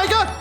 Tiger!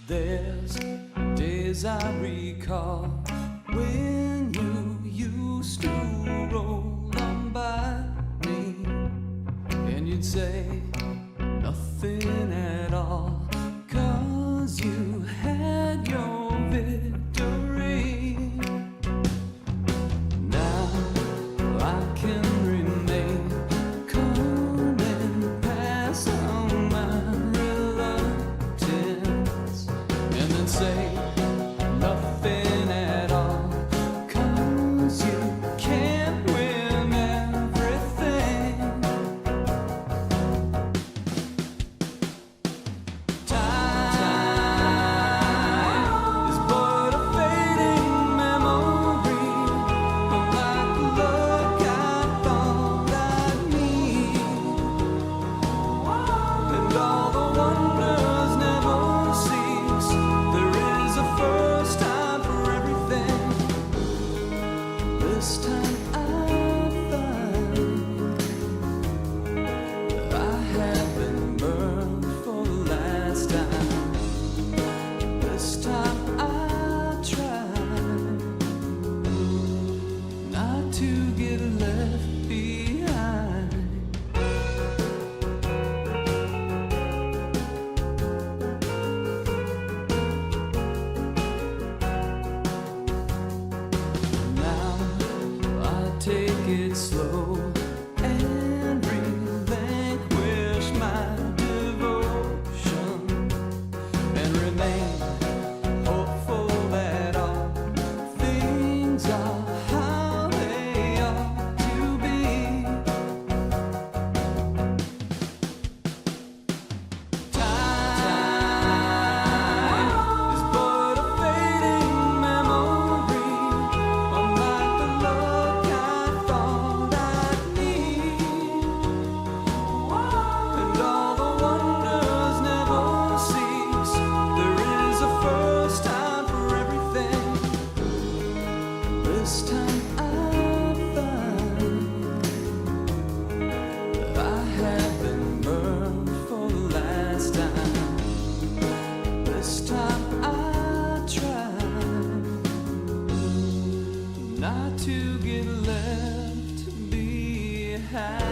There's days I recall when you used to roll on by me, and you'd say nothing at all, 'cause you had your victory. Now I can remain calm and pass on my reluctance, and then say nothing at all, 'cause you can't win everything. Time is but a fading memory, like the look I thought I'd need, and all the wonders never cease. There is a first time for everything. This time I find I have been burned for the last time. This time I try not to get left behind. Now I take it slow and relinquish my devotion, and remain hopeful that all things are how they ought to be. Time is but a fading memory, unlike the look I thought I'd This time I find I have been burned for the last time. This time I try not to get left behind.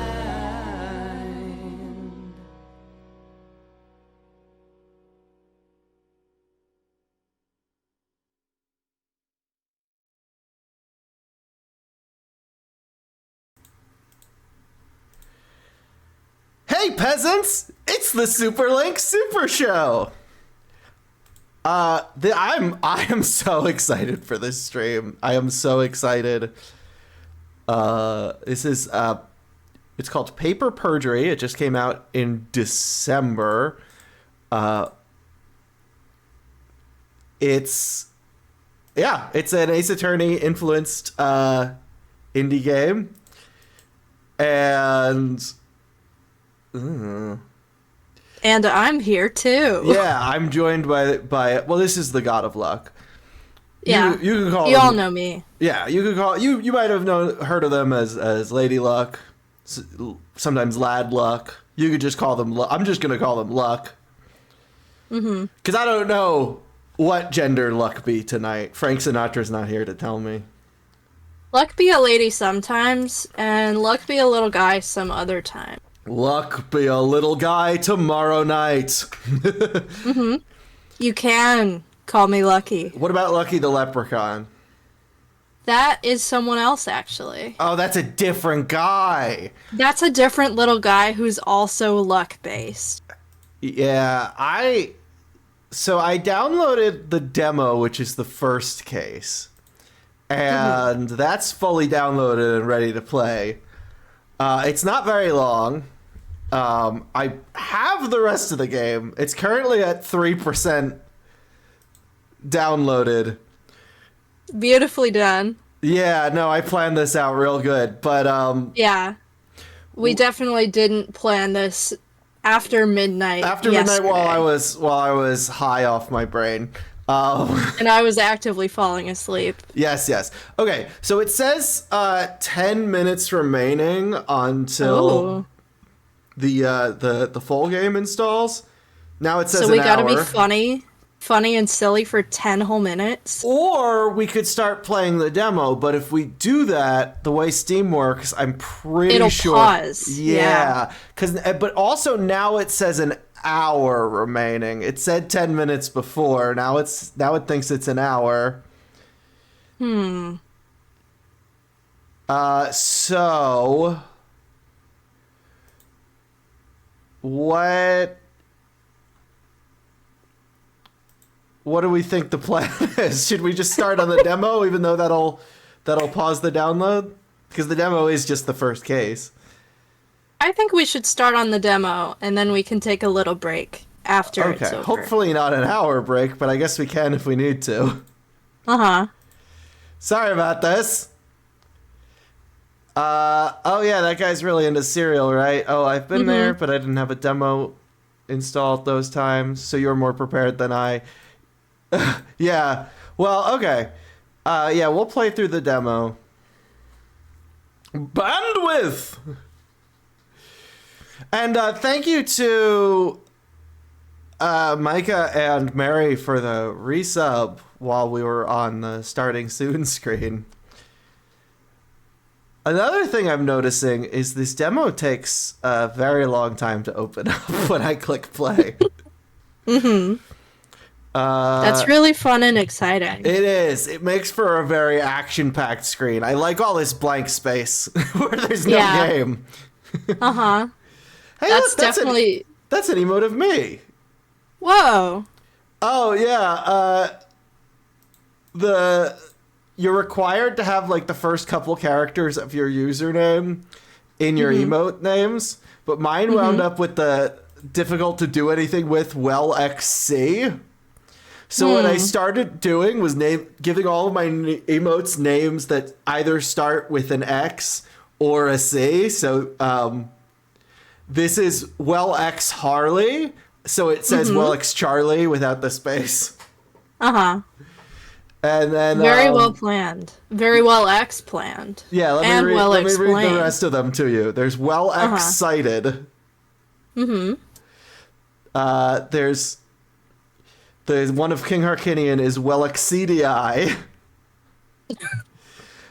Hey peasants, it's the Superlink Super Show. I am so excited for this stream. I am so excited. This is it's called Paper Perjury. It just came out in December. It's an Ace Attorney influenced indie game, and And I'm here too. yeah, I'm joined by well, this is the God of Luck. Yeah, you can call you them, all know me. Yeah, you could call you might have heard of them as Lady Luck, sometimes Lad Luck. You could just call them. I'm just gonna call them Luck. Because I don't know what gender Luck be tonight. Frank Sinatra's not here to tell me. Luck be a lady sometimes, and luck be a little guy some other time. Luck be a little guy tomorrow night. You can call me Lucky. What about Lucky the Leprechaun? That is someone else, actually. Oh, that's a different guy. That's a different little guy who's also luck-based. Yeah, I downloaded the demo, which is the first case. And that's fully downloaded and ready to play. It's not very long. I have the rest of the game. It's currently at 3% downloaded. Beautifully done. Yeah, no, I planned this out real good. But Yeah. We definitely didn't plan this after midnight. after midnight, while I was high off my brain. And I was actively falling asleep. Yes. Okay, so it says 10 minutes remaining until the full game installs. Now it says So we an gotta hour. be funny and silly for 10 whole minutes. Or we could start playing the demo, but if we do that, the way Steam works, I'm pretty It'll sure. pause. Yeah, but also now it says an hour remaining. It said 10 minutes before. Now it thinks it's an hour. So what do we think the plan is? Should we just start on the demo, even though that'll pause the download? Because the demo is just the first case. I think we should start on the demo, and then we can take a little break after it's Okay, over. hopefully not an hour break, but I guess we can if we need to. Uh-huh. Sorry about this. Oh yeah, that guy's really into cereal, right? Oh, I've been there, but I didn't have a demo installed those times, so you're more prepared than I. Yeah, well, okay. Yeah, we'll play through the demo. Bandwidth! And thank you to Micah and Mary for the resub while we were on the starting soon screen. Another thing I'm noticing is this demo takes a very long time to open up when I click play. That's really fun and exciting. It is. It makes for a very action-packed screen. I like all this blank space where there's no game. Uh-huh. Hey, That's look, definitely... That's an emote of me. Whoa. Oh, yeah. You're required to have, like, the first couple characters of your username in your emote names, but mine wound up with the difficult to do anything with XC. So what I started doing was giving all of my emotes names that either start with an X or a C. So this is X Harley. So it says X Charley without the space. Uh-huh. And then Very well planned. Very well planned. Yeah, let me read the rest of them to you. There's well excited. There's one of King Harkinian is well exceedii.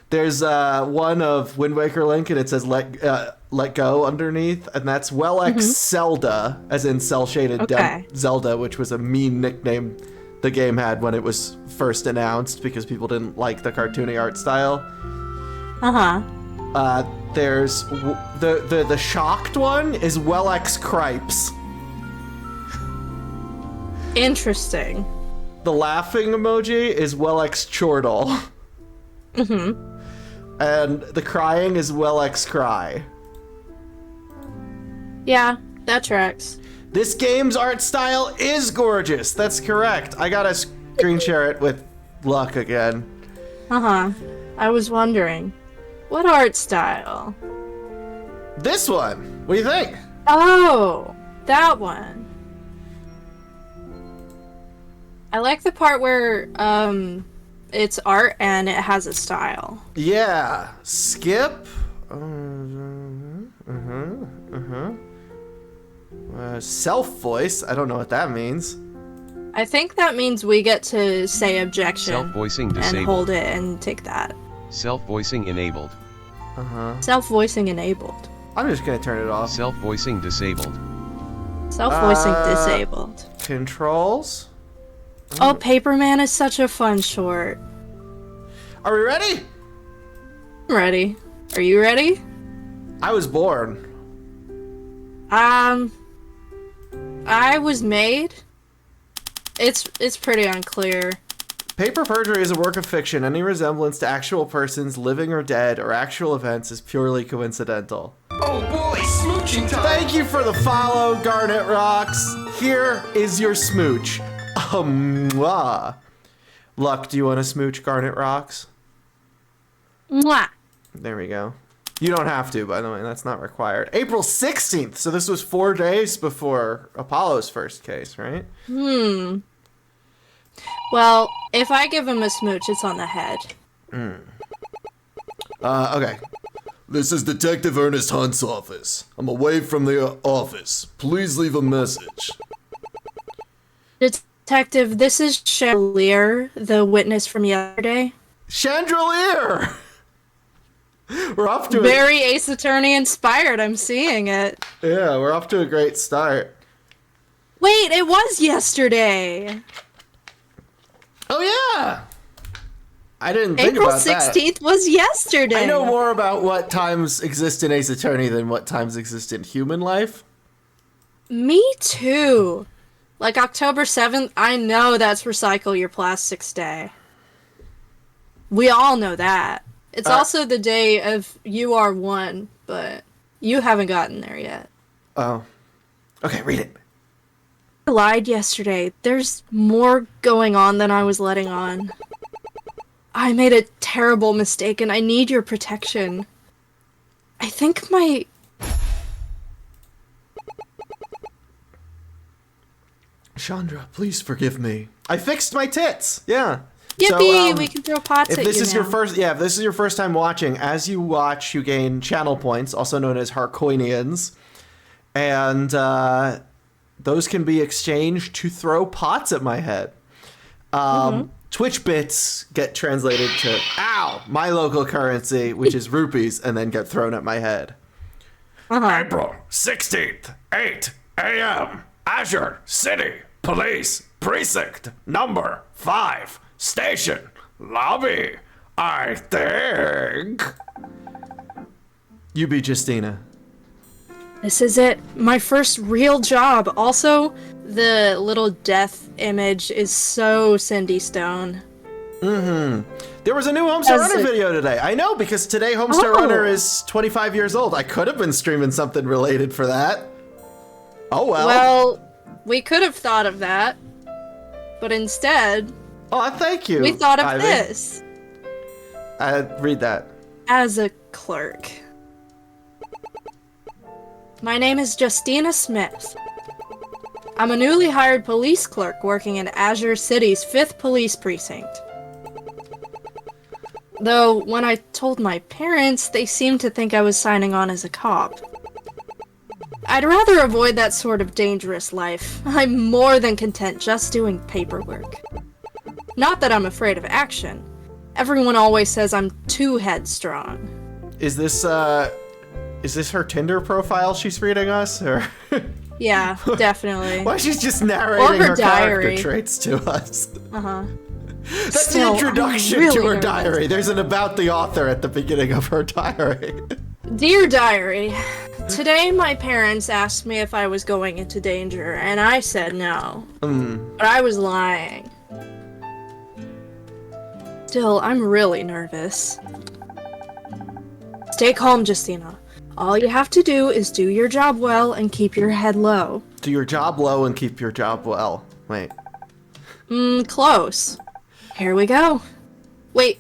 There's one of Wind Waker Link, and it says let go underneath, and that's well Zelda, as in cell shaded Zelda, which was a mean nickname the game had when it was first announced because people didn't like the cartoony art style. There's the shocked one is well cripes. Interesting. The laughing emoji is well chortle. And the crying is well cry. Yeah, that tracks. This game's art style is gorgeous. That's correct. I gotta screen share it with luck again. I was wondering, what art style? This one. What do you think? Oh, that one. I like the part where it's art and it has a style. Yeah. Skip. Self-voice. I don't know what that means. I think that means we get to say objection. Self-voicing disabled. And hold it and take that. Self-voicing enabled. Self-voicing enabled. I'm just gonna turn it off. Self-voicing disabled. Self-voicing disabled. Controls. Oh, Paperman is such a fun short. Are we ready? I'm ready. Are you ready? I was born. I was made. It's pretty unclear. Paper perjury is a work of fiction. Any resemblance to actual persons, living or dead, or actual events is purely coincidental. Oh boy, smooching time! Thank you for the follow, Garnet Rocks. Here is your smooch. Mwah. Luck, do you want to smooch, Garnet Rocks? Mwah. There we go. You don't have to, by the way. That's not required. April 16th. So this was 4 days before Apollo's first case, right? Well, if I give him a smooch, it's on the head. Okay. This is Detective Ernest Hunt's office. I'm away from the office. Please leave a message. Detective, this is Chandelier, the witness from yesterday. Chandelier! We're off to Very Ace Attorney inspired, I'm seeing it. Yeah, we're off to a great start. Wait, it was yesterday! Oh yeah! I didn't think April about that. 16th was yesterday! I know more about what times exist in Ace Attorney than what times exist in human life. Me too. Like October 7th, I know that's Recycle Your Plastics Day. We all know that. It's also the day of You Are One, but you haven't gotten there yet. Oh. Okay, read it. I lied yesterday. There's more going on than I was letting on. I made a terrible mistake and I need your protection. I think my... Chandra, please forgive me. I fixed my tits. Yeah. Yippee! We can throw pots at you If this is now. your first time watching, as you watch, you gain channel points, also known as Harcoinians, and those can be exchanged to throw pots at my head. Twitch bits get translated to my local currency, which is rupees, and then get thrown at my head. April 16th, 8 a.m. Azure City Police Precinct number 5. Station lobby, I think. You be Justina. This is it. My first real job. Also, the little death image is so Cindy Stone. There was a new Homestar Runner video today. I know, because today Homestar Runner is 25 years old. I could have been streaming something related for that. Oh well. Well, we could have thought of that, but instead... Oh, thank you. We thought of Ivy. this. Read that. As a clerk. My name is Justina Smith. I'm a newly hired police clerk working in Azure City's 5th Police Precinct. Though, when I told my parents, they seemed to think I was signing on as a cop. I'd rather avoid that sort of dangerous life. I'm more than content just doing paperwork. Not that I'm afraid of action. Everyone always says I'm too headstrong. Is this her Tinder profile she's reading us, or? Yeah, definitely. Why she's just narrating her diary. character traits to us? Uh-huh. That's Still, the introduction I'm really to her nervous. diary. There's an about the author at the beginning of her diary. Dear Diary, today my parents asked me if I was going into danger, and I said no. But I was lying. Still, I'm really nervous. Stay calm, Justina. All you have to do is do your job well and keep your head low. Do your job low and keep your job well. Wait. Close. Here we go. Wait,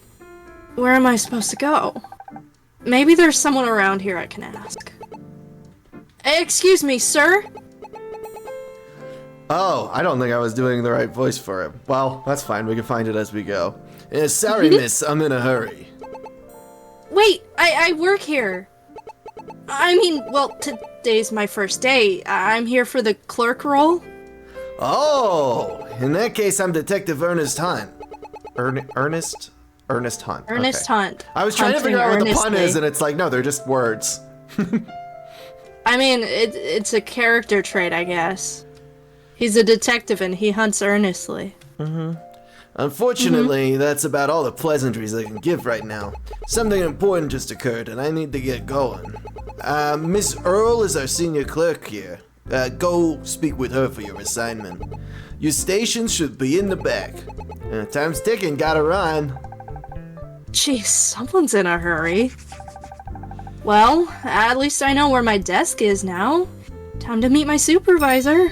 where am I supposed to go? Maybe there's someone around here I can ask. Excuse me, sir? Oh, I don't think I was doing the right voice for it. Well, that's fine. We can find it as we go. Sorry, miss. I'm in a hurry. Wait, I work here. I mean, well, today's my first day. I'm here for the clerk role. Oh, in that case, I'm Detective Ernest Hunt. Ernest Hunt. Ernest Okay. Hunt. I was trying to figure out what the pun earnestly. is, and it's like, no, they're just words. I mean, it's a character trait, I guess. He's a detective and he hunts earnestly. Unfortunately, that's about all the pleasantries I can give right now. Something important just occurred, and I need to get going. Miss Earl is our senior clerk here. Go speak with her for your assignment. Your station should be in the back. Time's ticking, gotta run. Jeez, someone's in a hurry. Well, at least I know where my desk is now. Time to meet my supervisor.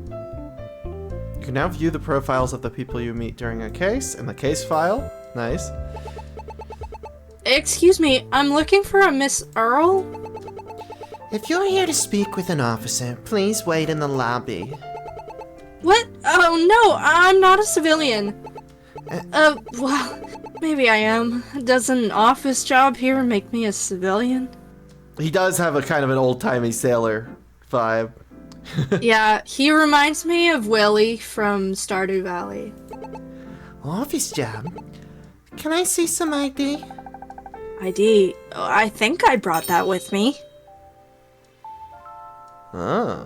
You can now view the profiles of the people you meet during a case in the case file. Nice. Excuse me, I'm looking for a Miss Earl? If you're here to speak with an officer, please wait in the lobby. What? Oh no, I'm not a civilian. Well, maybe I am. Does an office job here make me a civilian? He does have a kind of an old-timey sailor vibe. Yeah, he reminds me of Willie from Stardew Valley. Office job? Can I see some ID? ID. Oh, I think I brought that with me. Oh.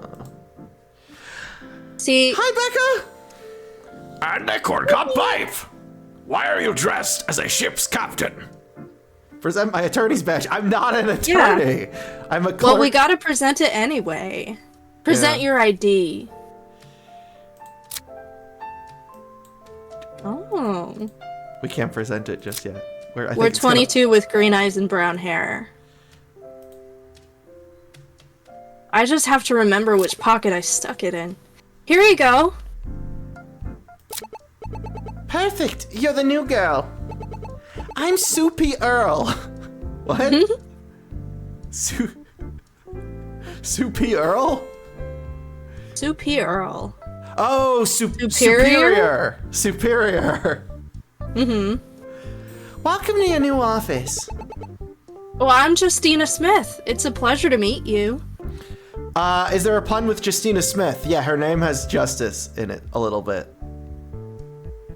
See, Hi, Becca! And a corn cob pipe! Why are you dressed as a ship's captain? Present my attorney's badge. I'm not an attorney. I'm a clerk. well, we gotta present it anyway. Present Yeah. your ID. Oh. We can't present it just yet. I think We're it's gonna- 22 with green eyes and brown hair. I just have to remember which pocket I stuck it in. Here you go. Perfect. You're the new girl. I'm Soupy Earl. What? Soupy Earl? Soupy Earl. Oh, Superior? Superior. Welcome to your new office. Well, I'm Justina Smith. It's a pleasure to meet you. Is there a pun with Justina Smith? Yeah, her name has justice in it a little bit.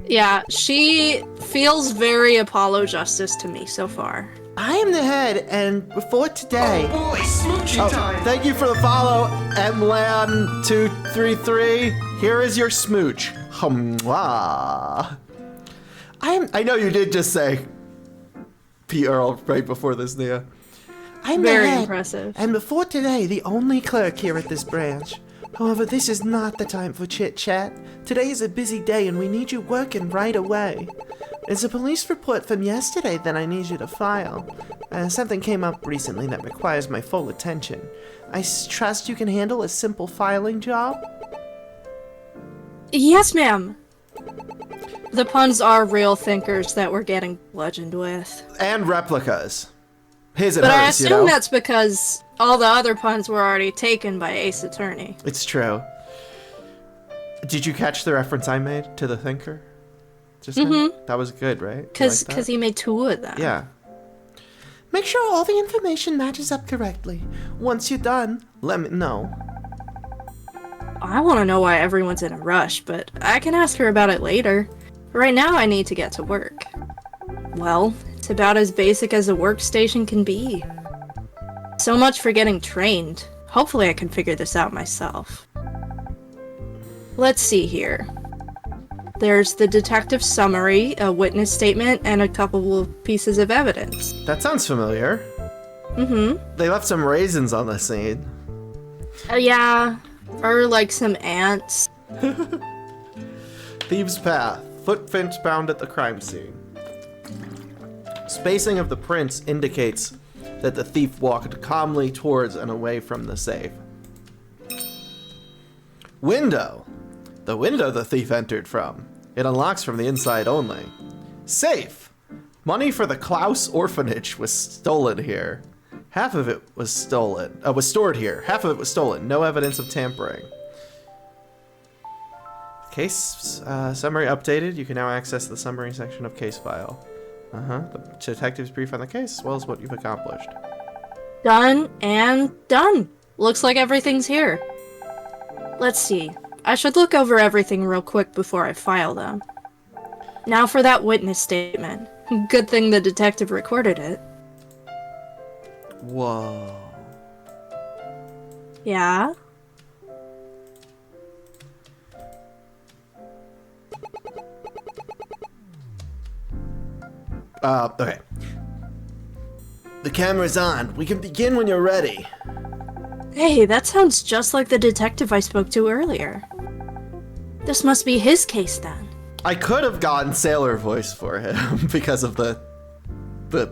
Yeah, she feels very Apollo Justice to me so far. I am the head, and before today... Oh boy, smooching time. Thank you for the follow, Mlan233. Here is your smooch. Mwah. I know you did just say P. Earl right before this, Nia. I'm the Very head, impressive. and before today, the only clerk here at this branch. However, this is not the time for chit-chat. Today is a busy day, and we need you working right away. It's a police report from yesterday that I need you to file. Something came up recently that requires my full attention. I trust you can handle a simple filing job? Yes, ma'am. The puns are real thinkers that we're getting bludgeoned with. And replicas. His and But I hers, assume you know? that's because all the other puns were already taken by Ace Attorney. It's true. Did you catch the reference I made to the thinker? just now? That was good, right? You Because like that? he made 2 of them. Yeah. Make sure all the information matches up correctly. Once you're done, let me know. I want to know why everyone's in a rush, but I can ask her about it later. Right now, I need to get to work. Well, it's about as basic as a workstation can be. So much for getting trained. Hopefully I can figure this out myself. Let's see here. There's the detective summary, a witness statement, and a couple of pieces of evidence. That sounds familiar. They left some raisins on the scene. Yeah, or like some ants. Thieves' path. Footprints found at the crime scene. Spacing of the prints indicates that the thief walked calmly towards and away from the safe. Window. The window the thief entered from. It unlocks from the inside only. Safe. Money for the Klaus orphanage was stolen here. Half of it was stolen. Was stored here. Half of it was stolen. No evidence of tampering. Case summary updated. You can now access the summary section of case file. The detective's brief on the case, as well as what you've accomplished. Done and done. Looks like everything's here. Let's see. I should look over everything real quick before I file them. Now for that witness statement. Good thing the detective recorded it. Whoa. Yeah? Okay. The camera's on. We can begin when you're ready. Hey, that sounds just like the detective I spoke to earlier. This must be his case then. I could have gotten sailor voice for him because of the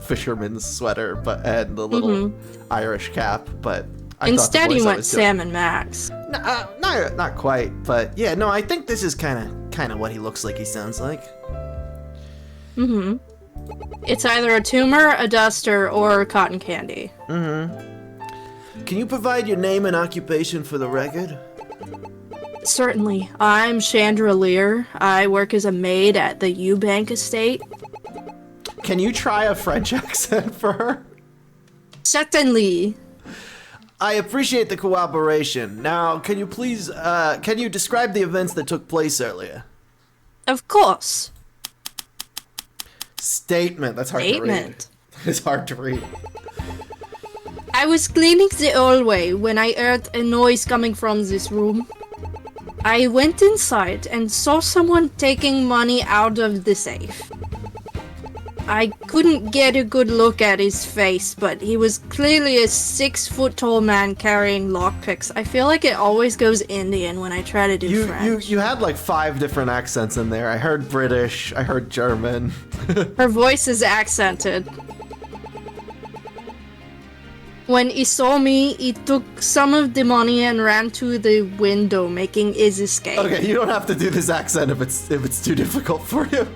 fisherman's sweater, and the little Irish cap, but Instead, he went Sam. Sam and Max. Not quite, but yeah, no, I think this is kind of what he looks like. He sounds like. It's either a tumor, a duster, or cotton candy. Can you provide your name and occupation for the record? Certainly. I'm Chandra Lear. I work as a maid at the Eubank estate. Can you try a French accent for her? Certainly. I appreciate the cooperation. Now, can you please, can you describe the events that took place earlier? Of course. Statement. That's hard to read. It's hard to read. I was cleaning the hallway when I heard a noise coming from this room. I went inside and saw someone taking money out of the safe. I couldn't get a good look at his face, but he was clearly a 6-foot-tall man carrying lockpicks. I feel like it always goes Indian when I try to do French. You had like 5 different accents in there. I heard British, I heard German. Her voice is accented. When he saw me, he took some of the money and ran to the window, making his escape. Okay, you don't have to do this accent if it's too difficult for you.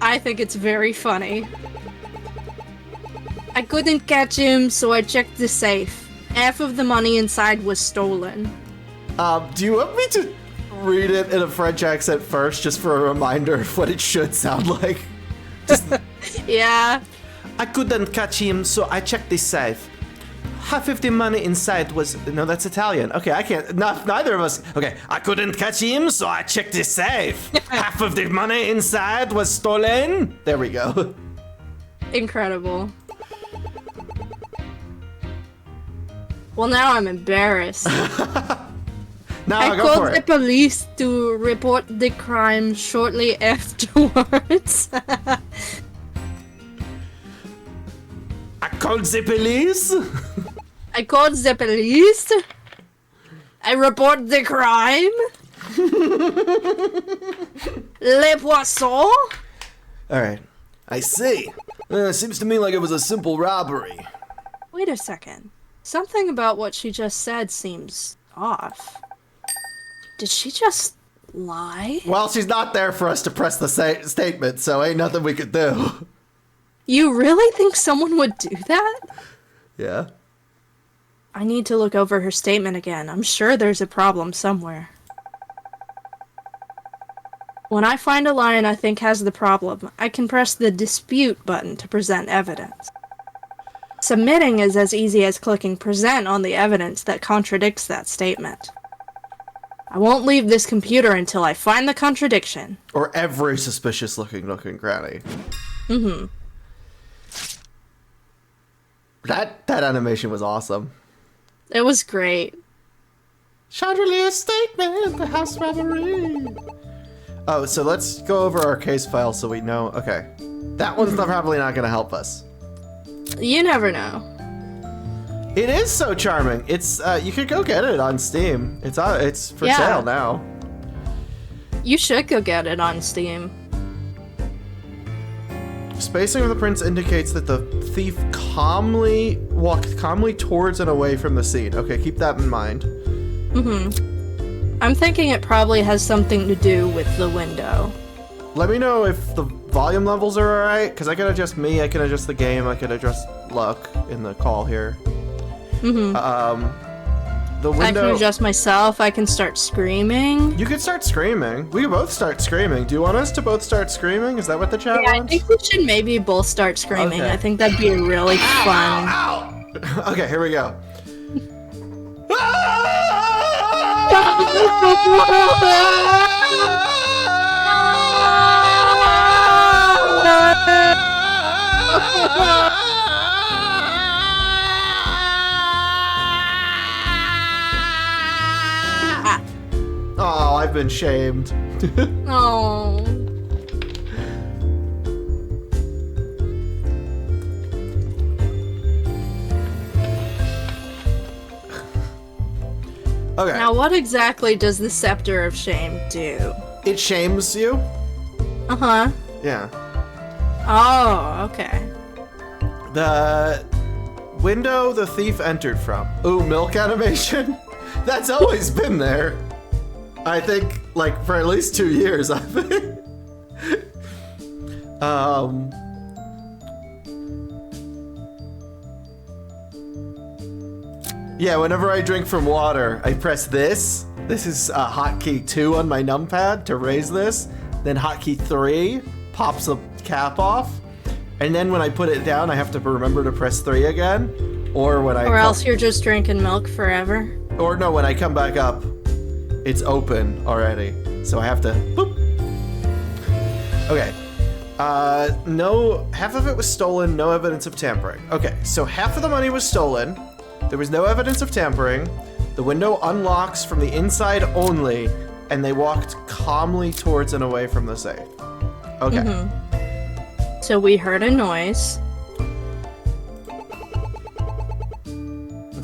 I think it's very funny. I couldn't catch him, so I checked the safe. Half of the money inside was stolen. Do you want me to read it in a French accent first, just for a reminder of what it should sound like? Yeah. I couldn't catch him, so I checked the safe. Half of the money inside was... No, that's Italian. Okay, I can't... neither of us... Okay, I couldn't catch him, so I checked the safe. Half of the money inside was stolen. There we go. Incredible. Well, now I'm embarrassed. Now I go for called the it. police to report the crime shortly afterwards. I called the police. I called the police. I report the crime. Les poissons. All right. I see. Seems to me like it was a simple robbery. Wait a second. Something about what she just said seems off. Did she just lie? Well, she's not there for us to press the statement, so ain't nothing we could do. You really think someone would do that? Yeah. I need to look over her statement again. I'm sure there's a problem somewhere. When I find a line I think has the problem, I can press the dispute button to present evidence. Submitting is as easy as clicking present on the evidence that contradicts that statement. I won't leave this computer until I find the contradiction. Or every suspicious looking nook and cranny. Mm-hmm. That animation was awesome. It was great. Chandelier statement, the house robbery. Oh, so let's go over our case file so we know. Okay. That one's probably not going to help us. You never know. It is so charming. It's you could go get it on Steam. It's for Yeah. sale now. You should go get it on Steam. Spacing of the prints indicates that the thief walked calmly towards and away from the scene. Okay, keep that in mind. I'm thinking it probably has something to do with the window. Let me know if the volume levels are alright, because I can adjust me, I can adjust the game, I can adjust luck in the call here. The I can window... adjust myself, I can start screaming. You could start screaming. We can both start screaming. Do you want us to both start screaming? Is that what the chat Yeah, I wants? think we should maybe both start screaming. Okay. I think that'd be really fun. Okay, here we go. Oh, I've been shamed. Oh. Okay. Now, what exactly does the Scepter of Shame do? It shames you? Uh-huh. Yeah. Oh, okay. The window the thief entered from. Ooh, milk animation? That's always been there. I think, like, for at least 2 years, I think. Yeah, whenever I drink from water, I press this. This is hotkey 2 on my numpad to raise this. Then hotkey 3 pops the cap off. And then when I put it down, I have to remember to press 3 again. Or when I... Or else you're just drinking milk forever. Or no, when I come back up, it's open already. So I have to... Boop. Okay. No, half of it was stolen, no evidence of tampering. Okay, so half of the money was stolen. There was no evidence of tampering. The window unlocks from the inside only, and they walked calmly towards and away from the safe. Okay. So we heard a noise.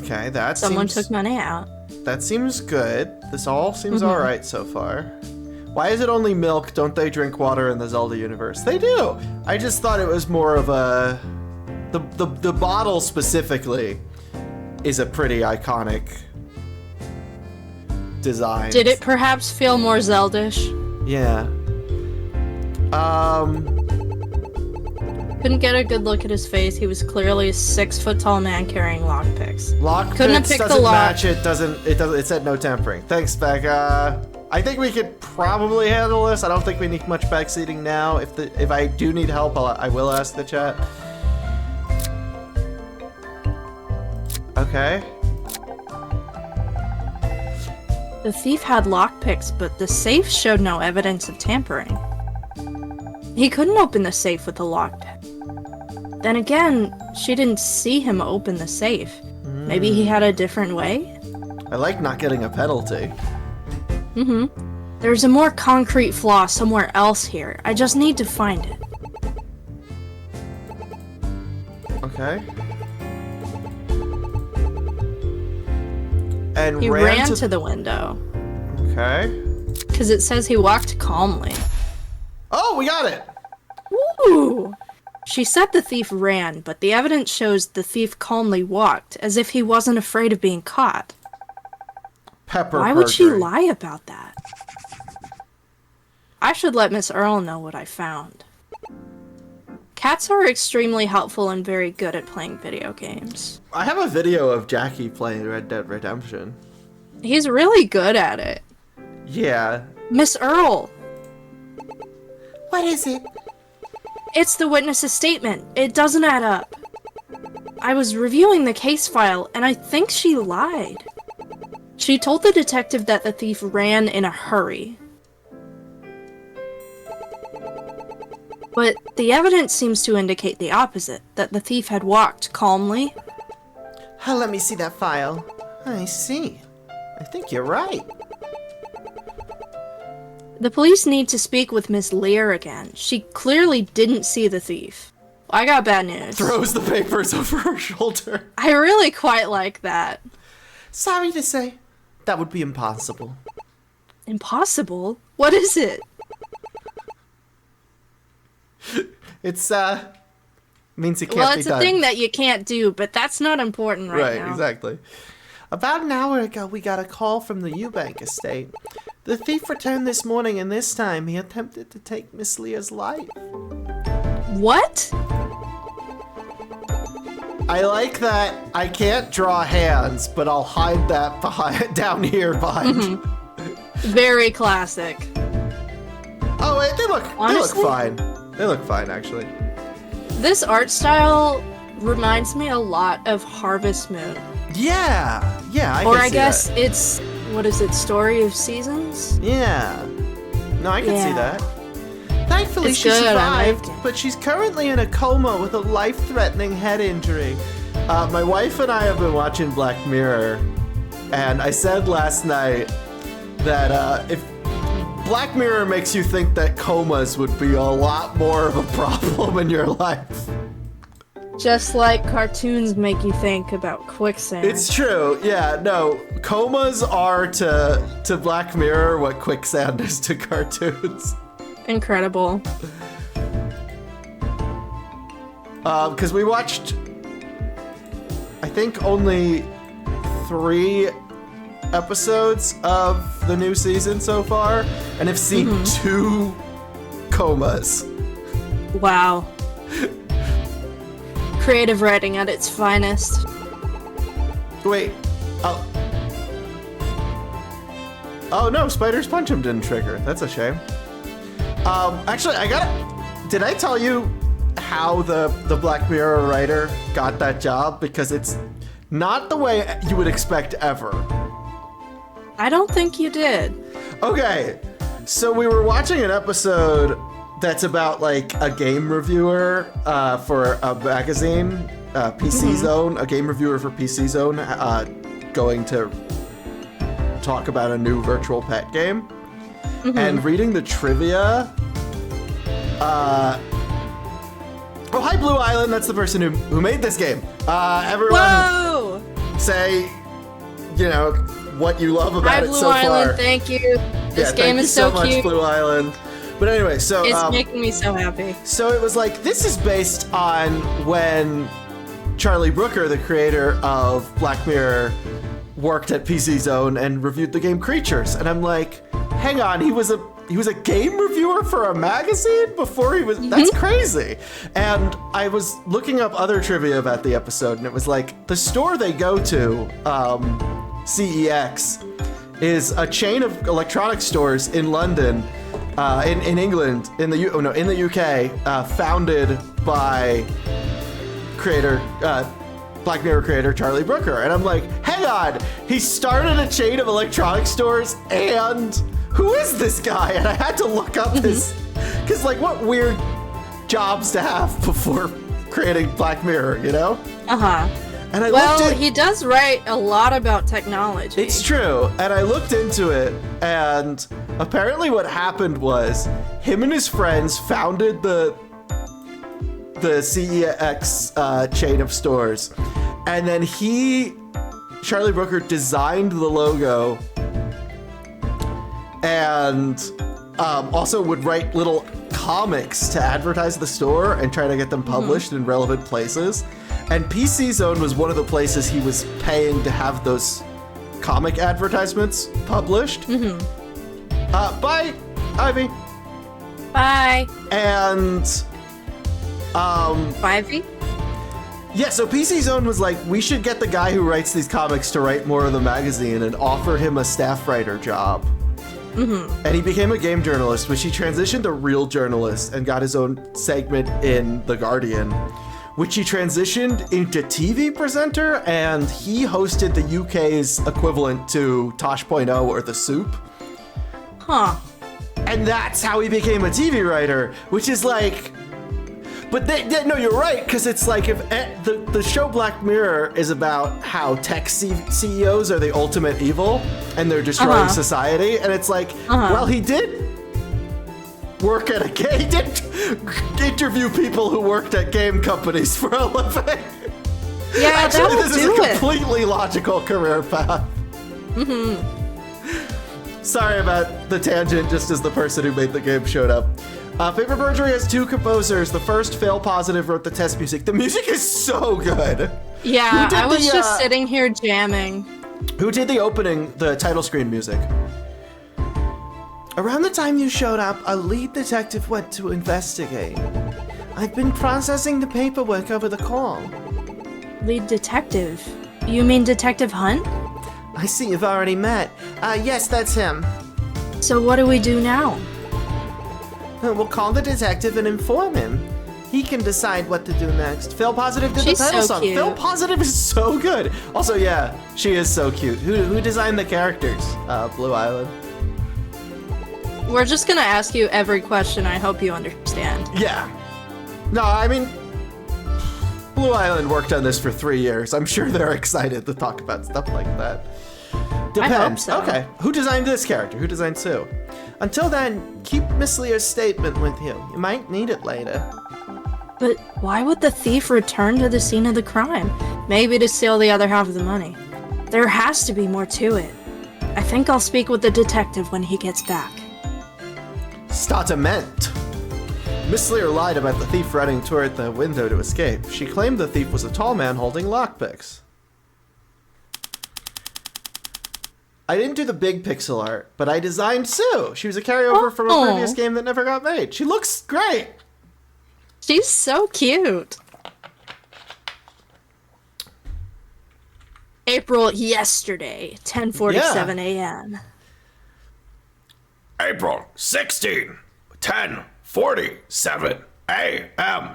Okay, that Someone seems... took money out. That seems good. This all seems alright so far. Why is it only milk? Don't they drink water in the Zelda universe? They do! I just thought it was more of a... The bottle specifically is a pretty iconic design. Did it perhaps feel more Zeldish? Yeah. Couldn't get a good look at his face. He was clearly a 6-foot-tall man carrying lockpicks. Couldn't Couldn't have picked the doesn't lock. match. It said no tampering. Thanks, Becca. I think we could probably handle this. I don't think we need much backseating now. If I do need help, I will ask the chat. Okay. The thief had lockpicks, but the safe showed no evidence of tampering. He couldn't open the safe with a lockpick. Then again, she didn't see him open the safe. Maybe he had a different way? I like not getting a penalty. There's a more concrete flaw somewhere else here. I just need to find it. Okay. And He ran to the window. Okay. Because it says he walked calmly. Oh, we got it! Ooh! She said the thief ran, but the evidence shows the thief calmly walked, as if he wasn't afraid of being caught. Pepper Why would she perjury. lie about that? I should let Miss Earl know what I found. Cats are extremely helpful and very good at playing video games. I have a video of Jackie playing Red Dead Redemption. He's really good at it. Yeah. Miss Earl! What is it? It's the witness's statement. It doesn't add up. I was reviewing the case file, and I think she lied. She told the detective that the thief ran in a hurry. But the evidence seems to indicate the opposite, that the thief had walked calmly. Let me see that file. I see. I think you're right. The police need to speak with Miss Lear again. She clearly didn't see the thief. I got bad news. Throws the papers over her shoulder. I really quite like that. Sorry to say, that would be impossible. Impossible? What is it? It's, means it can't Well, be it's done. a thing that you can't do, but that's not important right now. Exactly. About an hour ago, we got a call from the Eubank estate. The thief returned this morning, and this time he attempted to take Miss Leah's life. What? I like that I can't draw hands, but I'll hide that down here behind you. Very classic. Oh, wait, they look Honestly? fine. They look fine, actually. This art style reminds me a lot of Harvest Moon. Yeah, I Or can I see guess that. it's, what is it, Story of Seasons? Yeah. No, I can see Yeah. that. Thankfully, It's she good, I survived, liked it. but she's currently in a coma with a life-threatening head injury. My wife and I have been watching Black Mirror, and I said last night that if Black Mirror makes you think that comas would be a lot more of a problem in your life. Just like cartoons make you think about quicksand. It's true, yeah, no. Comas are to Black Mirror what quicksand is to cartoons. Incredible. Because we watched, I think, only 3 episodes of the new season so far, and have seen 2 comas. Wow. Creative writing at its finest. Wait, oh no, Spider's Punch him didn't trigger. That's a shame. Actually, did I tell you how the Black Mirror writer got that job? Because it's not the way you would expect ever. I don't think you did. Okay, so we were watching an episode that's about like a game reviewer for a magazine, PC Zone, a game reviewer for PC Zone, going to talk about a new virtual pet game. And reading the trivia, oh, hi Blue Island, that's the person who made this game. Everyone Whoa! say, you know, what you love about Hi, it Blue so Island, far. thank you. This game is so so much, cute. Blue Island. But anyway, so It's making me so happy. so it was like, this is based on when Charlie Brooker, the creator of Black Mirror, worked at PC Zone and reviewed the game Creatures. And I'm like, hang on, he was a game reviewer for a magazine before he was, that's crazy. And I was looking up other trivia about the episode, and it was like, the store they go to, CEX, is a chain of electronics stores in London, in England, in the UK, founded by Black Mirror creator Charlie Brooker. And I'm like, hang on, he started a chain of electronics stores, and who is this guy? And I had to look up his, because like, what weird jobs to have before creating Black Mirror, you know? Uh-huh. And I Well, looked at, he does write a lot about technology. it's true, and I looked into it, and apparently what happened was him and his friends founded the CEX chain of stores, and then Charlie Brooker designed the logo, and also would write little comics to advertise the store and try to get them published in relevant places. And PC Zone was one of the places he was paying to have those comic advertisements published. Bye, Ivy. Bye. And Ivy? yeah, so PC Zone was like, we should get the guy who writes these comics to write more of the magazine, and offer him a staff writer job. And he became a game journalist, which he transitioned to real journalist and got his own segment in The Guardian, which he transitioned into TV presenter, and he hosted the UK's equivalent to Tosh.0 or The Soup. Huh. And that's how he became a TV writer, which is like... But no, you're right, because it's like if the show Black Mirror is about how tech CEOs are the ultimate evil and they're destroying society, and it's like, well, he did work at he did interview people who worked at game companies for a living. Yeah, Actually, that'll this do is a it. completely logical career path. Sorry about the tangent, just as the person who made the game showed up. Paper Perjury has 2 composers. The first, Fail Positive, wrote the test music. The music is so good. Yeah, I was just sitting here jamming. Who did the opening, the title screen music? Around the time you showed up, a lead detective went to investigate. I've been processing the paperwork over the call. Lead detective? You mean Detective Hunt? I see you've already met. Yes, that's him. So what do we do now? We'll call the detective and inform him. He can decide what to do next. Fail Positive did She's the title so song. cute. Fail Positive is so good. Also, yeah, she is so cute. Who designed the characters? Blue Island. We're just gonna ask you every question. I hope you understand. Yeah. No, I mean, Blue Island worked on this for 3 years. I'm sure they're excited to talk about stuff like that. Depends. I hope so. Okay, who designed this character? Who designed Sue? Until then, keep Miss Lear's statement with you. You might need it later. But why would the thief return to the scene of the crime? Maybe to steal the other half of the money. There has to be more to it. I think I'll speak with the detective when he gets back. Statument. Miss Lear lied about the thief running toward the window to escape. She claimed the thief was a tall man holding lockpicks. I didn't do the big pixel art, but I designed Sue. She was a carryover from a previous game that never got made. She looks great. She's so cute. April yesterday, 10:47 a.m. April 16, 10:47 a.m.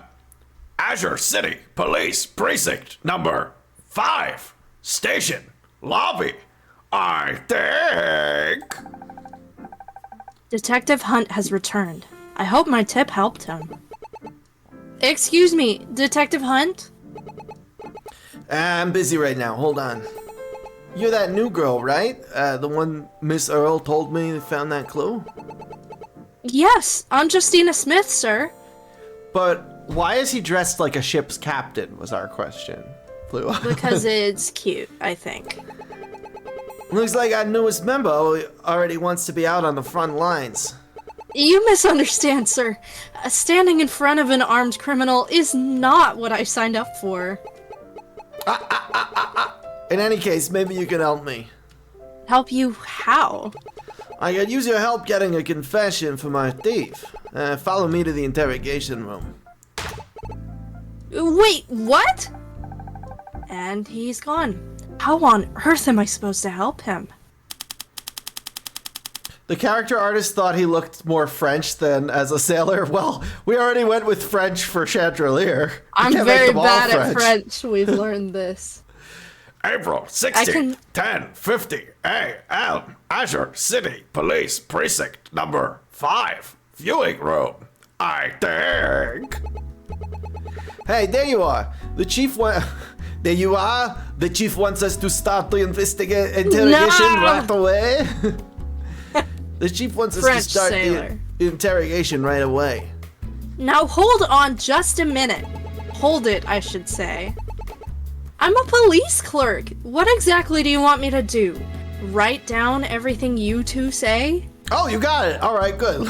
Azure City Police Precinct number 5. Station Lobby. I think. Detective Hunt has returned. I hope my tip helped him. Excuse me, Detective Hunt? I'm busy right now. Hold on. You're that new girl, right? The one Miss Earl told me found that clue? Yes, I'm Justina Smith, sir. But why is he dressed like a ship's captain, was our question. Blue. Because it's cute, I think. Looks like our newest member already wants to be out on the front lines. You misunderstand, sir. Standing in front of an armed criminal is not what I signed up for. In any case, maybe you can help me. Help you how? I could use your help getting a confession from our thief. Follow me to the interrogation room. Wait, what? And he's gone. How on earth am I supposed to help him? The character artist thought he looked more French than as a sailor. Well, we already went with French for Chandelier. I'm very bad at French. We've learned this. April 16, 10:50 a.m. Azure City Police Precinct number 5. Viewing room. I think. Hey, there you are. The chief There you are. The chief wants us to start the interrogation right away. The chief wants us to start the interrogation right away. Now hold on just a minute. Hold it, I should say. I'm a police clerk. What exactly do you want me to do? Write down everything you two say? Oh, you got it. All right, good.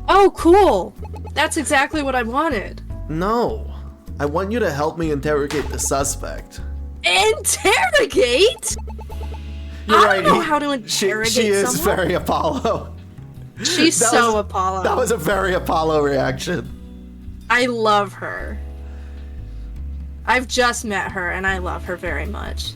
Oh, cool. That's exactly what I wanted. No. I want you to help me interrogate the suspect. Interrogate? You're I right. don't know how to interrogate She is someone. very Apollo. She's so Apollo. That was a very Apollo reaction. I love her. I've just met her and I love her very much.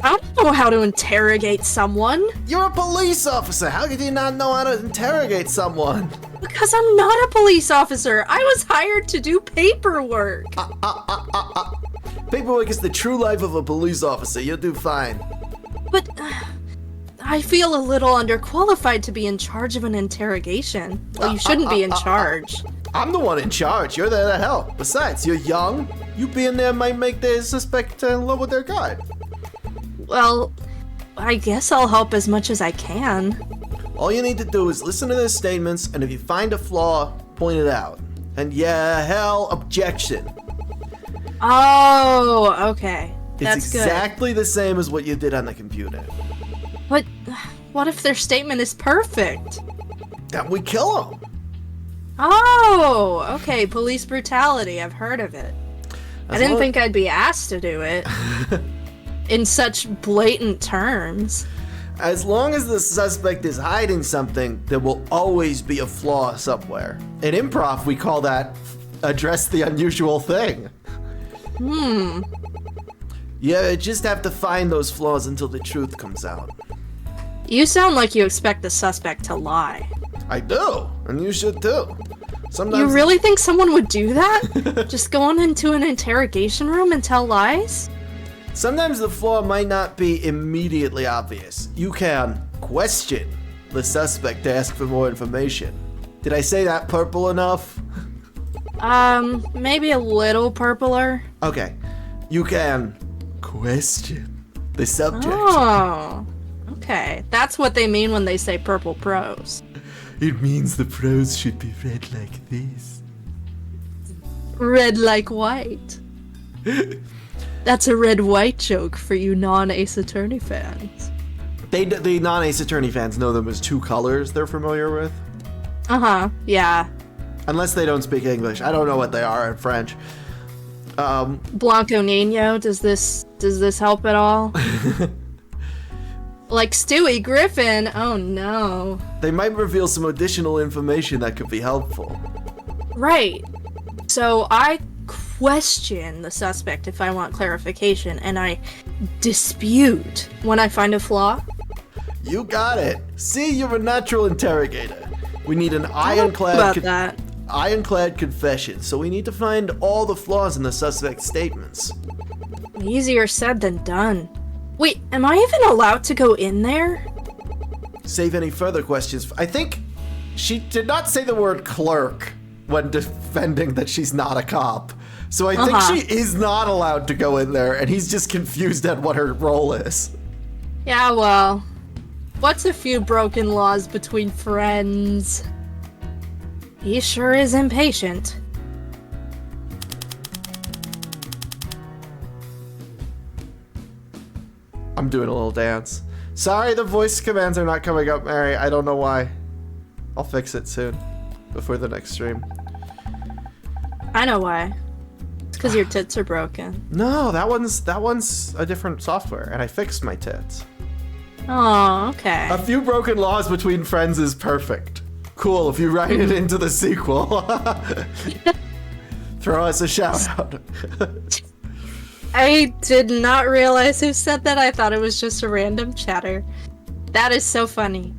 I don't know how to interrogate someone. You're a police officer. How could you not know how to interrogate someone? Because I'm not a police officer. I was hired to do paperwork. Paperwork is the true life of a police officer. You'll do fine. But I feel a little underqualified to be in charge of an interrogation. Well, you shouldn't be in charge. I'm the one in charge. You're there to help. Besides, you're young. You being there might make the suspect lower their guard. Well, I guess I'll help as much as I can. All you need to do is listen to their statements, and if you find a flaw, point it out. And yeah, hell, objection. Oh, okay. It's That's good. exactly the same as what you did on the computer. But what if their statement is perfect? Then we kill them. Oh, okay. Police brutality. I've heard of it. I didn't long- think I'd be asked to do it in such blatant terms. As long as the suspect is hiding something, there will always be a flaw somewhere. In improv, we call that address the unusual thing. You just have to find those flaws until the truth comes out. You sound like you expect the suspect to lie. I do, and you should too. Sometimes You really think someone would do that? Just go on into an interrogation room and tell lies? Sometimes the flaw might not be immediately obvious. You can question the suspect to ask for more information. Did I say that purple enough? Maybe a little purpler. Okay. You can question the subject. Oh, okay. That's what they mean when they say purple prose. It means the prose should be read like this. Red like white. That's a red-white joke for you non-Ace Attorney fans. The non-Ace Attorney fans know them as two colors they're familiar with. Uh-huh, yeah. Unless they don't speak English. I don't know what they are in French. Blanco Nino, does this help at all? Like Stewie Griffin, oh no. They might reveal some additional information that could be helpful. Right. So I question the suspect if I want clarification, and I dispute when I find a flaw. You got it. See, you're a natural interrogator. We need an I don't know about that. ironclad confession, so we need to find all the flaws in the suspect's statements. Easier said than done. Wait, am I even allowed to go in there? Save any further questions. I think she did not say the word clerk when defending that she's not a cop. So I think she is not allowed to go in there, and he's just confused at what her role is. Yeah, well, what's a few broken laws between friends? He sure is impatient. I'm doing a little dance. Sorry, the voice commands are not coming up, Mary. I don't know why. I'll fix it soon, before the next stream. I know why. It's because your tits are broken. No, that one's a different software, and I fixed my tits. Oh, okay. A few broken laws between friends is perfect. Cool, if you write it into the sequel. Throw us a shout out. I did not realize who said that. I thought it was just a random chatter. That is so funny.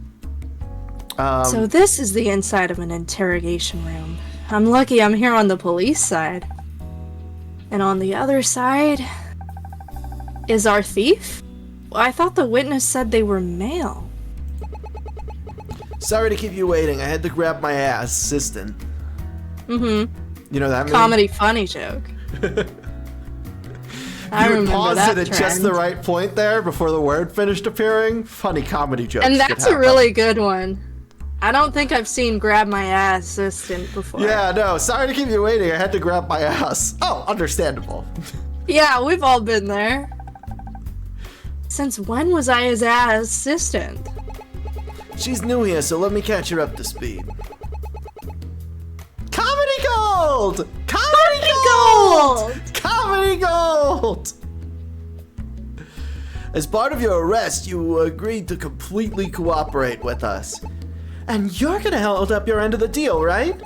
So this is the inside of an interrogation room. I'm lucky I'm here on the police side. And on the other side is our thief? Well, I thought the witness said they were male. Sorry to keep you waiting. I had to grab my assistant. Mm-hmm. You know that Comedy funny joke. I You would remember pause that it at just trend. the right point there before the word finished appearing. Funny comedy jokes. And could that's a happen. really good one. I don't think I've seen grab my ass assistant before. Yeah, no. Sorry to keep you waiting. I had to grab my ass. Oh, understandable. Yeah, we've all been there. Since when was I his assistant? She's new here, so let me catch her up to speed. Comedy gold! Comedy gold! Comedy gold! As part of your arrest, you agreed to completely cooperate with us. And you're gonna hold up your end of the deal, right?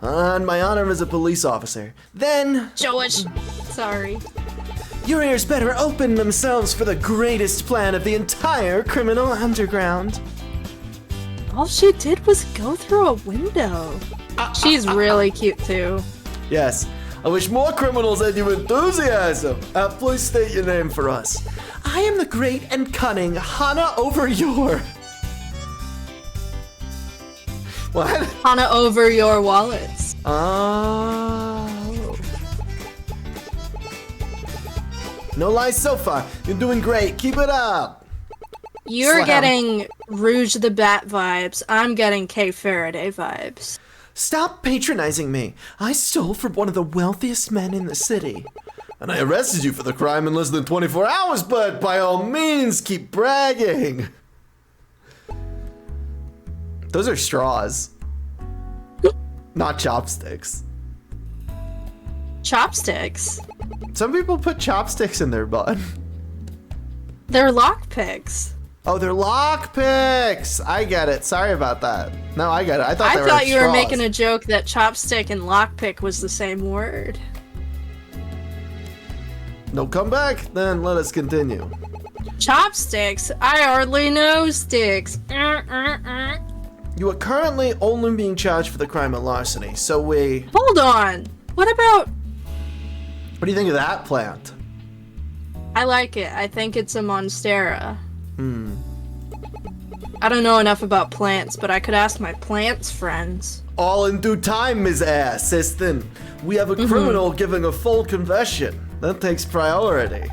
On my honor as a police officer. Then, Joish. Sorry. Your ears better open themselves for the greatest plan of the entire criminal underground. All she did was go through a window. She's really cute too. Yes, I wish more criminals had your enthusiasm. Please state your name for us. I am the great and cunning Hana over your... What? Hana over your wallets. Oh. No lies so far. You're doing great. Keep it up. You're Slam. getting Rouge the Bat vibes. I'm getting Kay Faraday vibes. Stop patronizing me. I stole from one of the wealthiest men in the city. And I arrested you for the crime in less than 24 hours, but by all means, keep bragging. Those are straws. Not chopsticks. Chopsticks. Some people put chopsticks in their butt. They're lockpicks. Oh, they're lockpicks. I get it. Sorry about that. No, I get it. I thought they were thought you were straws. making a joke that chopstick and lockpick was the same word. No comeback? Then let us continue. Chopsticks? I hardly know sticks. You are currently only being charged for the crime of larceny, so we... Hold on. What about... What do you think of that plant? I like it. I think it's a monstera. I don't know enough about plants, but I could ask my plants friends. All in due time, Ms. Assistant. We have a criminal giving a full confession. That takes priority.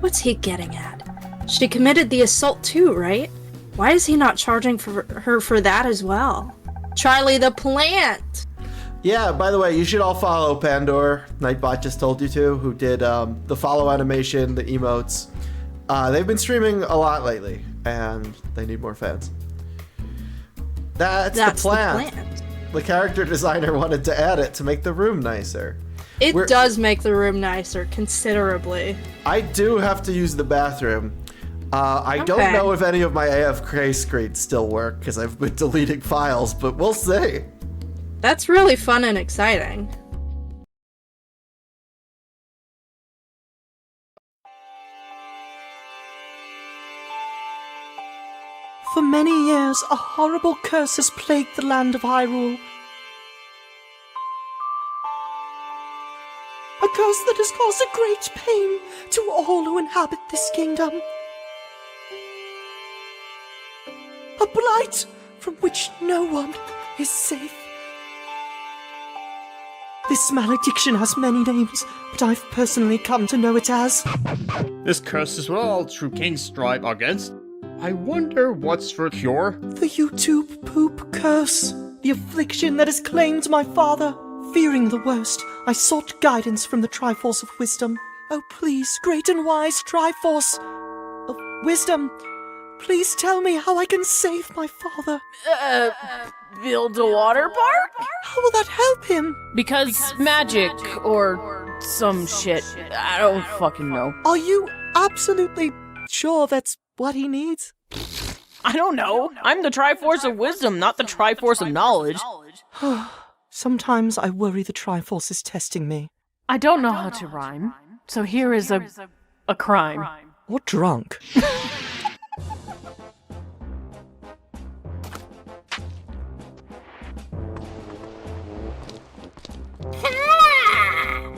What's he getting at? She committed the assault too, right? Why is he not charging her for that as well? Charlie the plant! Yeah, by the way, you should all follow Pandora. Nightbot just told you to, who did the follow animation, the emotes. They've been streaming a lot lately, and they need more fans. That's the plant. The character designer wanted to add it to make the room nicer. It does make the room nicer, considerably. I do have to use the bathroom. I don't know if any of my AFK screens still work, because I've been deleting files, but we'll see. That's really fun and exciting. For many years, a horrible curse has plagued the land of Hyrule. A curse that has caused a great pain to all who inhabit this kingdom. A blight from which no one is safe. This malediction has many names, but I've personally come to know it as... This curse is what all true kings strive against. I wonder what's for cure? The YouTube poop curse. The affliction that has claimed my father. Fearing the worst, I sought guidance from the Triforce of Wisdom. Oh please, great and wise Triforce of Wisdom, please tell me how I can save my father. Build a water park? How will that help him? Because magic or some shit. I don't fucking know. Are you absolutely sure that's what he needs? I don't know. I'm the Triforce of Wisdom, not the Triforce of Knowledge. Sometimes I worry the Triforce is testing me. I don't know how to rhyme, so here is a crime. Or drunk.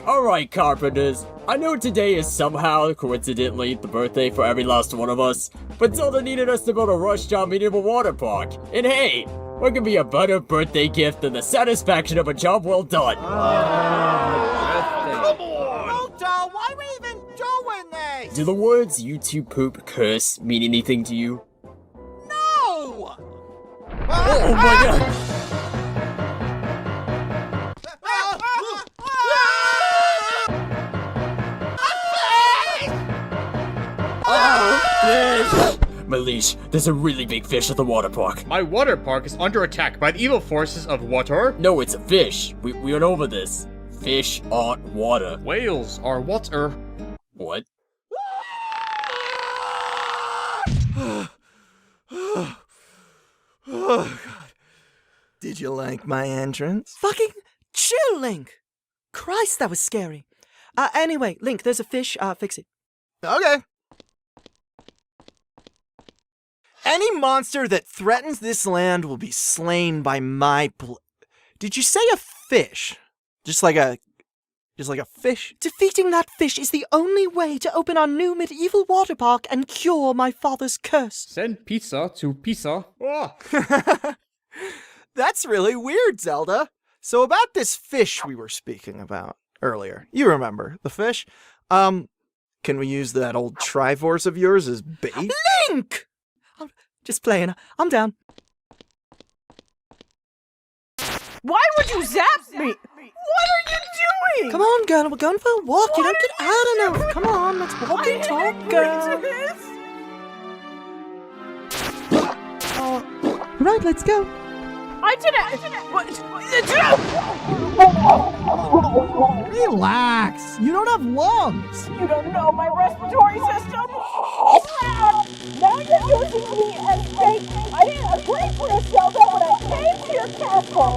Alright, Carpenters. I know today is somehow, coincidentally, the birthday for every last one of us, but Zelda needed us to build a rush-job medieval water park. And hey, what could be a better birthday gift than the satisfaction of a job well done? Why are we even doing this? Do the words YouTube poop curse mean anything to you? No! Oh my god! Malish, there's a really big fish at the water park. My water park is under attack by the evil forces of water. No, it's a fish. We went over this. Fish aren't water. Whales are water. What? Oh god. Did you like my entrance? Fucking chill, Link! Christ, that was scary. Anyway, Link, there's a fish. Fix it. Okay. Any monster that threatens this land will be slain by my Did you say a fish? Just like a fish? Defeating that fish is the only way to open our new medieval water park and cure my father's curse. Send pizza to Pisa. Oh. That's really weird, Zelda. So about this fish we were speaking about earlier. You remember, the fish? Can we use that old Triforce of yours as bait? Link! Just playing. I'm down. Why would you zap me? What are you doing? Come on, girl. We're going for a walk. You don't get out enough. Come on, let's walk and talk, girl. Right, let's go. I didn't. What? Relax. You don't have lungs. You don't know my respiratory system. Now you're using me as bait. I didn't agree for a Zelda when I came to your castle.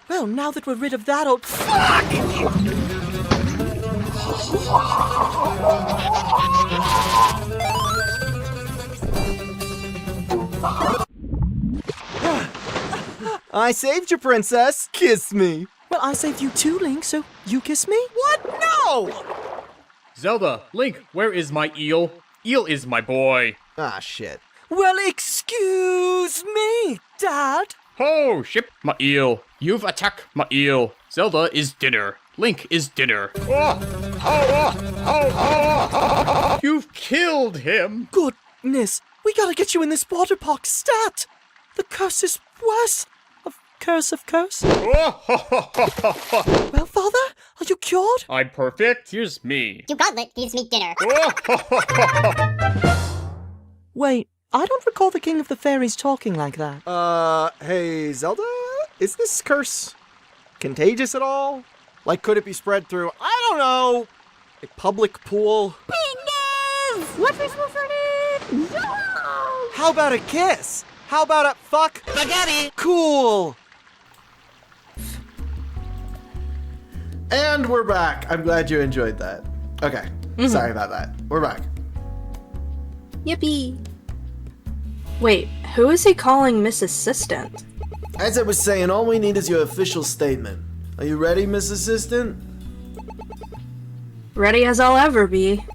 Well, now that we're rid of that old fuck! I saved you, princess. Kiss me. Well, I saved you too, Link, so you kiss me? What? No! Zelda, Link, where is my eel? Eel is my boy. Ah, shit. Well, excuse me, Dad. Oh, ship my eel. You've attacked my eel. Zelda is dinner. Link is dinner. You've killed him. Goodness, we gotta get you in this water park stat. The curse is worse. Curse of curse. Well, Father, are you cured? I'm perfect. Here's me. Your gauntlet gives me dinner. Wait, I don't recall the King of the Fairies talking like that. Hey, Zelda? Is this curse contagious at all? Like, could it be spread through, I don't know, a public pool? What is for it? How about a kiss? How about a fuck? Spaghetti! Cool! And we're back. I'm glad you enjoyed that. Okay. Sorry about that. We're back. Yippee. Wait, who is he calling Miss Assistant? As I was saying, all we need is your official statement. Are you ready, Miss Assistant? Ready as I'll ever be.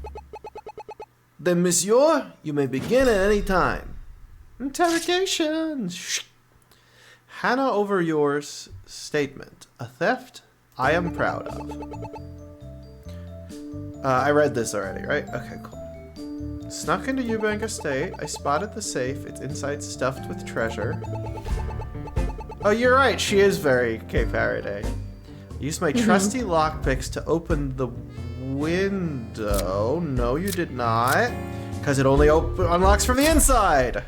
Then, Monsieur, you may begin at any time. Interrogation. Shh. Hannah over yours statement. A theft I am proud of. I read this already, right? Okay, cool. Snuck into Eubank Estate. I spotted the safe. Its inside stuffed with treasure. Oh, you're right. She is very Kay Faraday. Used my trusty lockpicks to open the window. No, you did not. Because it only unlocks from the inside.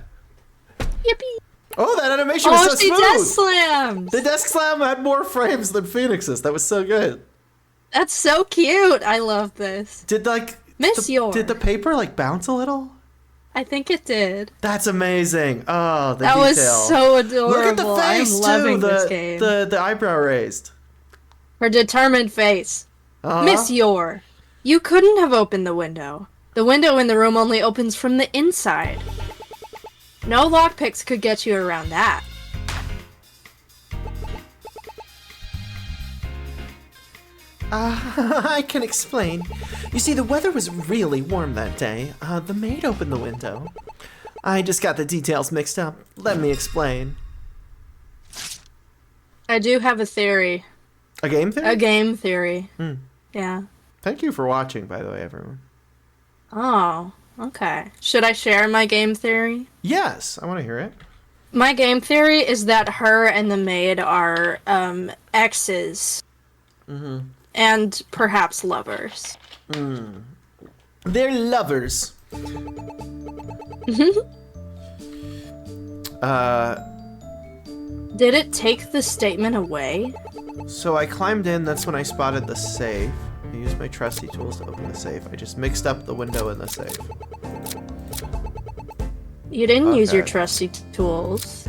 Yippee. Oh, that animation was so she smooth. desk slams. The desk slam had more frames than Phoenix's. That was so good. That's so cute. I love this. Did like Monsieur. Did the paper like bounce a little? I think it did. That's amazing. Oh, the that detail. was so adorable. Look at the face I'm loving too. this game. The eyebrow raised. Her determined face. Monsieur, you couldn't have opened the window. The window in the room only opens from the inside. No lockpicks could get you around that. I can explain. You see, the weather was really warm that day. The maid opened the window. I just got the details mixed up. Let me explain. I do have a theory. A game theory? A game theory. Yeah. Thank you for watching, by the way, everyone. Oh, okay. Should I share my game theory? Yes, I want to hear it. My game theory is that her and the maid are exes. And perhaps lovers. They're lovers. Did it take the statement away? So I climbed in, that's when I spotted the safe. I used my trusty tools to open the safe. I just mixed up the window in the safe. You didn't use your Okay. trusty tools.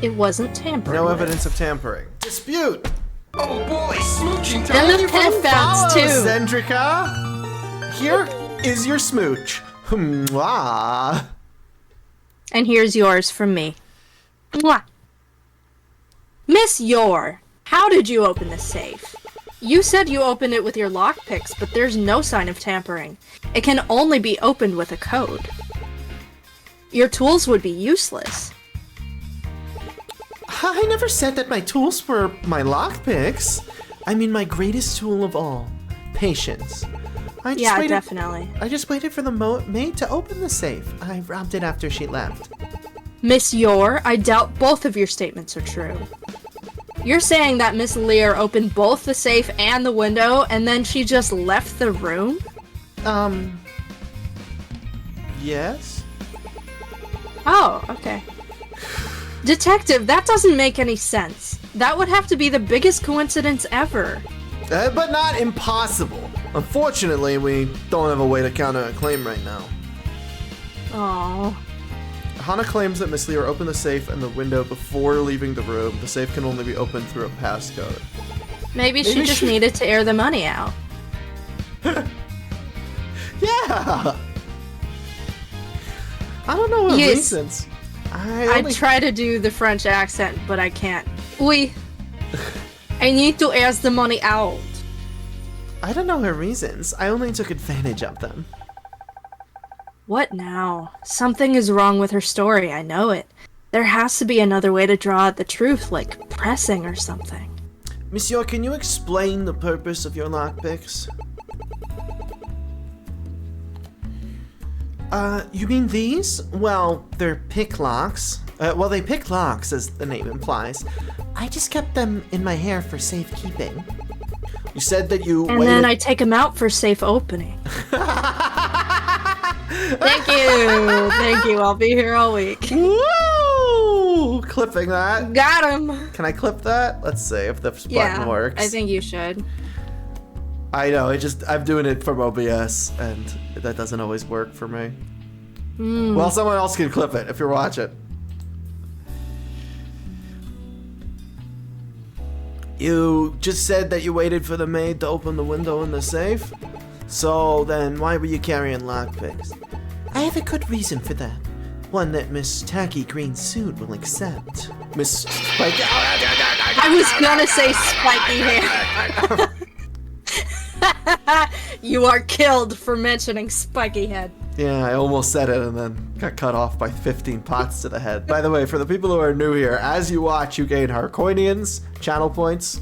It wasn't tampered No with. evidence of tampering. Dispute! Oh boy, smooching time. And Thank the you for the pen bats, follow, too. Zendrika! Here is your smooch. Mwah. And here's yours from me. Mwah. Miss Yor, how did you open this safe? You said you opened it with your lockpicks, but there's no sign of tampering. It can only be opened with a code. Your tools would be useless. I never said that my tools were my lockpicks. I mean my greatest tool of all. Patience. Definitely. I just waited for the maid to open the safe. I robbed it after she left. Miss Yor, I doubt both of your statements are true. You're saying that Miss Lear opened both the safe and the window, and then she just left the room? Yes? Oh, okay. Detective, that doesn't make any sense. That would have to be the biggest coincidence ever. But not impossible. Unfortunately, we don't have a way to counter a claim right now. Oh. Hana claims that Miss Lear opened the safe and the window before leaving the room. The safe can only be opened through a passcode. Maybe she just needed to air the money out. Yeah! I don't know what reasons. I try to do the French accent, but I can't. Oui. I need to air the money out. I don't know her reasons. I only took advantage of them. What now? Something is wrong with her story, I know it. There has to be another way to draw out the truth, like pressing or something. Monsieur, can you explain the purpose of your lockpicks? You mean these? Well, they're pick locks. Well, they pick locks, as the name implies. I just kept them in my hair for safekeeping. You said that you And then I take them out for safe opening. Thank you! Thank you, I'll be here all week. Woo! Clipping that. Got him! Can I clip that? Let's see if this button works. I think you should. I know, I'm doing it from OBS, and that doesn't always work for me. Well, someone else can clip it if you're watching. You just said that you waited for the maid to open the window in the safe? So then, why were you carrying lockpicks? I have a good reason for that. One that Miss Tacky Green Suit will accept. Miss Spiky... I was gonna say spiky hair. You are killed for mentioning spiky head. Yeah, I almost said it and then got cut off by 15 pots to the head. By the way, for the people who are new here, as you watch, you gain Harcoinians, channel points,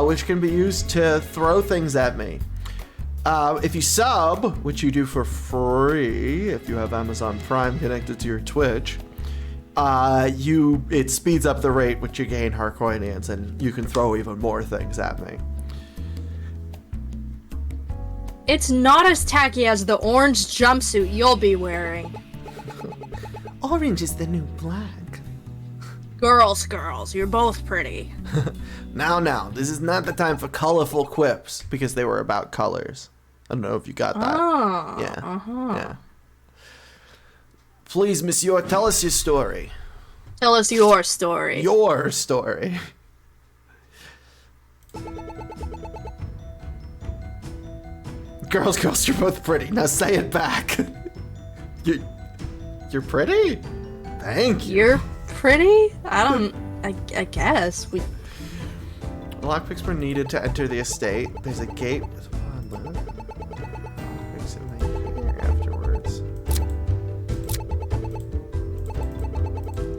which can be used to throw things at me. If you sub, which you do for free, if you have Amazon Prime connected to your Twitch, it speeds up the rate which you gain Harcoinians, and you can throw even more things at me. It's not as tacky as the orange jumpsuit you'll be wearing. Orange is the new black. Girls, you're both pretty. Now, this is not the time for colorful quips, because they were about colors. I don't know if you got that. Oh, Yeah. Yeah. Please, monsieur, tell us your story. Tell us your story. Your story. Girls, you're both pretty. Now say it back. You're pretty? Thank you. You're pretty? I guess. Lockpicks were needed to enter the estate. There's a gate. Lockpicks in my hair afterwards.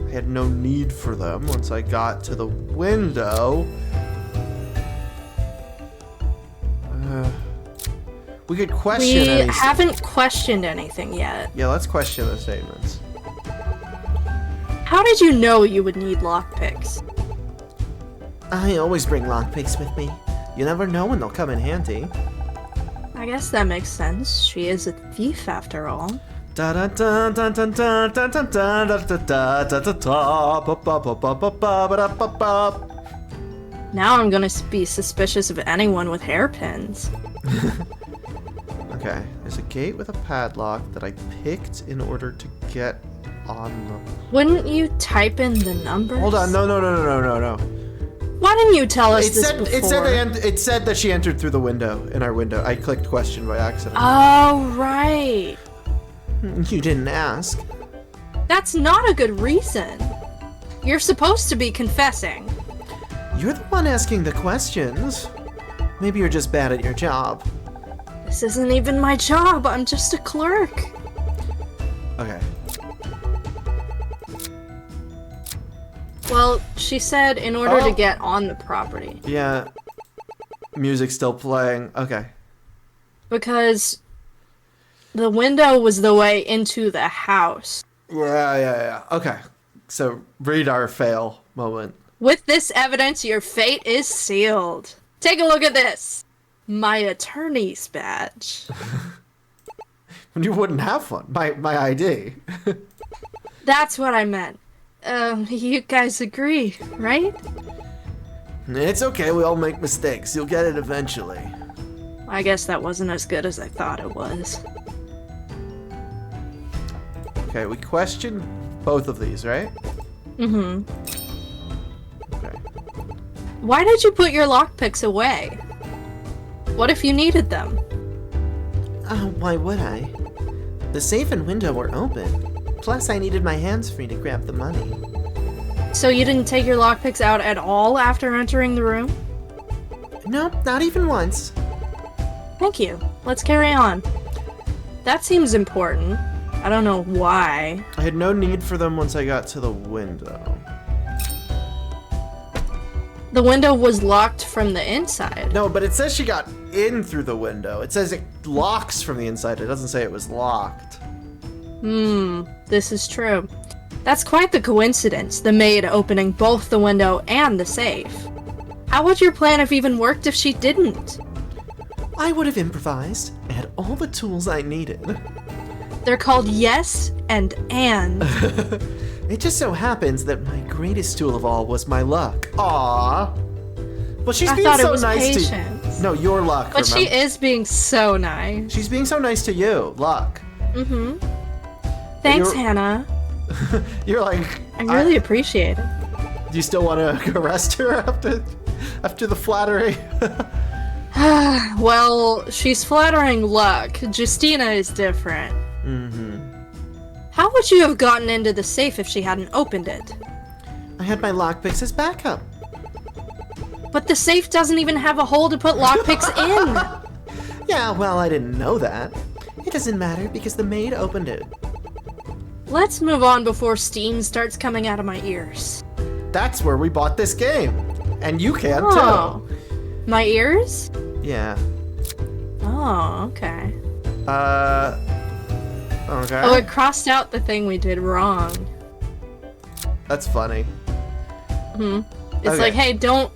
I had no need for them once I got to the window. We could question We anything. haven't questioned anything yet. Yeah, let's question the statements. How did you know you would need lockpicks? I always bring lockpicks with me. You never know when they'll come in handy. I guess that makes sense. She is a thief after all. Da da da da da da da da da da da da da da ba ba ba ba ba ba ba ba ba. Now I'm gonna be suspicious of anyone with hairpins. Okay, there's a gate with a padlock that I picked in order to get on the... Wouldn't you type in the numbers? Hold on, no. Why didn't you tell us this before? It said that she entered through the window, in our window. I clicked question by accident. Oh, right. You didn't ask. That's not a good reason. You're supposed to be confessing. You're the one asking the questions. Maybe you're just bad at your job. This isn't even my job. I'm just a clerk. Okay. Well, she said in order to get on the property. Yeah. Music's still playing. Okay. Because the window was the way into the house. Yeah. Okay. So, read our fail moment. With this evidence, your fate is sealed. Take a look at this. My attorney's badge. You wouldn't have one. My ID. That's what I meant. You guys agree, right? It's okay, we all make mistakes. You'll get it eventually. I guess that wasn't as good as I thought it was. Okay, we questioned both of these, right? Mm-hmm. Okay. Why did you put your lockpicks away? What if you needed them? Why would I? The safe and window were open. Plus, I needed my hands free to grab the money. So you didn't take your lockpicks out at all after entering the room? Nope, not even once. Thank you. Let's carry on. That seems important. I don't know why. I had no need for them once I got to the window. The window was locked from the inside. No, but it says she got in through the window. It says it locks from the inside. It doesn't say it was locked. This is true. That's quite the coincidence, the maid opening both the window and the safe. How would your plan have even worked if she didn't? I would have improvised. I had all the tools I needed. They're called yes and. It just so happens that my greatest tool of all was my luck. Aww. Well, she's I being thought so it was nice patience. to... No, your luck, But remember? she is being so nice. She's being so nice to you. Luck. Mm-hmm. Thanks, You're- Hannah. You're like... I really appreciate it. Do you still want to arrest her after the flattery? Well, she's flattering luck. Justina is different. Mm-hmm. How would you have gotten into the safe if she hadn't opened it? I had my lockpicks as backup. But the safe doesn't even have a hole to put lockpicks in. Yeah, well, I didn't know that. It doesn't matter because the maid opened it. Let's move on before steam starts coming out of my ears. That's where we bought this game. And you can, Oh. My ears? too. Yeah. Oh, okay. Okay. Oh, it crossed out the thing we did wrong. That's funny. It's Okay. like, hey, don't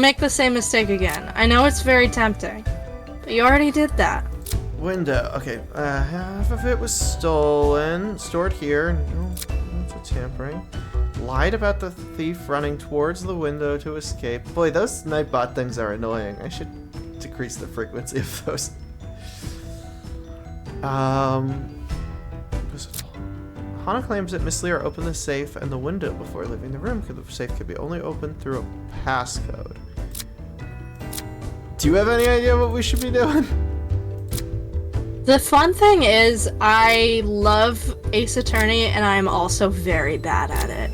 make the same mistake again. I know it's very tempting, but you already did that. Window. Okay. Half of it was stolen. Stored here. No, that's a tampering. Lied about the thief running towards the window to escape. Boy, those Nightbot things are annoying. I should decrease the frequency of those. Hana claims that Miss Lear opened the safe and the window before leaving the room, because the safe could be only opened through a passcode. Do you have any idea what we should be doing? The fun thing is, I love Ace Attorney, and I'm also very bad at it.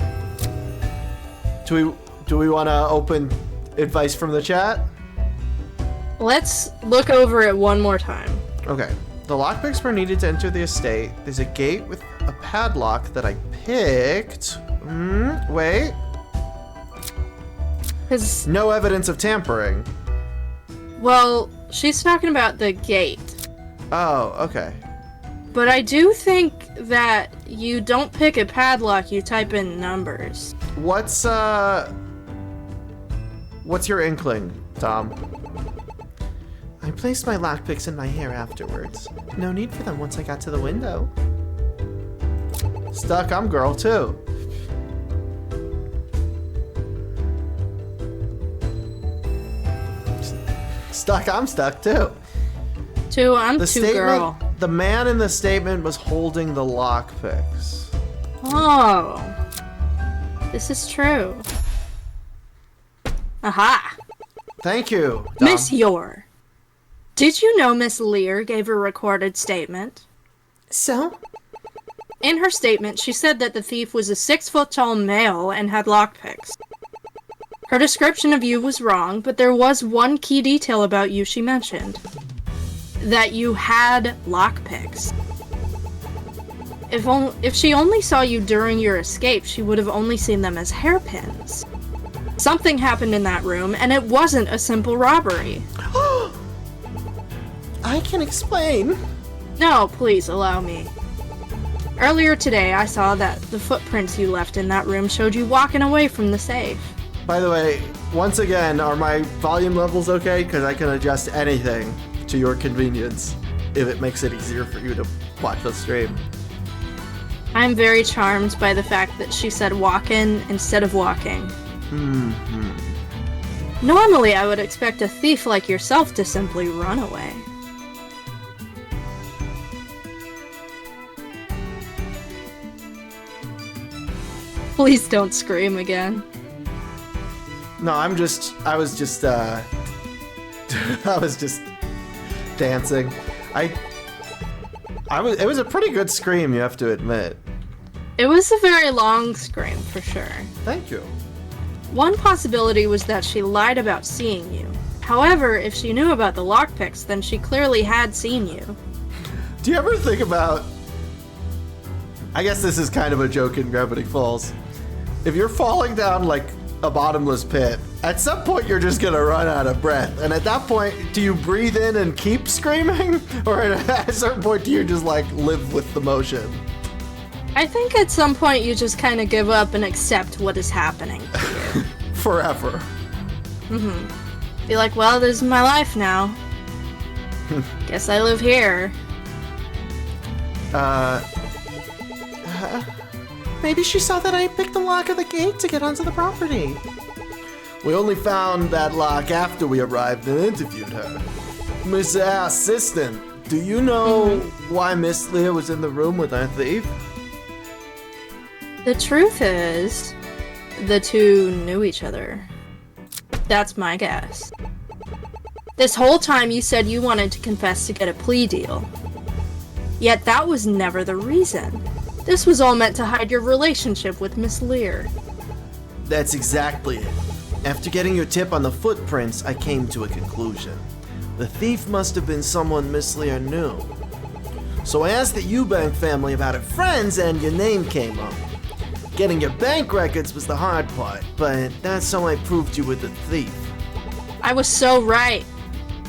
Do we want to open advice from the chat? Let's look over it one more time. Okay. The lockpicks were needed to enter the estate. There's a gate with a padlock that I picked. Wait. 'Cause, No evidence of tampering. well, she's talking about the gate. Oh, okay. But I do think that you don't pick a padlock, you type in numbers. What's your inkling, Tom? I placed my lockpicks in my hair afterwards. No need for them once I got to the window. Stuck, I'm girl too. Stuck, I'm stuck too. I'm The two statement, girl. the man in the statement was holding the lockpicks. Oh. This is true. Aha! Thank you, Dom. Miss Yor. Did you know Miss Lear gave a recorded statement? So? In her statement, she said that the thief was a 6-foot-tall male and had lockpicks. Her description of you was wrong, but there was one key detail about you she mentioned. That you had lockpicks. If she only saw you during your escape, she would have only seen them as hairpins. Something happened in that room, and it wasn't a simple robbery. I can explain. No, please, allow me. Earlier today, I saw that the footprints you left in that room showed you walking away from the safe. By the way, once again, are my volume levels okay? Because I can adjust anything to your convenience if it makes it easier for you to watch the stream. I'm very charmed by the fact that she said walk-in instead of walking. Normally, I would expect a thief like yourself to simply run away. Please don't scream again. No, I was just dancing. It was a pretty good scream, you have to admit. It was a very long scream, for sure. Thank you. One possibility was that she lied about seeing you. However, if she knew about the lockpicks, then she clearly had seen you. Do you ever think about... I guess this is kind of a joke in Gravity Falls. If you're falling down like a bottomless pit, at some point you're just gonna run out of breath. And at that point, do you breathe in and keep screaming? Or at a certain point do you just like live with the motion? I think at some point you just kind of give up and accept what is happening to you. Forever. Be like, well, this is my life now. Guess I live here. Maybe she saw that I picked the lock of the gate to get onto the property. We only found that lock after we arrived and interviewed her. Miss Assistant, do you know why Miss Lear was in the room with our thief? The truth is, the two knew each other. That's my guess. This whole time you said you wanted to confess to get a plea deal. Yet that was never the reason. This was all meant to hide your relationship with Miss Lear. That's exactly it. After getting your tip on the footprints, I came to a conclusion. The thief must have been someone Miss Lear knew. So I asked the Eubank family about her friends and your name came up. Getting your bank records was the hard part, but that's how I proved you were the thief. I was so right.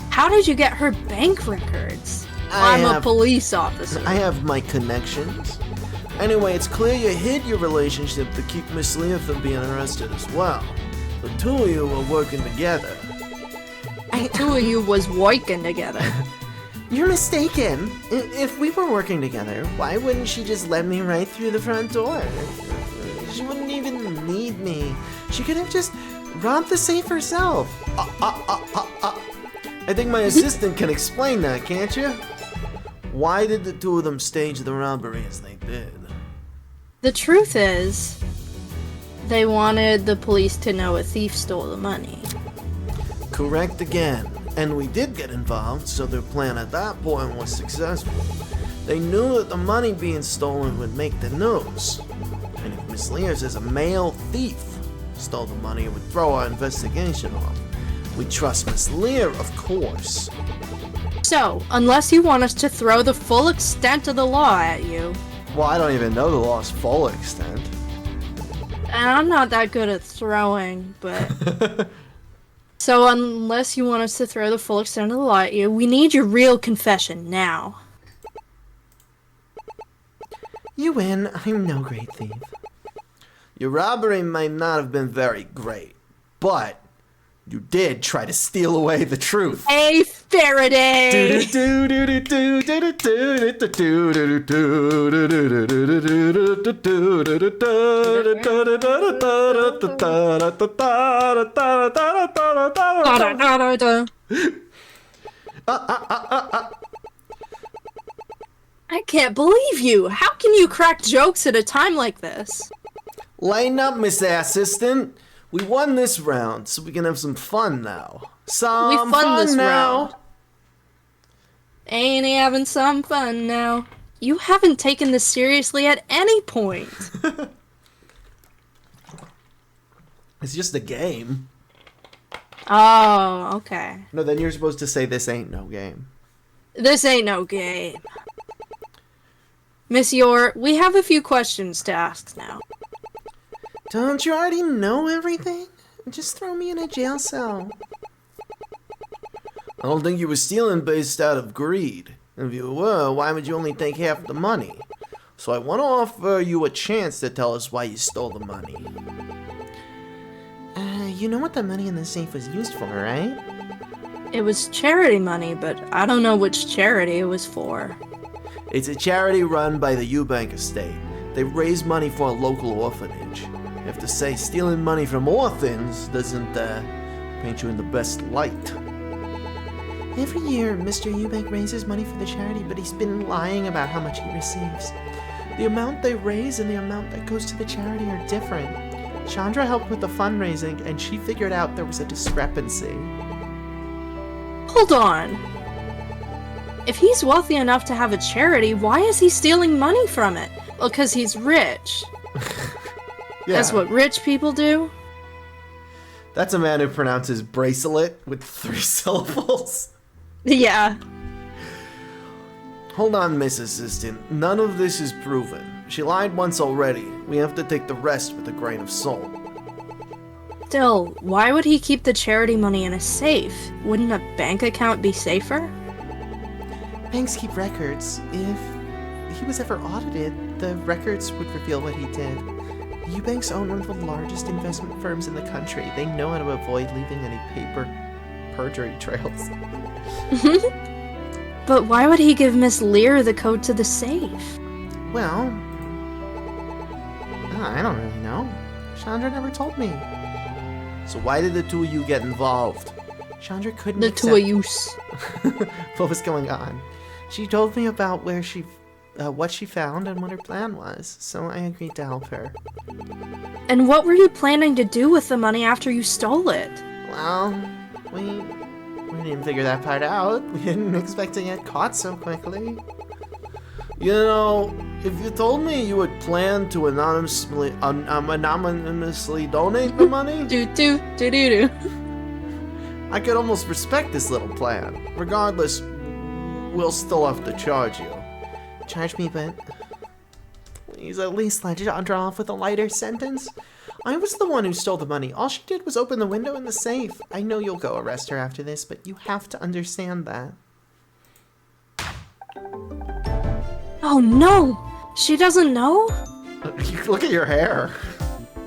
How did you get her bank records? I'm a police officer. I have my connections. Anyway, it's clear you hid your relationship to keep Miss Lear from being arrested as well. The two of you were working together. The two of you was working together. You're mistaken. If we were working together, why wouldn't she just let me right through the front door? She wouldn't even need me. She could have just robbed the safe herself. I think my assistant can explain that, can't you? Why did the two of them stage the robbery as they did? The truth is, they wanted the police to know a thief stole the money. Correct again. And we did get involved, so their plan at that point was successful. They knew that the money being stolen would make the news. And if Miss Lear says a male thief stole the money, it would throw our investigation off. We trust Miss Lear, of course. So, unless you want us to throw the full extent of the law at you... Well, I don't even know the law's full extent. And I'm not that good at throwing, but... So, unless you want us to throw the full extent of the law at you, we need your real confession now. You win. I'm no great thief. Your robbery might not have been very great, but you did try to steal away the truth. Hey, Faraday! I can't believe you! How can you crack jokes at a time like this? Lighten up, Mr. Assistant. We won this round, so we can have some fun now. Some fun this now. round. Ain't he having some fun now? You haven't taken this seriously at any point. It's just a game. Oh, okay. No, then you're supposed to say this ain't no game. This ain't no game. Miss Yor, we have a few questions to ask now. Don't you already know everything? Just throw me in a jail cell. I don't think you were stealing based out of greed. If you were, why would you only take half the money? So I want to offer you a chance to tell us why you stole the money. You know what the money in the safe was used for, right? It was charity money, but I don't know which charity it was for. It's a charity run by the Eubank estate. They raise money for a local orphanage. You have to say stealing money from orphans doesn't paint you in the best light. Every year, Mr. Eubank raises money for the charity, but he's been lying about how much he receives. The amount they raise and the amount that goes to the charity are different. Chandra helped with the fundraising, and she figured out there was a discrepancy. Hold on. If he's wealthy enough to have a charity, why is he stealing money from it? Well, because he's rich. Yeah. That's what rich people do? That's a man who pronounces bracelet with 3 syllables. Yeah. Hold on, Miss Assistant. None of this is proven. She lied once already. We have to take the rest with a grain of salt. Still, why would he keep the charity money in a safe? Wouldn't a bank account be safer? Banks keep records. If he was ever audited, the records would reveal what he did. Eubanks own one of the largest investment firms in the country. They know how to avoid leaving any paper perjury trails. But why would he give Miss Lear the code to the safe? Well, I don't really know. Chandra never told me. So why did the two of you get involved? Chandra couldn't The accept two of you. what was going on. She told me about where she, what she found and what her plan was, so I agreed to help her. And what were you planning to do with the money after you stole it? Well, we didn't figure that part out. We didn't expect to get caught so quickly. You know, if you told me you had planned to anonymously donate the money, Do. I could almost respect this little plan. Regardless, we'll still have to charge you. Charge me, but please at least let Chandra off with a lighter sentence. I was the one who stole the money. All she did was open the window in the safe. I know you'll go arrest her after this, but you have to understand that. Oh no! She doesn't know? Look at your hair.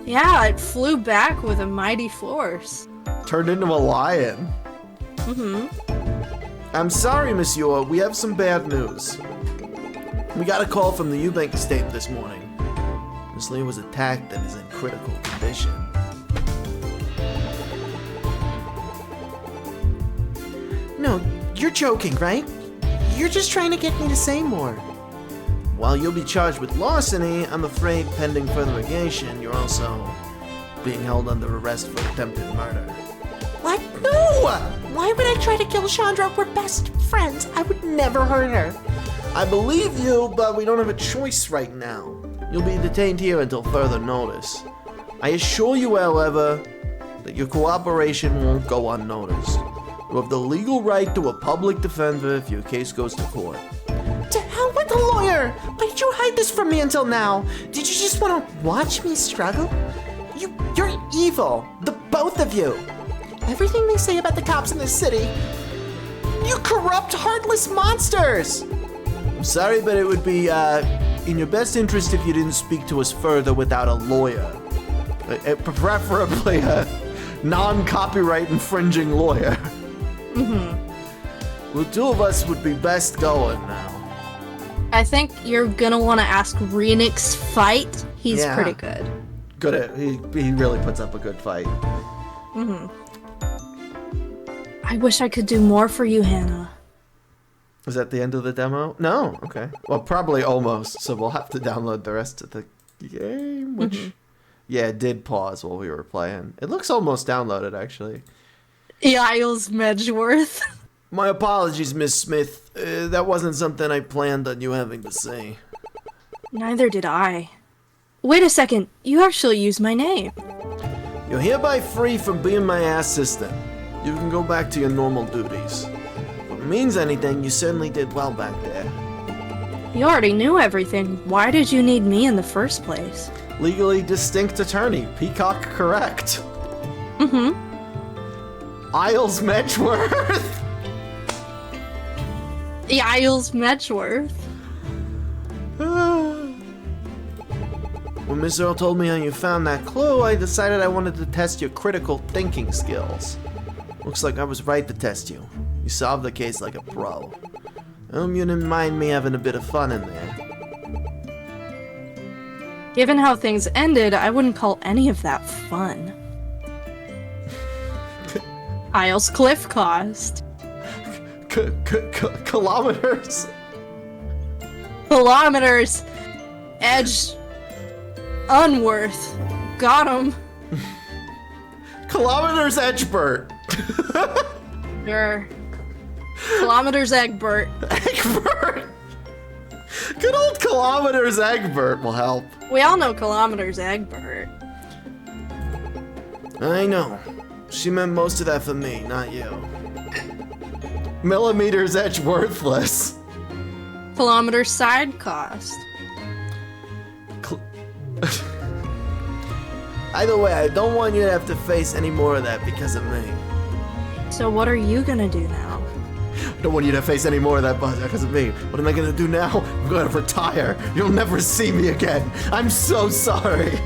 Yeah, it flew back with a mighty force. Turned into a lion. Mm-hmm. I'm sorry, Monsieur. We have some bad news. We got a call from the Eubank estate this morning. Miss Lee was attacked and is in critical condition. No, you're joking, right? You're just trying to get me to say more. While you'll be charged with larceny, I'm afraid pending further litigation, you're also being held under arrest for attempted murder. What? No! Why would I try to kill Chandra? We're best friends. I would never hurt her. I believe you, but we don't have a choice right now. You'll be detained here until further notice. I assure you, however, that your cooperation won't go unnoticed. You have the legal right to a public defender if your case goes to court. To hell with the lawyer! Why did you hide this from me until now? Did you just want to watch me struggle? You're evil. The both of you. Everything they say about the cops in this city, you corrupt, heartless monsters! I'm sorry, but it would be in your best interest if you didn't speak to us further without a lawyer. Preferably a non-copyright infringing lawyer. Mm-hmm. The two of us would be best going now. I think you're gonna want to ask Renix Fight. He's Yeah. pretty good. Good at he really puts up a good fight. Mm-hmm. I wish I could do more for you, Hannah. Is that the end of the demo? No? Okay. Well, probably almost, so we'll have to download the rest of the game, which... Yeah, it did pause while we were playing. It looks almost downloaded, actually. Giles Medgeworth. My apologies, Miss Smith. That wasn't something I planned on you having to say. Neither did I. Wait a second, you actually used my name. You're hereby free from being my assistant. You can go back to your normal duties. If it means anything, you certainly did well back there. You already knew everything. Why did you need me in the first place? Legally distinct attorney. Peacock correct. Mm-hmm. Isles Medgeworth. Giles Medgeworth. When Miss Earl told me how you found that clue, I decided I wanted to test your critical thinking skills. Looks like I was right to test you. You solved the case like a pro. I hope you didn't mind me having a bit of fun in there. Given how things ended, I wouldn't call any of that fun. Isles Cliff cost. Kilometers? Kilometers! Edge... Unworth. Got him. Kilometers Edgebert. Sure. Kilometers Egbert. Egbert! Good old Kilometers Egbert will help. We all know Kilometers Egbert. I know. She meant most of that for me, not you. Millimeters Edgeworthless. Kilometer side cost. Either way, I don't want you to have to face any more of that because of me. So what are you gonna do now? I don't want you to face any more of that because of me. What am I gonna do now? I'm gonna retire. You'll never see me again. I'm so sorry.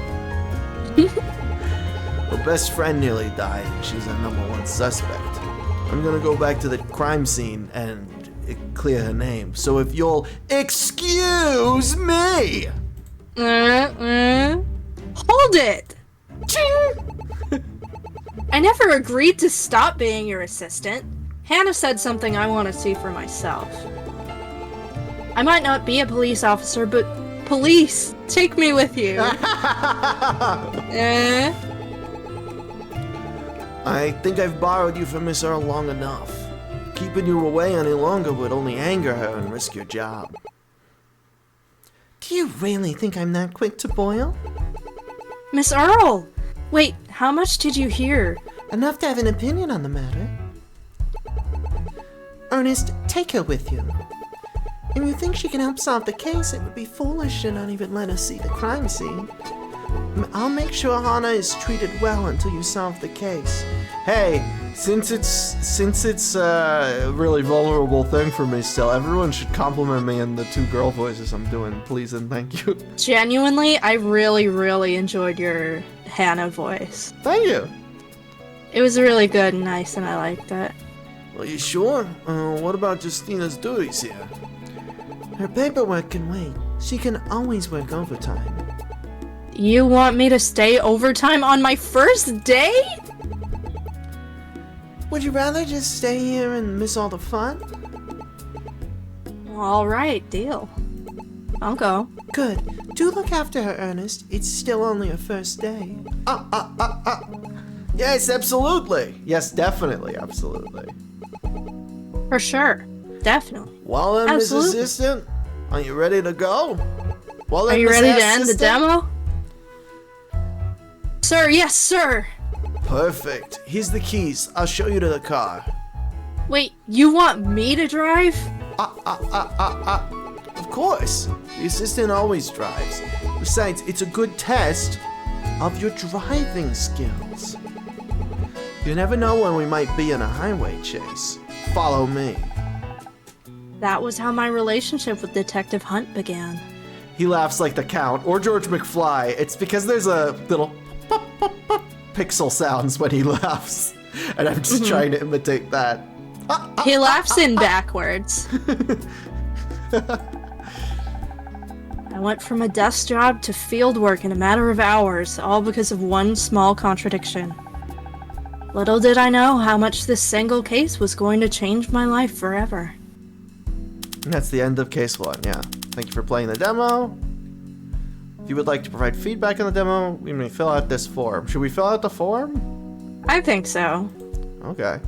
Her best friend nearly died. She's our #1 suspect. I'm gonna go back to the crime scene and clear her name. So if you'll excuse me. Hold it! Ching! I never agreed to stop being your assistant. Hannah said something I want to see for myself. I might not be a police officer, but police, take me with you. I think I've borrowed you from Miss Earl long enough. Keeping you away any longer would only anger her and risk your job. Do you really think I'm that quick to boil? Miss Earl! Wait, how much did you hear? Enough to have an opinion on the matter. Ernest, take her with you. If you think she can help solve the case, it would be foolish to not even let her see the crime scene. I'll make sure Hannah is treated well until you solve the case. Hey, since it's a really vulnerable thing for me still, everyone should compliment me in the 2 girl voices I'm doing, please and thank you. Genuinely, I really enjoyed your Hannah voice. Thank you. It was really good and nice, and I liked it. Are you sure? What about Justina's duties here? Her paperwork can wait. She can always work overtime. You want me to stay overtime on my first day? Would you rather just stay here and miss all the fun? Alright, deal. I'll go. Good. Do look after her, Ernest. It's still only her first day. Yes, absolutely. Yes, definitely, absolutely. For sure. Definitely. Well then, Absolutely. Miss Assistant, are you ready to go? Well then, Are you Miss ready to end the Assistant? demo? Sir, yes, sir! Perfect. Here's the keys. I'll show you to the car. Wait, you want me to drive? Of course. The assistant always drives. Besides, it's a good test of your driving skills. You never know when we might be in a highway chase. Follow me. That was how my relationship with Detective Hunt began. He laughs like the Count or George McFly. It's because there's a little pop, pop, pop pixel sounds when he laughs. And I'm just trying to imitate that. He laughs in backwards. I went from a desk job to field work in a matter of hours, all because of one small contradiction. Little did I know how much this single case was going to change my life forever. And that's the end of case 1, yeah. Thank you for playing the demo. If you would like to provide feedback on the demo, we may fill out this form. Should we fill out the form? I think so. Okay.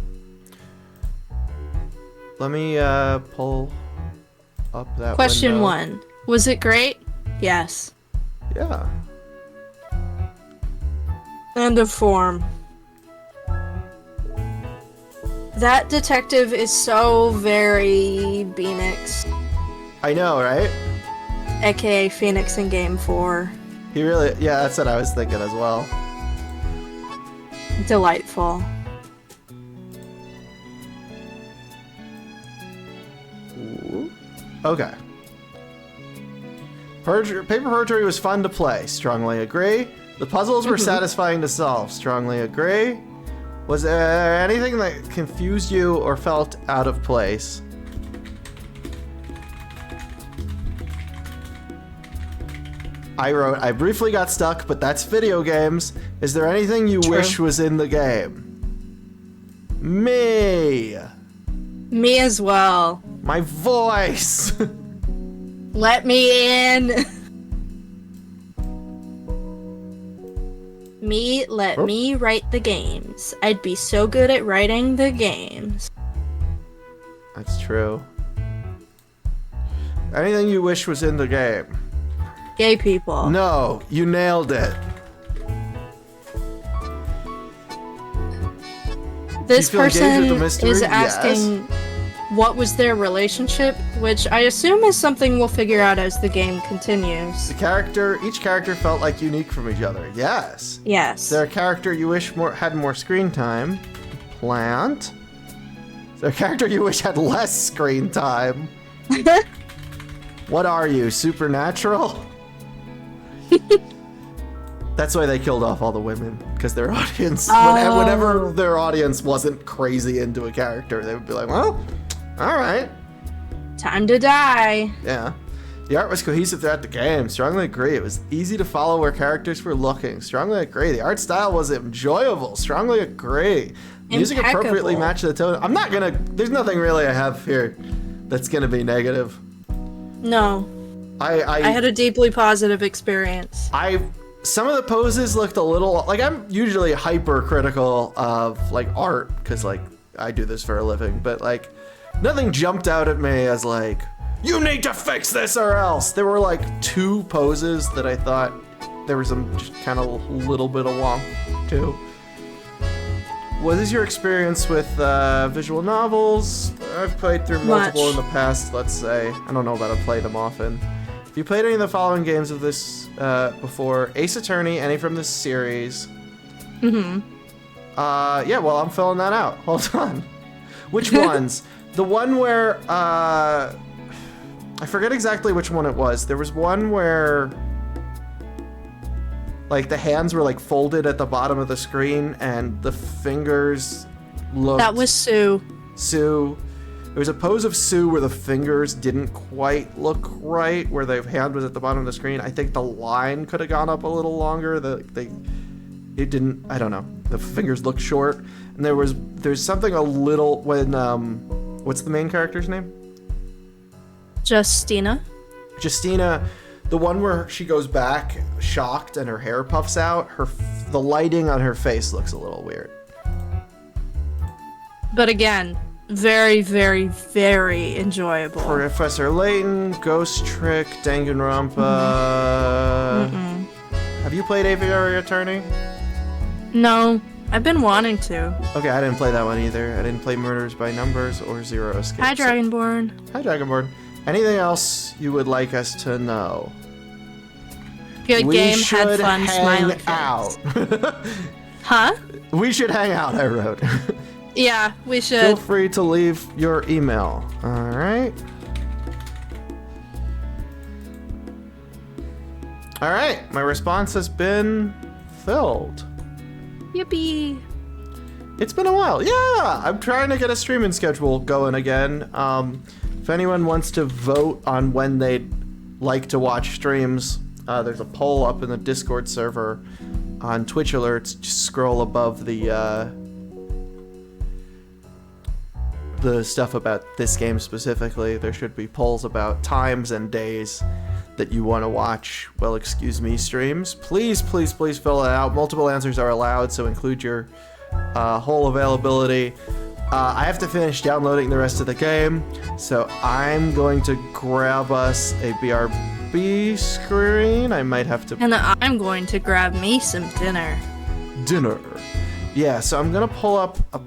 Let me pull up that Question window. 1. Was it great? Yes. Yeah. End of form. That detective is so very Phoenix, I know, right? aka Phoenix in Game 4. He really, yeah, that's what I was thinking as well. Delightful. Ooh. Okay. Paper Perjury was fun to play. Strongly agree. The puzzles were satisfying to solve. Strongly agree. Was there anything that confused you or felt out of place? I wrote, I briefly got stuck, but that's video games. Is there anything you wish was in the game? Me. Me as well. My voice. Let me in. Let me write the games. I'd be so good at writing the games. That's true. Anything you wish was in the game? Gay people. No, you nailed it. This You feel engaged with the person mystery? is asking what was their relationship, which I assume is something we'll figure out as the game continues. Each character felt like unique from each other. Yes. Yes. Is there a character you wish had more screen time? Plant. Is there a character you wish had less screen time? What are you, supernatural? That's why they killed off all the women, because their audience, whenever their audience wasn't crazy into a character, they would be like, well, all right. Time to die. Yeah. The art was cohesive throughout the game. Strongly agree. It was easy to follow where characters were looking. Strongly agree. The art style was enjoyable. Strongly agree. Music appropriately matched the tone. I'm not gonna, there's nothing really I have here that's gonna be negative. No. I had a deeply positive experience. Some of the poses looked a little, like, I'm usually hyper critical of like art because like I do this for a living, but like nothing jumped out at me as like, you need to fix this or else. There were like 2 poses that I thought there was some just kind of little bit of wonk too. What is your experience with visual novels? I've played through multiple in the past, let's say. I don't know about to play them often. If you played any of the following games of this before, Ace Attorney, any from this series? Mm-hmm. Yeah, well, I'm filling that out. Hold on. Which ones? The one where, I forget exactly which one it was. There was one where, like, the hands were, like, folded at the bottom of the screen, and the fingers looked... That was Sue. Sue. There was a pose of Sue where the fingers didn't quite look right, where the hand was at the bottom of the screen. I think the line could have gone up a little longer. It didn't, I don't know. The fingers looked short. And there's something a little, when, what's the main character's name? Justina. Justina, the one where she goes back shocked and her hair puffs out, the lighting on her face looks a little weird. But again, very, very, very enjoyable. Professor Layton, Ghost Trick, Danganronpa. Have you played Aviary Attorney? No, I've been wanting to. Okay, I didn't play that one either. I didn't play Murders by Numbers or Zero Escape. Hi, Dragonborn. Hi, Dragonborn. Anything else you would like us to know? Good game, had fun, smiling out. Huh? We should hang out, I wrote. Yeah, we should. Feel free to leave your email. All right. All right, my response has been filled. Yippee. It's been a while. Yeah, I'm trying to get a streaming schedule going again. If anyone wants to vote on when they'd like to watch streams, there's a poll up in the Discord server on Twitch alerts. Just scroll above the the stuff about this game specifically. There should be polls about times and days that you want to watch Well Excuse Me streams. Please fill it out. Multiple answers are allowed, so include your whole availability. I have to finish downloading the rest of the game, so I'm going to grab us a BRB screen. I might have to... And I'm going to grab me some dinner. Yeah, so I'm gonna pull up a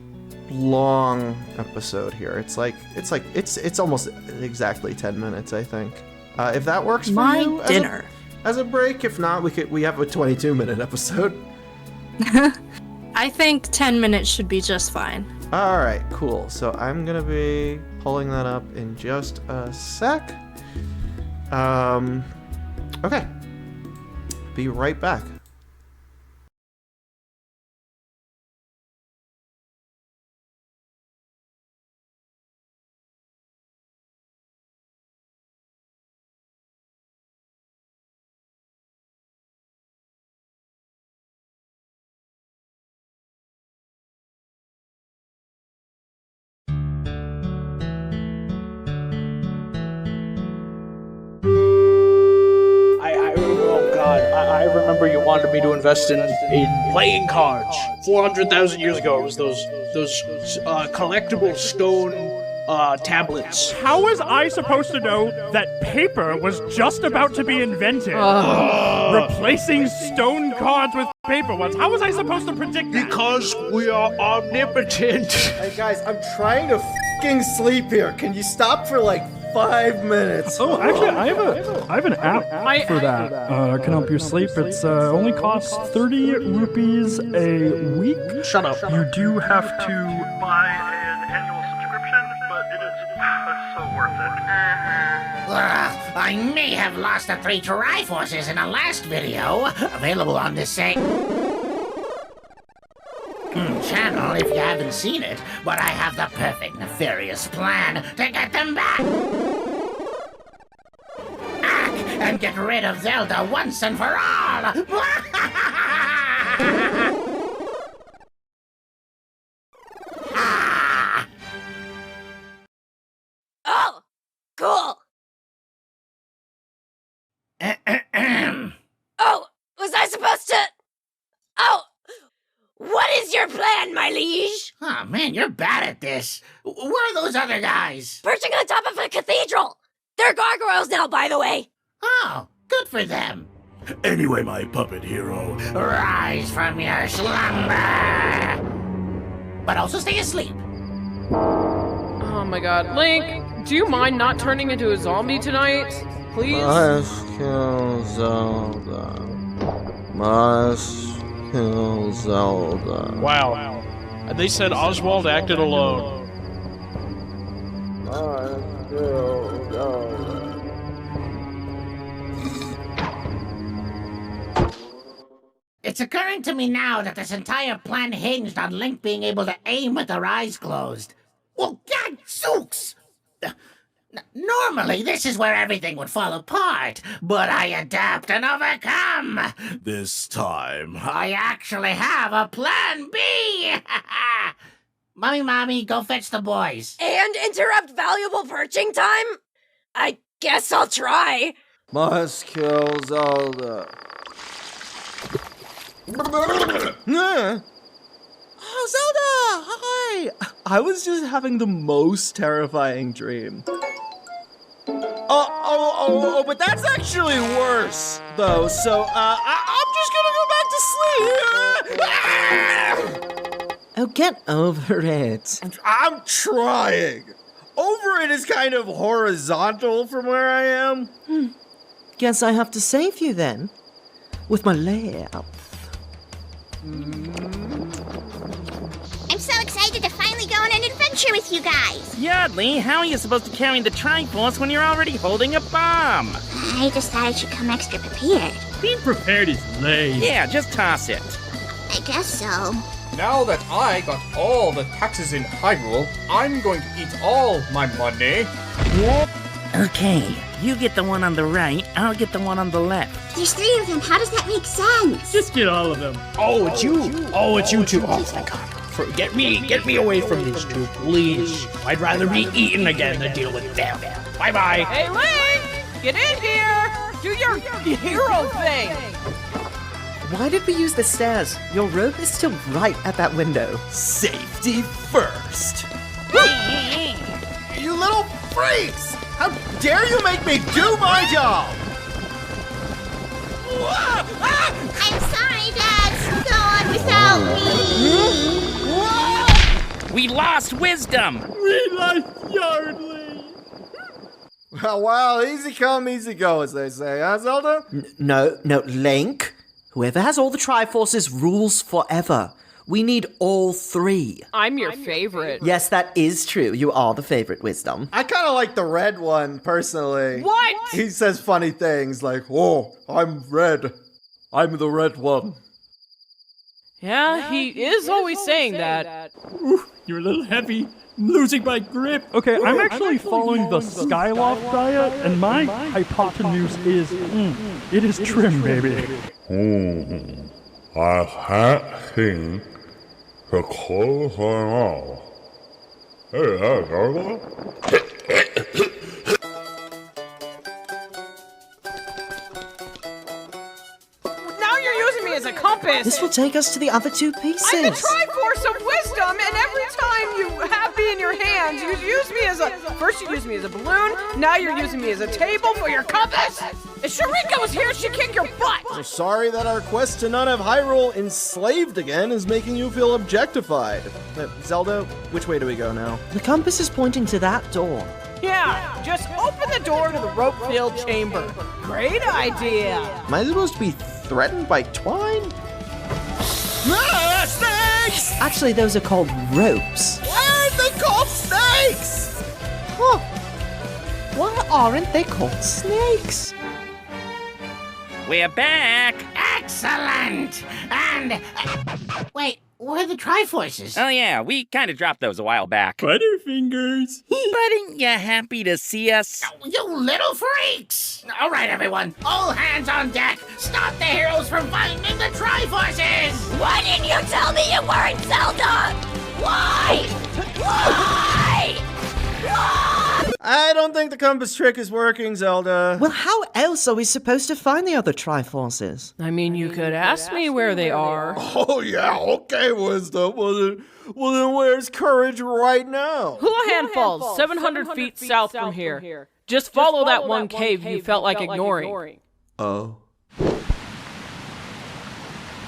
long episode here. It's almost exactly 10 minutes, I think. If that works for you My dinner. as a break. If not, we have a 22-minute episode. I think 10 minutes should be just fine. All right, cool. So I'm gonna be pulling that up in just a sec. Okay. Be right back. I remember you wanted me to invest in playing cards. 400,000 years ago, it was those collectible stone tablets. How was I supposed to know that paper was just about to be invented? Replacing stone cards with paper ones. How was I supposed to predict that? Because we are omnipotent. Hey guys, I'm trying to f***ing sleep here. Can you stop for like 5 minutes? Oh, actually, I have an app for that. Can help you sleep. It's only costs 30 rupees a week. Shut up. You do have to buy an annual subscription, but it is so worth it. I may have lost the 3 Triforces in the last video. Available on the same channel if you haven't seen it, but I have the perfect nefarious plan to get them back. And get rid of Zelda once and for all! Oh, cool. Oh, was I supposed to? Oh, what is your plan, my liege? Oh man, you're bad at this. Where are those other guys? Perching on top of a cathedral. They're gargoyles now, by the way. Oh, good for them. Anyway, my puppet hero, rise from your slumber. But also stay asleep. Oh my god. Link, do you mind not turning into a zombie tonight? Please? Must kill Zelda. Must kill Zelda. Wow. And they said Oswald acted alone. Must kill Zelda. It's occurring to me now that this entire plan hinged on Link being able to aim with their eyes closed. Well, gadzooks! Normally, this is where everything would fall apart, but I adapt and overcome. This time, I actually have a plan B! Mommy, go fetch the boys. And interrupt valuable perching time? I guess I'll try. Must kill Zelda. Oh, Zelda! Hi! I was just having the most terrifying dream. Oh, but that's actually worse, though, so, I'm just gonna go back to sleep! Oh, get over it. I'm trying! Over it is kind of horizontal from where I am. Guess I have to save you then. With my layup. I'm so excited to finally go on an adventure with you guys. Yardley, how are you supposed to carry the Triforce when you're already holding a bomb? I just thought I should come extra prepared. Being prepared is lame. Yeah, just toss it. I guess so. Now that I got all the taxes in Hyrule, I'm going to eat all my money. Okay, you get the one on the right, I'll get the one on the left. There's 3 of them. How does that make sense? Just get all of them. Oh, it's you. Oh, it's you two. Oh, thank God. Get me away from these two, please. I'd rather be eaten again than deal with them. Bye-bye. Hey, Link! Get in here! Do your hero thing! Why did we use the stairs? Your rope is still right at that window. Safety first. You little freaks! How dare you make me do my job? I'm sorry, Dad. Go on without me. We lost wisdom. We lost Yardley. Well, easy come, easy go, as they say, huh, Zelda? No, Link. Whoever has all the Triforces rules forever. We need all three. I'm your favorite. Yes, that is true. You are the favorite, Wisdom. I kind of like the red one, personally. What? He says funny things like, oh, I'm red. I'm the red one. Yeah, he is always saying that. Ooh, you're a little heavy. I'm losing my grip. Okay, I'm actually following the Skyloft diet, and my hypotenuse is, it is trim, baby. I can't seem to close my mouth. Hey, that's Zelda? Now you're using me as a compass! This will take us to the other two pieces. I'm the Triforce of Wisdom, and every time you have me in your hands, you use me as a... First you use me as a balloon, now you're using me as a table for your compass! If Sharika was here, she'd kick your butt! So sorry that our quest to not have Hyrule enslaved again is making you feel objectified. Zelda, which way do we go now? The compass is pointing to that door. Yeah, just open the door to the rope-filled chamber. Great idea! Am I supposed to be threatened by twine? Ah, snakes! Actually, those are called ropes. Why aren't they called snakes? Huh. Why aren't they called snakes? We're back. Excellent! And... wait, where are the Triforces? Oh yeah, we kind of dropped those a while back. Butterfingers. But ain't you happy to see us? Oh, you little freaks! All right, everyone, all hands on deck. Stop the heroes from finding the Triforces! Why didn't you tell me you weren't Zelda? Why? Why? I don't think the compass trick is working, Zelda. Well, how else are we supposed to find the other Triforces? I mean, you could ask me where they are. Oh, yeah, okay, Wisdom. Well, then where's Courage right now? Houlihan Falls, 700 feet south from here. Just follow that one cave you felt like ignoring. Oh.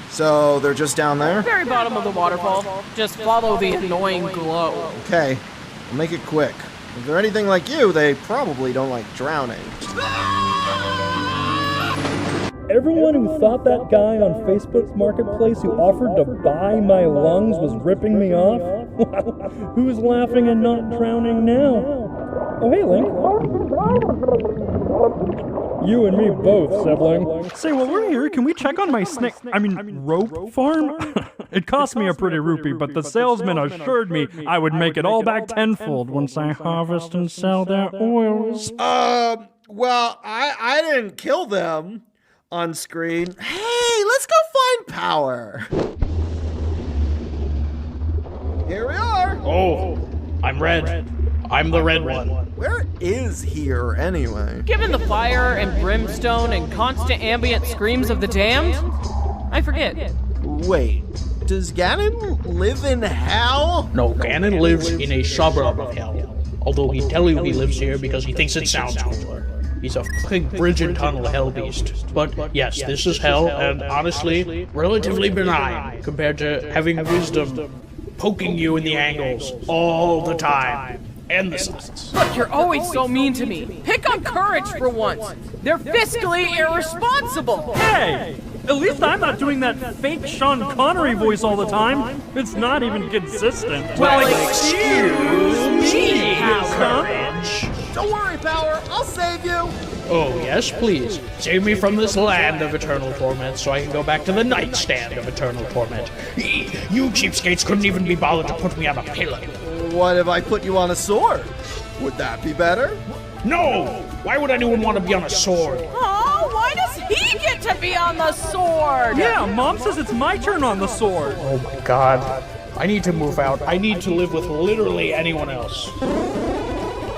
So, they're just down there? Very bottom of the waterfall. Just follow the annoying glow. Okay, I'll make it quick. If they're anything like you, they probably don't like drowning. Everyone who thought that guy on Facebook's marketplace who offered to buy my lungs was ripping me off? Who's laughing and not drowning now? Oh, hey, Link. You and me both, sibling. Say, while we're here, can we check on my rope farm? It cost me a pretty rupee, but the salesman assured me I would make it all back tenfold once I harvest and sell their oils. Well, I didn't kill them on screen. Hey, let's go find Power. Here we are. Oh, I'm red. I'm the red one. Where is here, anyway? Given the fire and brimstone and constant ambient screams of the damned, I forget. Wait, does Ganon live in hell? No, Ganon lives in a suburb of hell. Although he'd tell you he lives here because he thinks it sounds cooler. He's a fucking bridge and tunnel hell beast. But yes, this is hell, and honestly, relatively benign compared to having wisdom poking you in the angles all the time. And the sides. Look, you're always so mean to me. Pick on Courage for once. They're fiscally irresponsible. Hey! At least I'm not doing that fake Sean Connery voice all the time. It's not even consistent. Well, excuse me, Courage. Don't worry, Power. I'll save you. Oh, yes, please. Save me from this land of eternal torment so I can go back to the nightstand of eternal torment. You cheapskates couldn't even be bothered to put me on a pillow. What if I put you on a sword? Would that be better? No! Why would anyone want to be on a sword? Oh, why does he get to be on the sword? Yeah, Mom says it's my turn on the sword. Oh my god. I need to move out. I need to live with literally anyone else.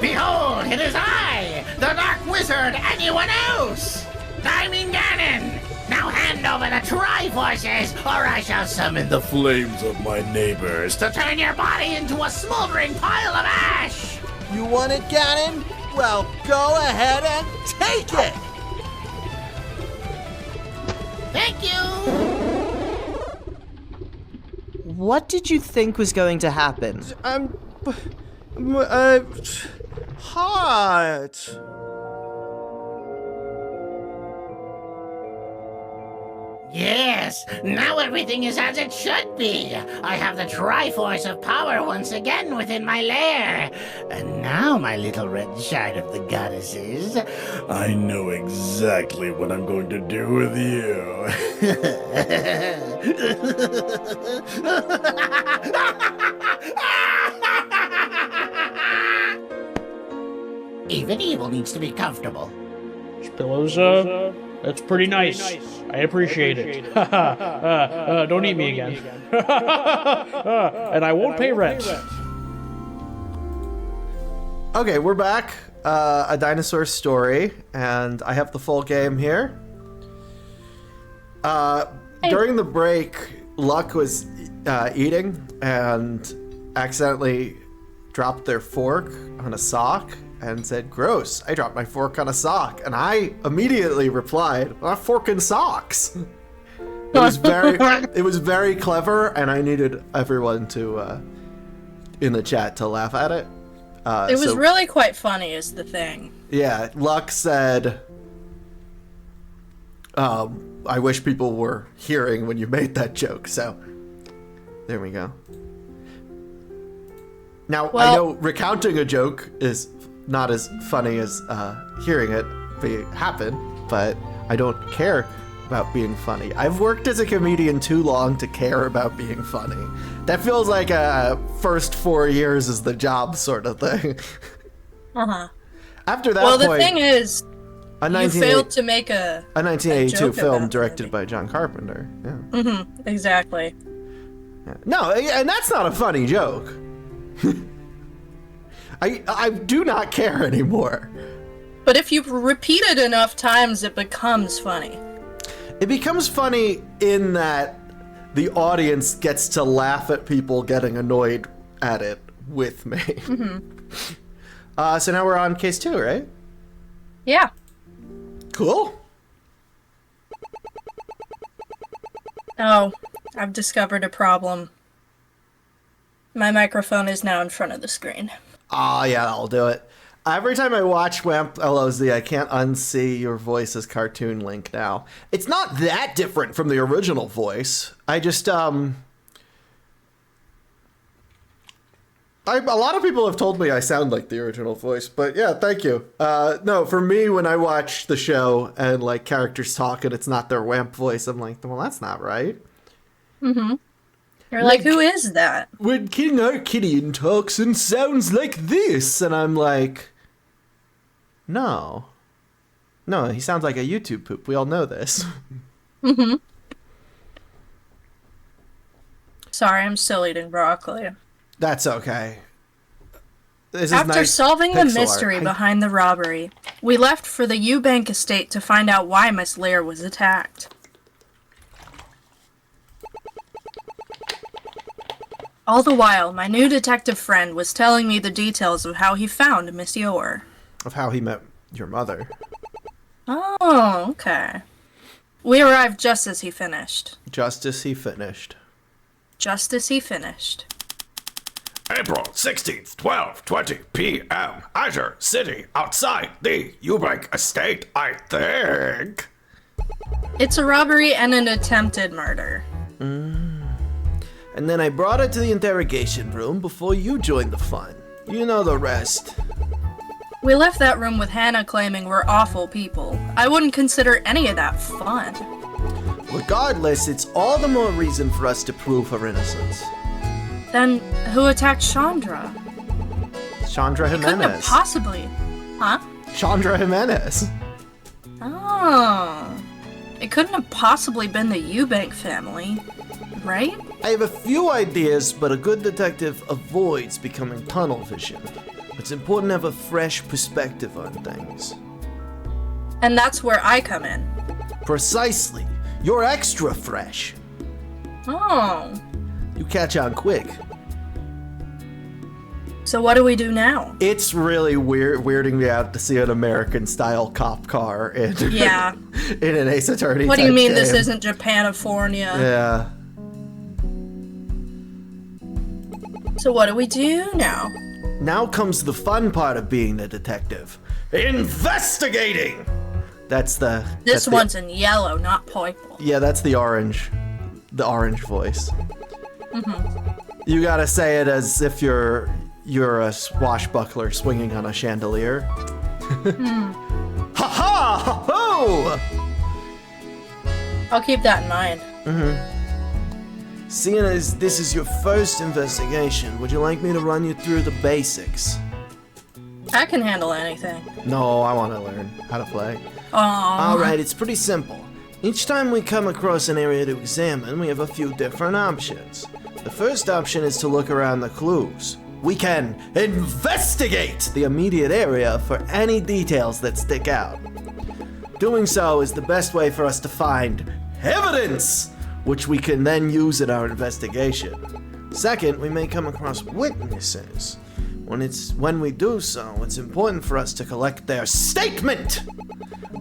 Behold, it is I, the Dark Wizard, anyone else! Timing Ganon! Now hand over the Triforces, or I shall summon the flames of my neighbors to turn your body into a smoldering pile of ash! You want it, Ganon? Well, go ahead and take it! Thank you! What did you think was going to happen? Hot. Yes, now everything is as it should be. I have the Triforce of power once again within my lair. And now, my little red shard of the goddesses, I know exactly what I'm going to do with you. Even evil needs to be comfortable. This pillow's, that's pretty nice. I appreciate it. Don't eat me again. And I won't pay rent. Okay, we're back. A dinosaur story, and I have the full game here. During the break, Luck was eating and accidentally dropped their fork on a sock and said, "Gross, I dropped my fork on a sock." And I immediately replied, "A fork and socks." It was very clever, and I needed everyone to in the chat to laugh at it. It was really quite funny, is the thing. Yeah, Luck said, "I wish people were hearing when you made that joke." So there we go. Now, I know recounting a joke is not as funny as hearing it happen, but I don't care about being funny. I've worked as a comedian too long to care about being funny. That feels like a first 4 years is the job sort of thing. Uh-huh. After that well, point... the thing is, you failed to make a 1982 joke film about directed by John Carpenter. Yeah. Mm-hmm, exactly. Yeah. No, and that's not a funny joke. I do not care anymore. But if you repeat it enough times, it becomes funny. It becomes funny in that the audience gets to laugh at people getting annoyed at it with me. Mm-hmm. So now we're on case 2, right? Yeah. Cool. Oh, I've discovered a problem. My microphone is now in front of the screen. Oh, yeah, I'll do it. Every time I watch WAMP LOZ, I can't unsee your voice as Cartoon Link now. It's not that different from the original voice. I just, a lot of people have told me I sound like the original voice, but yeah, thank you. No, for me, when I watch the show and, like, characters talk and it's not their WAMP voice, I'm like, well, that's not right. Mm-hmm. You're like, who is that? When King Arcadian talks and sounds like this, and I'm like, no, he sounds like a YouTube poop. We all know this. Mm-hmm. Sorry, I'm still eating broccoli. That's okay. This is After nice solving the pixel mystery art. behind the robbery, we left for the Eubank estate to find out why Miss Lear was attacked. All the while, my new detective friend was telling me the details of how he found Miss Yor. Of how he met your mother. Oh, okay. We arrived just as he finished. Just as he finished. Just as he finished. April 16th, 12:20 p.m. Azure City, outside the Eubank estate, I think. It's a robbery and an attempted murder. And then I brought it to the interrogation room before you joined the fun. You know the rest. We left that room with Hannah claiming we're awful people. I wouldn't consider any of that fun. Regardless, it's all the more reason for us to prove her innocence. Then who attacked Chandra? Chandra It couldn't have Jimenez. possibly. Huh? Chandra Jimenez. Oh. It couldn't have possibly been the Eubank family. right? I have a few ideas, but a good detective avoids becoming tunnel vision. It's important to have a fresh perspective on things. And that's where I come in. Precisely. You're extra fresh. Oh. You catch on quick. So what do we do now? It's really weirding me out to see an American-style cop car in, Yeah. in an Ace Attorney What do you type mean game. this isn't Japanifornia? Yeah. So what do we do now? Now comes the fun part of being the detective. Investigating! That's the... This one's in yellow, not purple. Yeah, that's the orange voice. You gotta say it as if you're a swashbuckler swinging on a chandelier. Ha ha! Ha ho! I'll keep that in mind. Seeing as this is your first investigation, would you like me to run you through the basics? I can handle anything. No, I want to learn how to play. Aww. Alright, it's pretty simple. Each time we come across an area to examine, we have a few different options. The first option is to look around the clues. We can investigate the immediate area for any details that stick out. Doing so is the best way for us to find evidence, which we can then use in our investigation. Second, we may come across witnesses. When we do so, it's important for us to collect their statement.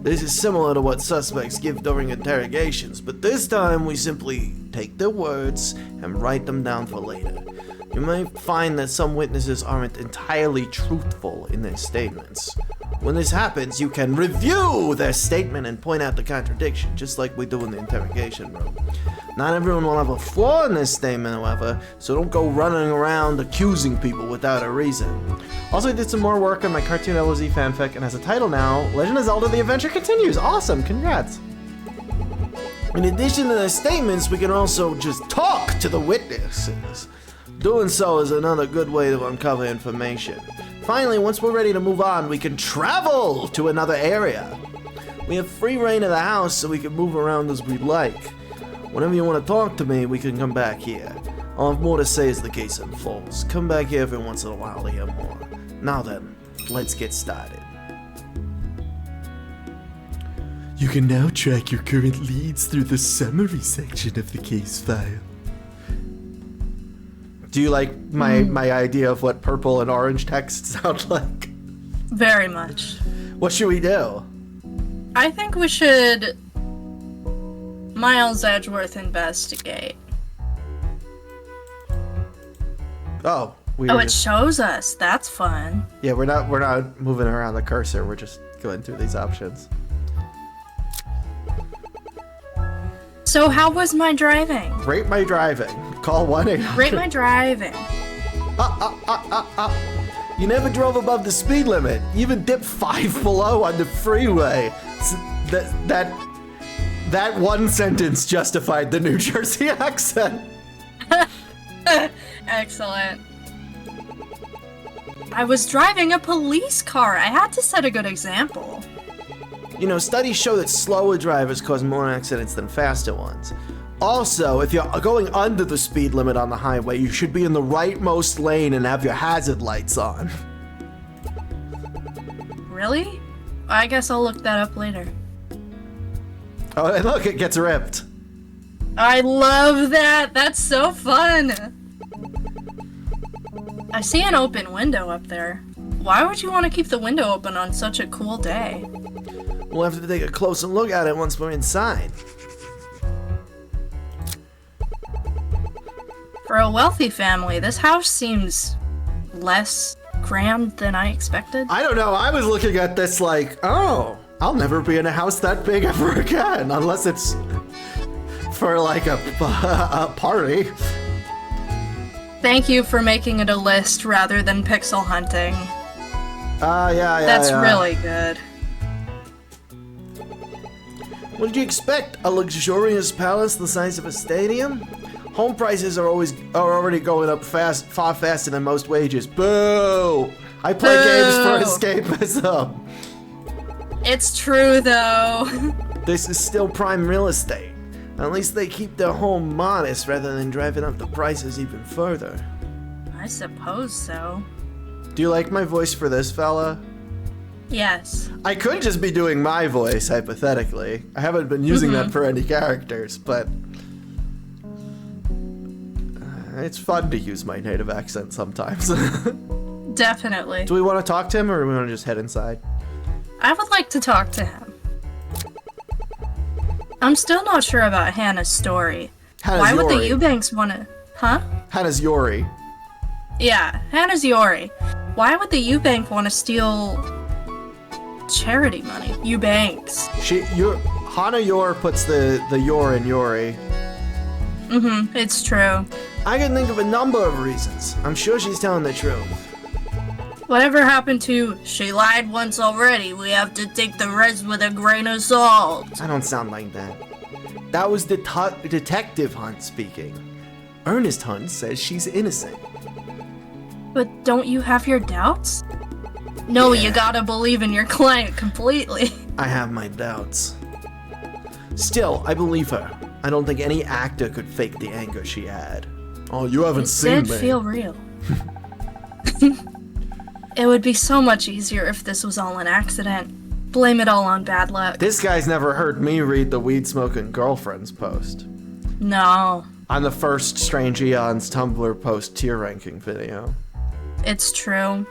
This is similar to what suspects give during interrogations, but this time we simply take their words and write them down for later. You may find that some witnesses aren't entirely truthful in their statements. When this happens, you can review their statement and point out the contradiction, just like we do in the interrogation room. Not everyone will have a flaw in this statement, however, so don't go running around accusing people without a reason. Also, I did some more work on my Cartoon LOZ fanfic and has a title now, Legend of Zelda: The Adventure Continues. Awesome, congrats. In addition to the statements, we can also just talk to the witnesses. Doing so is another good way to uncover information. Finally, once we're ready to move on, we can travel to another area. We have free reign of the house, so we can move around as we'd like. Whenever you want to talk to me, we can come back here. I'll have more to say as the case unfolds. Come back here every once in a while to hear more. Now then, let's get started. You can now track your current leads through the summary section of the case file. Do you like my idea of what purple and orange text sound like? Very much. What should we do? I think we should Miles Edgeworth investigate. Oh, it shows us. That's fun. Yeah, we're not moving around the cursor. We're just going through these options. So how was my driving? Rate my driving. Call 1-800. Rate my driving. You never drove above the speed limit. You even dipped 5 below on the freeway. That one sentence justified the New Jersey accent. Excellent. I was driving a police car. I had to set a good example. You know, studies show that slower drivers cause more accidents than faster ones. Also, if you're going under the speed limit on the highway, you should be in the rightmost lane and have your hazard lights on. Really? I guess I'll look that up later. Oh, and look, it gets ripped. I love that! That's so fun! I see an open window up there. Why would you want to keep the window open on such a cool day? We'll have to take a closer look at it once we're inside. For a wealthy family, this house seems less grand than I expected. I don't know, I was looking at this like, oh, I'll never be in a house that big ever again, unless it's for like a party. Thank you for making it a list rather than pixel hunting. Yeah. That's really good. What did you expect? A luxurious palace the size of a stadium? Home prices are already going up far faster than most wages. Boo! I play games for escapism. It's true though. This is still prime real estate. At least they keep their home modest rather than driving up the prices even further. I suppose so. Do you like my voice for this fella? Yes. I could just be doing my voice, hypothetically. I haven't been using that for any characters, but... it's fun to use my native accent sometimes. Definitely. Do we want to talk to him, or do we want to just head inside? I would like to talk to him. I'm still not sure about Hannah's story. Why would the Eubanks want to... Huh? Hannah's Yori. Yeah, Hannah's Yori. Why would the Eubank want to steal... charity money? Eubanks. Hannah Yor puts the Yor in Yori. Mm-hmm, it's true. I can think of a number of reasons. I'm sure she's telling the truth. Whatever happened to, she lied once already, we have to take the rest with a grain of salt? I don't sound like that. That was Detective Hunt speaking. Ernest Hunt says she's innocent. But don't you have your doubts? No, you gotta believe in your client completely. I have my doubts. Still, I believe her. I don't think any actor could fake the anger she had. Oh, you haven't seen me. It did feel real. It would be so much easier if this was all an accident. Blame it all on bad luck. This guy's never heard me read the weed-smoking girlfriend's post. No. On the first Strange Eons Tumblr post tier ranking video. It's true.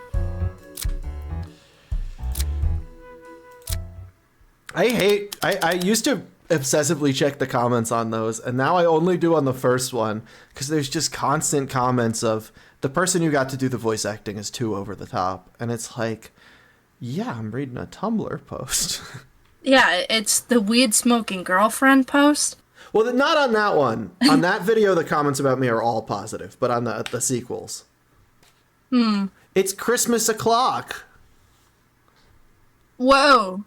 I used to obsessively check the comments on those, and now I only do on the first one, because there's just constant comments of, the person who got to do the voice acting is too over the top, and it's like, yeah, I'm reading a Tumblr post. Yeah, it's the weed-smoking girlfriend post. Well, not on that one. On that video, the comments about me are all positive, but on the sequels. It's Christmas o'clock. Whoa.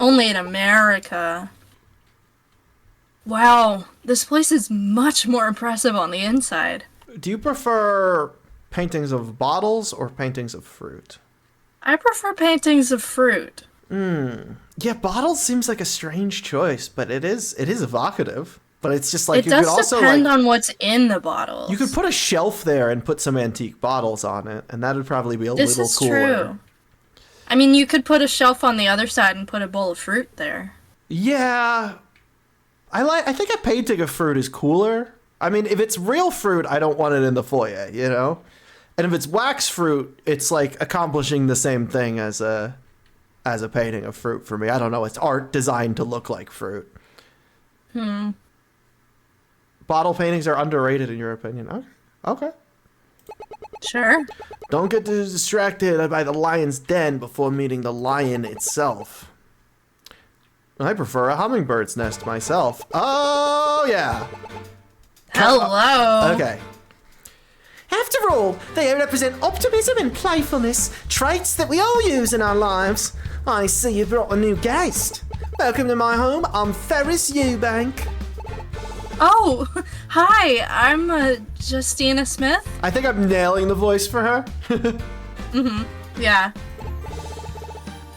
Only in America. Wow, this place is much more impressive on the inside. Do you prefer paintings of bottles or paintings of fruit? I prefer paintings of fruit. Yeah, bottles seems like a strange choice, but it is evocative. But it's just like it does depend on what's in the bottles. You could put a shelf there and put some antique bottles on it, and that would probably be a little cooler. This is true. I mean, you could put a shelf on the other side and put a bowl of fruit there. Yeah. I think a painting of fruit is cooler. I mean, if it's real fruit, I don't want it in the foyer, you know? And if it's wax fruit, it's like accomplishing the same thing as a painting of fruit for me. I don't know. It's art designed to look like fruit. Bottle paintings are underrated in your opinion. Okay. Sure. Don't get distracted by the lion's den before meeting the lion itself. I prefer a hummingbird's nest myself. Oh, yeah. Hello. Okay. After all, they represent optimism and playfulness, traits that we all use in our lives. I see you brought a new guest. Welcome to my home. I'm Ferris Eubank. Oh, hi. I'm Justina Smith. I think I'm nailing the voice for her. Yeah.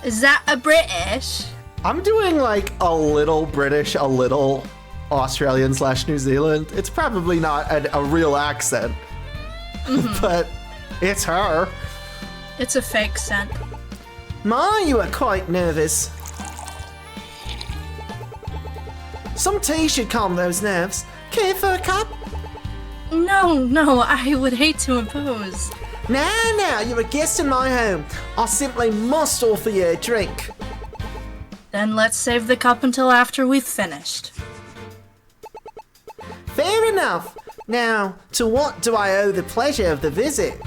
Is that a British? I'm doing like a little British, a little Australian/New Zealand. It's probably not a real accent, but it's her. It's a fake scent. Ma, you are quite nervous. Some tea should calm those nerves. Care for a cup? No, I would hate to impose. Now, you're a guest in my home. I simply must offer you a drink. Then let's save the cup until after we've finished. Fair enough. Now, to what do I owe the pleasure of the visit?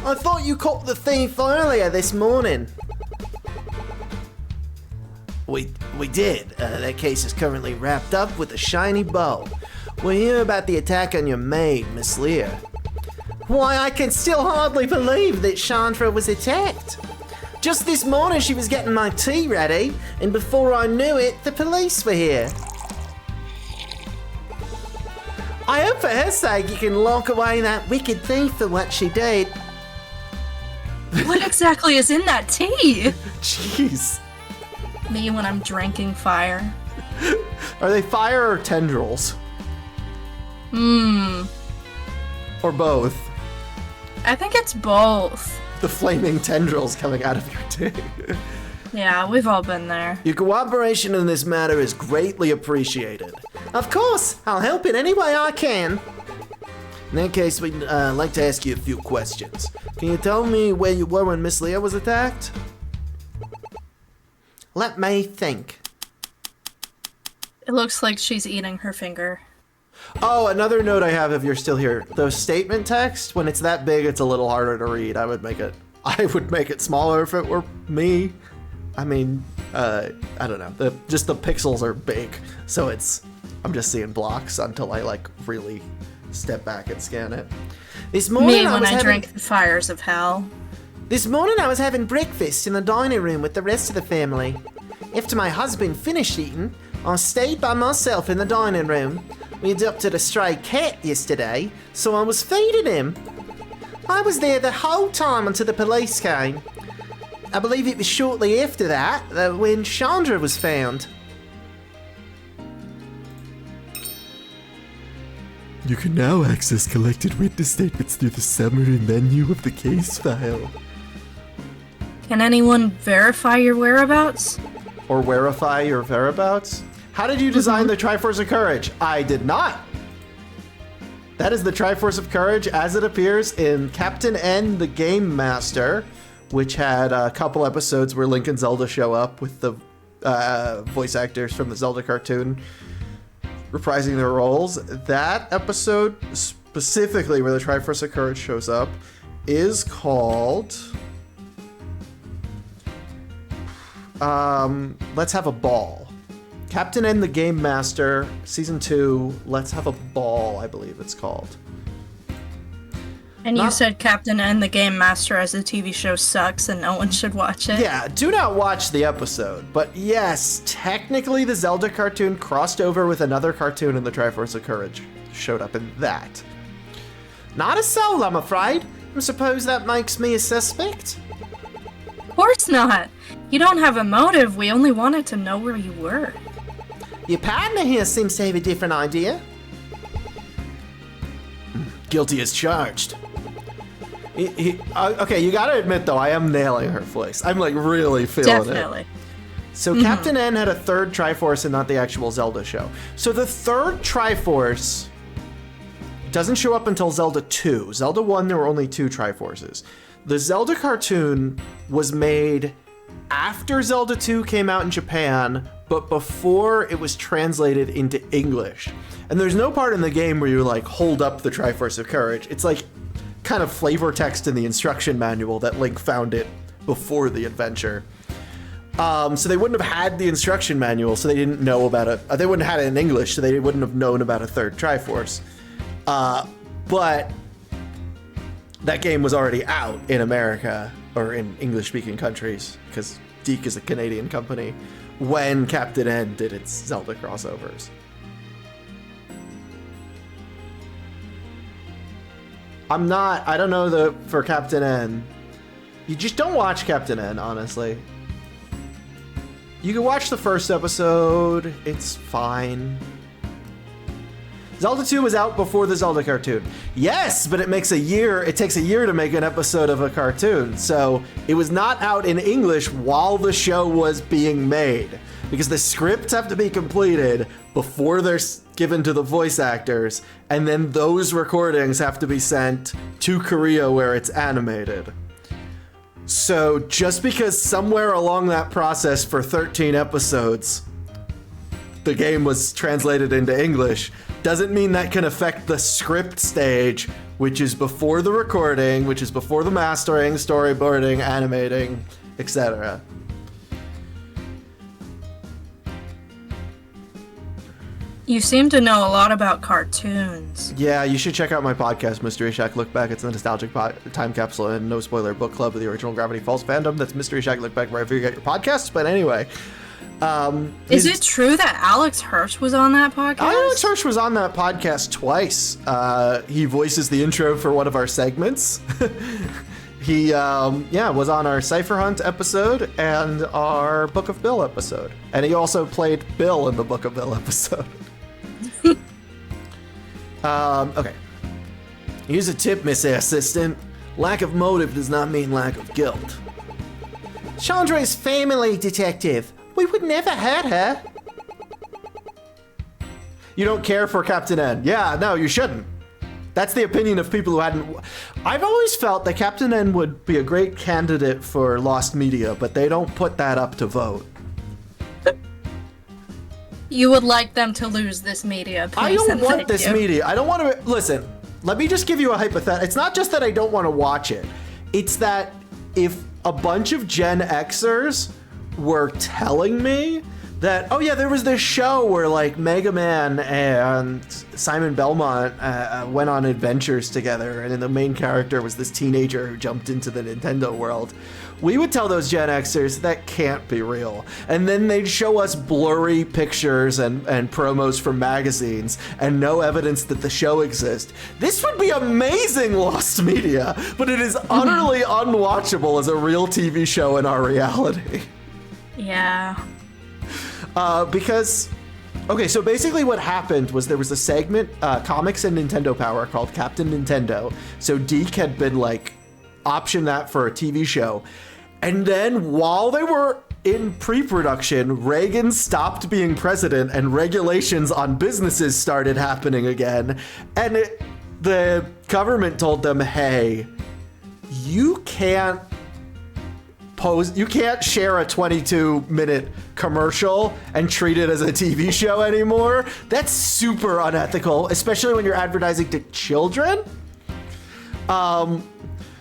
I thought you caught the thief earlier this morning. We did. That case is currently wrapped up with a shiny bow. We hear about the attack on your maid, Miss Lear. Why, I can still hardly believe that Chandra was attacked. Just this morning she was getting my tea ready, and before I knew it, the police were here. I hope for her sake you can lock away that wicked thief for what she did. What exactly is in that tea? Jeez. Me when I'm drinking fire. Are they fire or tendrils? Or both? I think it's both. The flaming tendrils coming out of your dick. Yeah, we've all been there. Your cooperation in this matter is greatly appreciated. Of course, I'll help in any way I can. In that case, we'd like to ask you a few questions. Can you tell me where you were when Miss Leah was attacked? Let me think. It looks like she's eating her finger. Oh, another note I have if you're still here. The statement text, when it's that big, it's a little harder to read. I would make it smaller if it were me. I mean, I don't know. Just the pixels are big, so I'm just seeing blocks until I like really step back and scan it. This morning Me when I drink the fires of hell. This morning I was having breakfast in the dining room with the rest of the family. After my husband finished eating, I stayed by myself in the dining room. We adopted a stray cat yesterday, so I was feeding him. I was there the whole time until the police came. I believe it was shortly after that when Chandra was found. You can now access collected witness statements through the summary menu of the case file. Can anyone verify your whereabouts? Or verify your whereabouts? How did you design the Triforce of Courage? I did not. That is the Triforce of Courage as it appears in Captain N, the Game Master, which had a couple episodes where Link and Zelda show up with the voice actors from the Zelda cartoon reprising their roles. That episode, specifically where the Triforce of Courage shows up, is called... Let's Have a Ball. Captain N, the Game Master, Season 2, Let's Have a Ball, I believe it's called. And you said Captain N, the Game Master as a TV show sucks and no one should watch it? Yeah, do not watch the episode. But yes, technically the Zelda cartoon crossed over with another cartoon in the Triforce of Courage. Showed up in that. Not a soul, I'm afraid. I suppose that makes me a suspect? Of course not. You don't have a motive, we only wanted to know where you were. Your partner here seems to have a different idea. Guilty as charged. Okay, you gotta admit though, I am nailing her voice. I'm like really feeling it. So Captain N had a third Triforce and not the actual Zelda show. So the third Triforce doesn't show up until Zelda 2. Zelda 1, there were only 2 Triforces. The Zelda cartoon was made after Zelda 2 came out in Japan, but before it was translated into English. And there's no part in the game where you like hold up the Triforce of Courage. It's like kind of flavor text in the instruction manual that Link found it before the adventure. So they wouldn't have had the instruction manual, so they didn't know about it. They wouldn't have had it in English, so they wouldn't have known about a third Triforce. But that game was already out in America, or in English-speaking countries, because Deke is a Canadian company, when Captain N did its Zelda crossovers. I don't know for Captain N. You just don't watch Captain N, honestly. You can watch the first episode, it's fine. Zelda 2 was out before the Zelda cartoon. Yes, but it takes a year to make an episode of a cartoon. So it was not out in English while the show was being made. Because the scripts have to be completed before they're given to the voice actors, and then those recordings have to be sent to Korea where it's animated. So just because somewhere along that process for 13 episodes, the game was translated into English, doesn't mean that can affect the script stage, which is before the recording, which is before the mastering, storyboarding, animating, etc. You seem to know a lot about cartoons. Yeah, you should check out my podcast, Mystery Shack Look Back. It's a nostalgic time capsule and no spoiler book club of the original Gravity Falls fandom. That's Mystery Shack Look Back wherever you get your podcasts. But anyway, is it true that Alex Hirsch was on that podcast? Alex Hirsch was on that podcast twice. He voices the intro for one of our segments. He, was on our Cypher Hunt episode and our Book of Bill episode. And he also played Bill in the Book of Bill episode. Okay. Here's a tip, Miss Assistant. Lack of motive does not mean lack of guilt. Chandra's family, Detective. We would never hurt her. You don't care for Captain N. Yeah, no, you shouldn't. That's the opinion of people who hadn't... I've always felt that Captain N would be a great candidate for Lost Media, but they don't put that up to vote. You would like them to lose this media, please. I don't and want thank this you. media. I don't want to... Listen, let me just give you a hypothetical. It's not just that I don't want to watch it. It's that if a bunch of Gen Xers were telling me that, oh yeah, there was this show where like Mega Man and Simon Belmont went on adventures together, and then the main character was this teenager who jumped into the Nintendo world. We would tell those Gen Xers that can't be real. And then they'd show us blurry pictures and promos from magazines and no evidence that the show exists. This would be amazing Lost Media, but it is utterly unwatchable as a real TV show in our reality. Yeah. Because, okay, so basically what happened was there was a segment, Comics and Nintendo Power, called Captain Nintendo. So Deke had been like, optioned that for a TV show. And then while they were in pre-production, Reagan stopped being president and regulations on businesses started happening again. And the government told them, hey, you can't share a 22-minute commercial and treat it as a TV show anymore. That's super unethical, especially when you're advertising to children.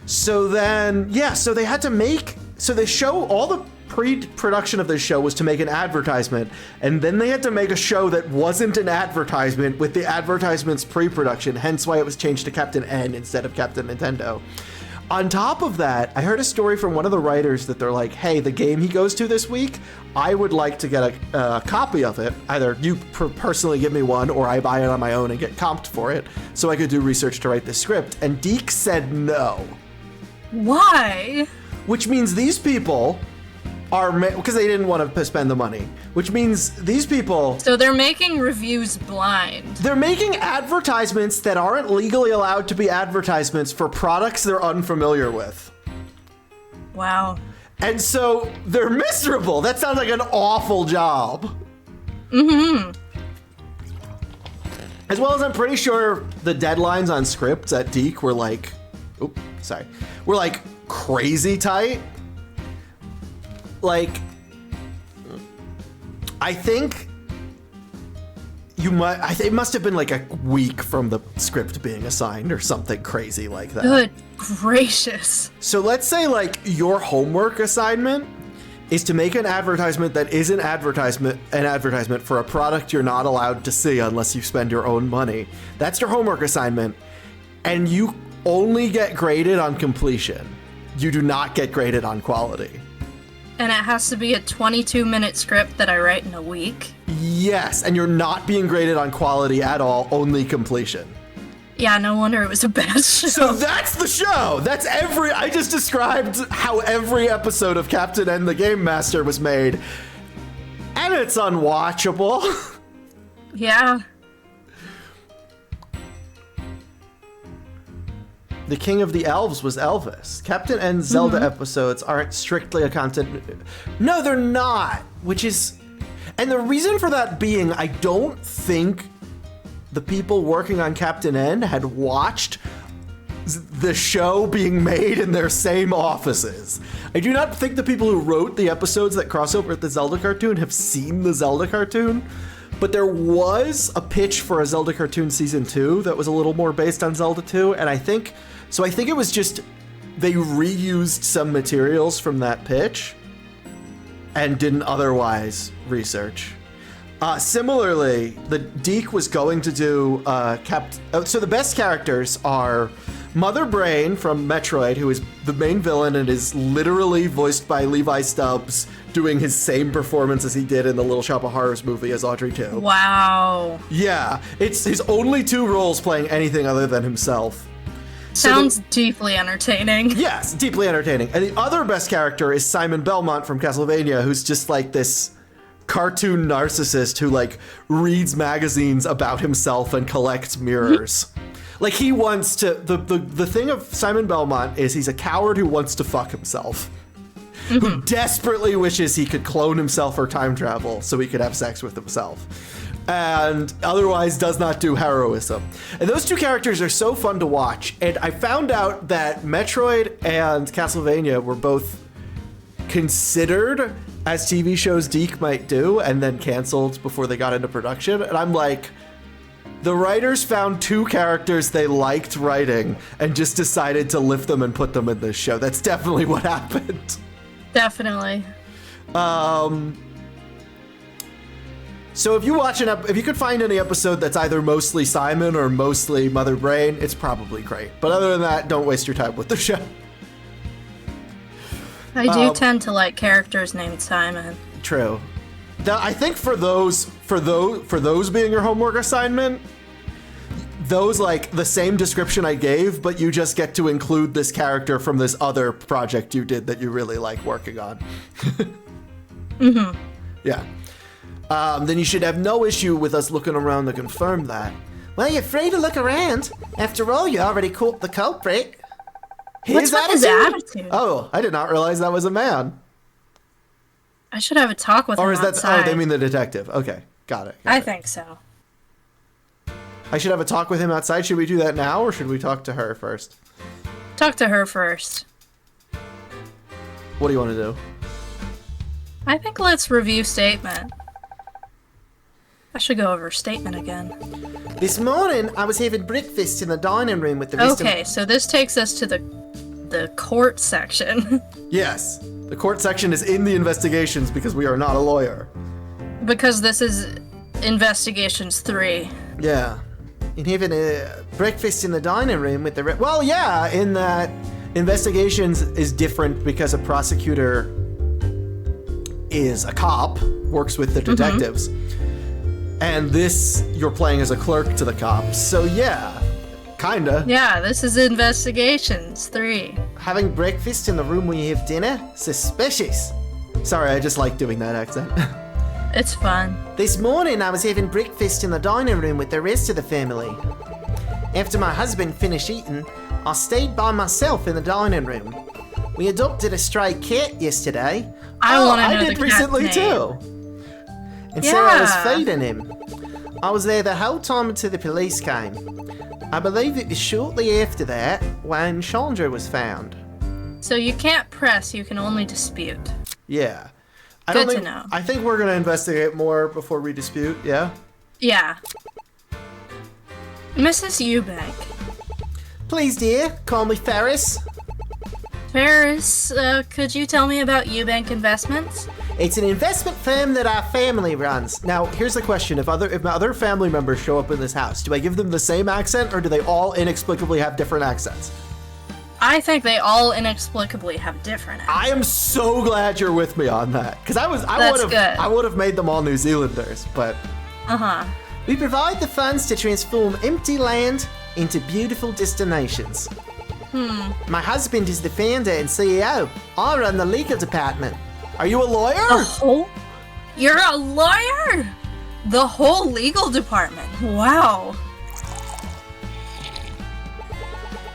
So then, so they had to make, so the show, all the pre-production of this show was to make an advertisement, and then they had to make a show that wasn't an advertisement with the advertisement's pre-production, hence why it was changed to Captain N instead of Captain Nintendo. On top of that, I heard a story from one of the writers that they're like, hey, the game he goes to this week, I would like to get a copy of it. Either you personally give me one or I buy it on my own and get comped for it so I could do research to write the script. And Deke said no. Why? Which means these people are, because they didn't want to spend the money, which means these people... So they're making reviews blind. They're making advertisements that aren't legally allowed to be advertisements for products they're unfamiliar with. Wow. And so they're miserable. That sounds like an awful job. Mm-hmm. As well as I'm pretty sure the deadlines on scripts at Deke were like, were like crazy tight. Like, I think it must have been like a week from the script being assigned or something crazy like that. Good gracious. So let's say like your homework assignment is to make an advertisement that is an advertisement for a product you're not allowed to see unless you spend your own money. That's your homework assignment. And you only get graded on completion. You do not get graded on quality. And it has to be a 22-minute script that I write in a week? Yes, and you're not being graded on quality at all, only completion. Yeah, no wonder it was a bad show. So that's the show! I just described how every episode of Captain N the Game Master was made. And it's unwatchable. Yeah. The King of the Elves was Elvis. Captain N's Zelda episodes aren't strictly a content... No, they're not! Which is... And the reason for that being, I don't think the people working on Captain N had watched the show being made in their same offices. I do not think the people who wrote the episodes that cross over with the Zelda cartoon have seen the Zelda cartoon. But there was a pitch for a Zelda Cartoon Season 2 that was a little more based on Zelda 2, and I think it was just they reused some materials from that pitch and didn't otherwise research. Similarly, the Deke was going to do so the best characters are Mother Brain from Metroid, who is the main villain and is literally voiced by Levi Stubbs, doing his same performance as he did in the Little Shop of Horrors movie as Audrey 2. Wow. Yeah, it's his only two roles playing anything other than himself. Sounds deeply entertaining. Yes, deeply entertaining. And the other best character is Simon Belmont from Castlevania, who's just like this cartoon narcissist who like reads magazines about himself and collects mirrors. Like he wants to, the thing of Simon Belmont is he's a coward who wants to fuck himself. Who desperately wishes he could clone himself or time travel so he could have sex with himself. And otherwise does not do heroism. And those two characters are so fun to watch. And I found out that Metroid and Castlevania were both considered as TV shows Deke might do and then canceled before they got into production. And I'm like, the writers found two characters they liked writing and just decided to lift them and put them in this show. That's definitely what happened. Definitely. So if you watch if you could find any episode that's either mostly Simon or mostly Mother Brain, it's probably great. But other than that, don't waste your time with the show. I do tend to like characters named Simon. True. I think for those being your homework assignment, those like the same description I gave, but you just get to include this character from this other project you did that you really like working on. Yeah. Then you should have no issue with us looking around to confirm that. Well, you're free to look around. After all, you already caught the culprit. What's with his attitude? Oh, I did not realize that was a man. I should have a talk with him outside. Oh, they mean the detective. Okay, got it. I think so. I should have a talk with him outside. Should we do that now, or should we talk to her first? Talk to her first. What do you want to do? I think let's review statement. I should go over statement again. This morning, I was having breakfast in the dining room with the rest Okay, so this takes us to the court section. Yes. The court section is in the investigations because we are not a lawyer. Because this is Investigations 3. Yeah. And having a breakfast in the dining room with the well, yeah, in that investigations is different because a prosecutor is a cop, works with the detectives. And this, you're playing as a clerk to the cops. So yeah, kinda. Yeah, this is Investigations 3. Having breakfast in the room where you have dinner? Suspicious. Sorry, I just like doing that accent. It's fun. This morning I was having breakfast in the dining room with the rest of the family. After my husband finished eating, I stayed by myself in the dining room. We adopted a stray cat yesterday. I did recently too. And so I was feeding him. I was there the whole time until the police came. I believe it was shortly after that when Chandra was found. So you can't press, you can only dispute. Yeah. Good to know. I think we're going to investigate more before we dispute, yeah? Yeah. Mrs. Eubank. Please, dear, call me Ferris. Ferris, could you tell me about Eubank Investments? It's an investment firm that our family runs. Now, here's the question. If my other family members show up in this house, do I give them the same accent or do they all inexplicably have different accents? I think they all inexplicably have different accents. I am so glad you're with me on that. Because I would have made them all New Zealanders, but... We provide the funds to transform empty land into beautiful destinations. My husband is the founder and CEO. I run the legal department. Are you a lawyer? You're a lawyer? The whole legal department. Wow.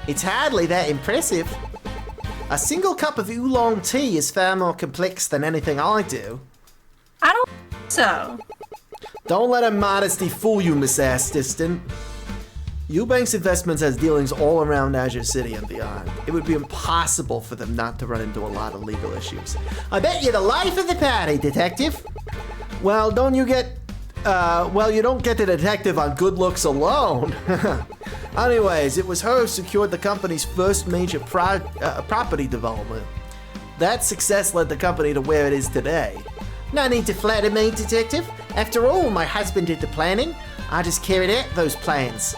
It's hardly that impressive. A single cup of oolong tea is far more complex than anything I do. I don't think so. Don't let her modesty fool you, Miss Assistant. Eubank's Investments has dealings all around Azure City and beyond. It would be impossible for them not to run into a lot of legal issues. I bet you're the life of the party, Detective. Well, you don't get the detective on good looks alone. Anyways, it was her who secured the company's first major property development. That success led the company to where it is today. No need to flatter me, Detective. After all, my husband did the planning. I just carried out those plans.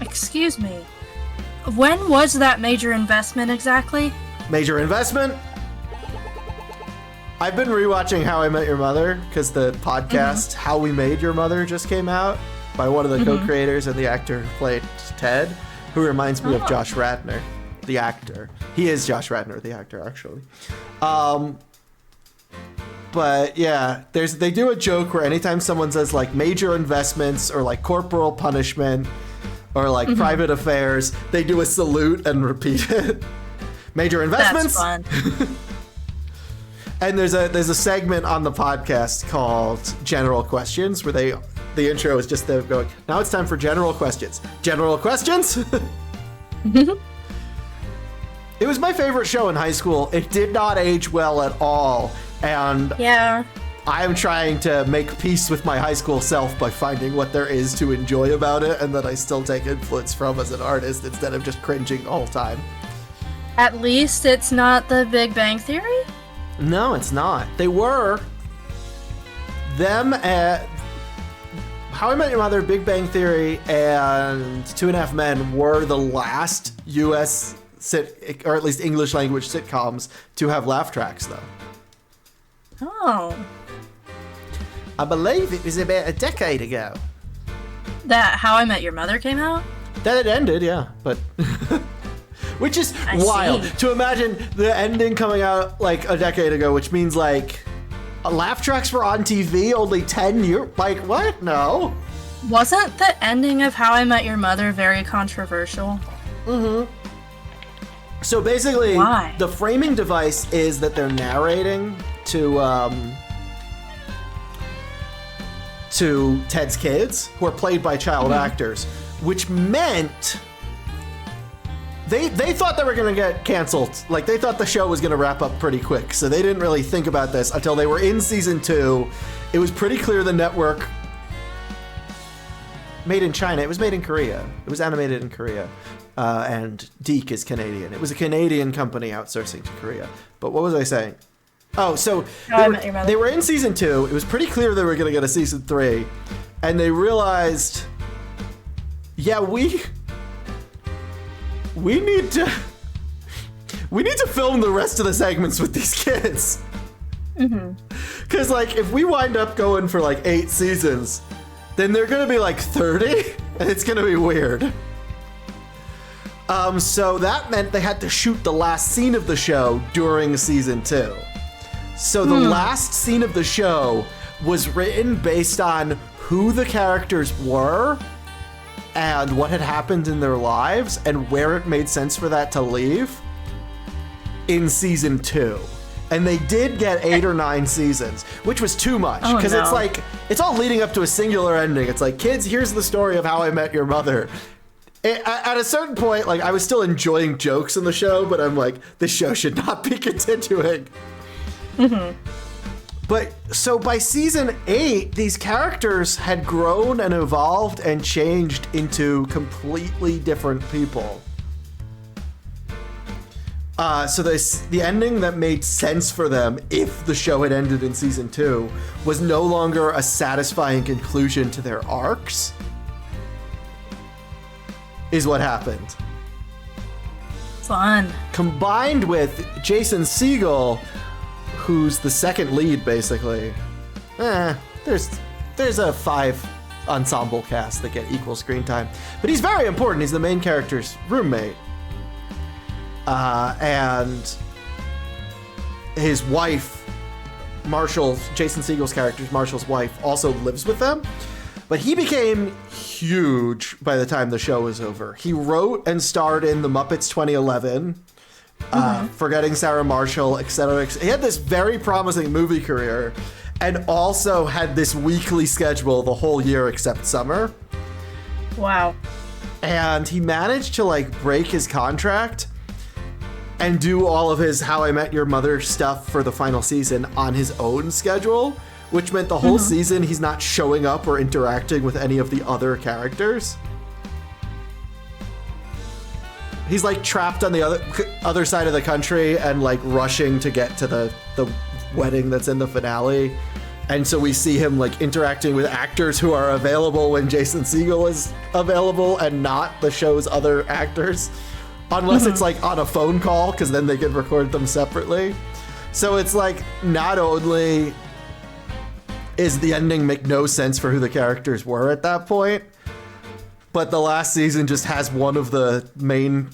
Excuse me. When was that major investment exactly? Major investment? I've been rewatching How I Met Your Mother because the podcast How We Made Your Mother just came out by one of the co-creators and the actor who played Ted. who reminds me of Josh Radnor, the actor. He is Josh Radnor, the actor, actually. But yeah, they do a joke where anytime someone says like major investments or like corporal punishment or like private affairs, they do a salute and repeat it. Major investments. That's fun. And there's a segment on the podcast called General Questions where the intro is just them going, now it's time for general questions. General questions? It was my favorite show in high school. It did not age well at all. And yeah, I'm trying to make peace with my high school self by finding what there is to enjoy about it and that I still take influence from as an artist instead of just cringing the whole time. At least it's not the Big Bang Theory? No, it's not. They were. Them at How I Met Your Mother, Big Bang Theory, and 2.5 Men were the last US or at least English language sitcoms to have laugh tracks, though. Oh. I believe it was about a decade ago. That How I Met Your Mother came out? That it ended, yeah, but... Which is wild to imagine the ending coming out like a decade ago, which means like laugh tracks were on TV only 10 years. Like, what? No. Wasn't the ending of How I Met Your Mother very controversial? So basically, Why? The framing device is that they're narrating to Ted's kids, who are played by child actors, which meant they thought they were going to get canceled. Like, they thought the show was going to wrap up pretty quick, so they didn't really think about this until they were in season 2. It was pretty clear the network... Made in China. It was made in Korea. It was animated in Korea. And Deke is Canadian. It was a Canadian company outsourcing to Korea. But what was I saying? Oh, so they were in season 2. It was pretty clear they were going to get a season 3. And they realized, yeah, we need to film the rest of the segments with these kids. Because, like, if we wind up going for, like, 8 seasons, then they're going to be, like, 30, and it's going to be weird. So that meant they had to shoot the last scene of the show during season 2. So the last scene of the show was written based on who the characters were and what had happened in their lives and where it made sense for that to leave in season 2. And they did get 8 or 9 seasons, which was too much. Because it's like, it's all leading up to a singular ending. It's like, kids, here's the story of How I Met Your Mother. At a certain point, like, I was still enjoying jokes in the show, but I'm like, this show should not be continuing. But so by season 8, these characters had grown and evolved and changed into completely different people. So the ending that made sense for them, if the show had ended in season 2, was no longer a satisfying conclusion to their arcs, is what happened. Fun. Combined with Jason Segel, who's the second lead, basically. There's a 5 ensemble cast that get equal screen time. But he's very important. He's the main character's roommate. And his wife, Marshall, Jason Segel's character, Marshall's wife, also lives with them. But he became huge by the time the show was over. He wrote and starred in The Muppets 2011, Forgetting Sarah Marshall, etc. He had this very promising movie career and also had this weekly schedule the whole year except summer. Wow. And he managed to, like, break his contract and do all of his How I Met Your Mother stuff for the final season on his own schedule, which meant the whole season he's not showing up or interacting with any of the other characters. He's like trapped on the other side of the country and like rushing to get to the wedding that's in the finale. And so we see him like interacting with actors who are available when Jason Segel is available and not the show's other actors. Unless it's like on a phone call, because then they can record them separately. So it's like, not only is the ending make no sense for who the characters were at that point, but the last season just has one of the main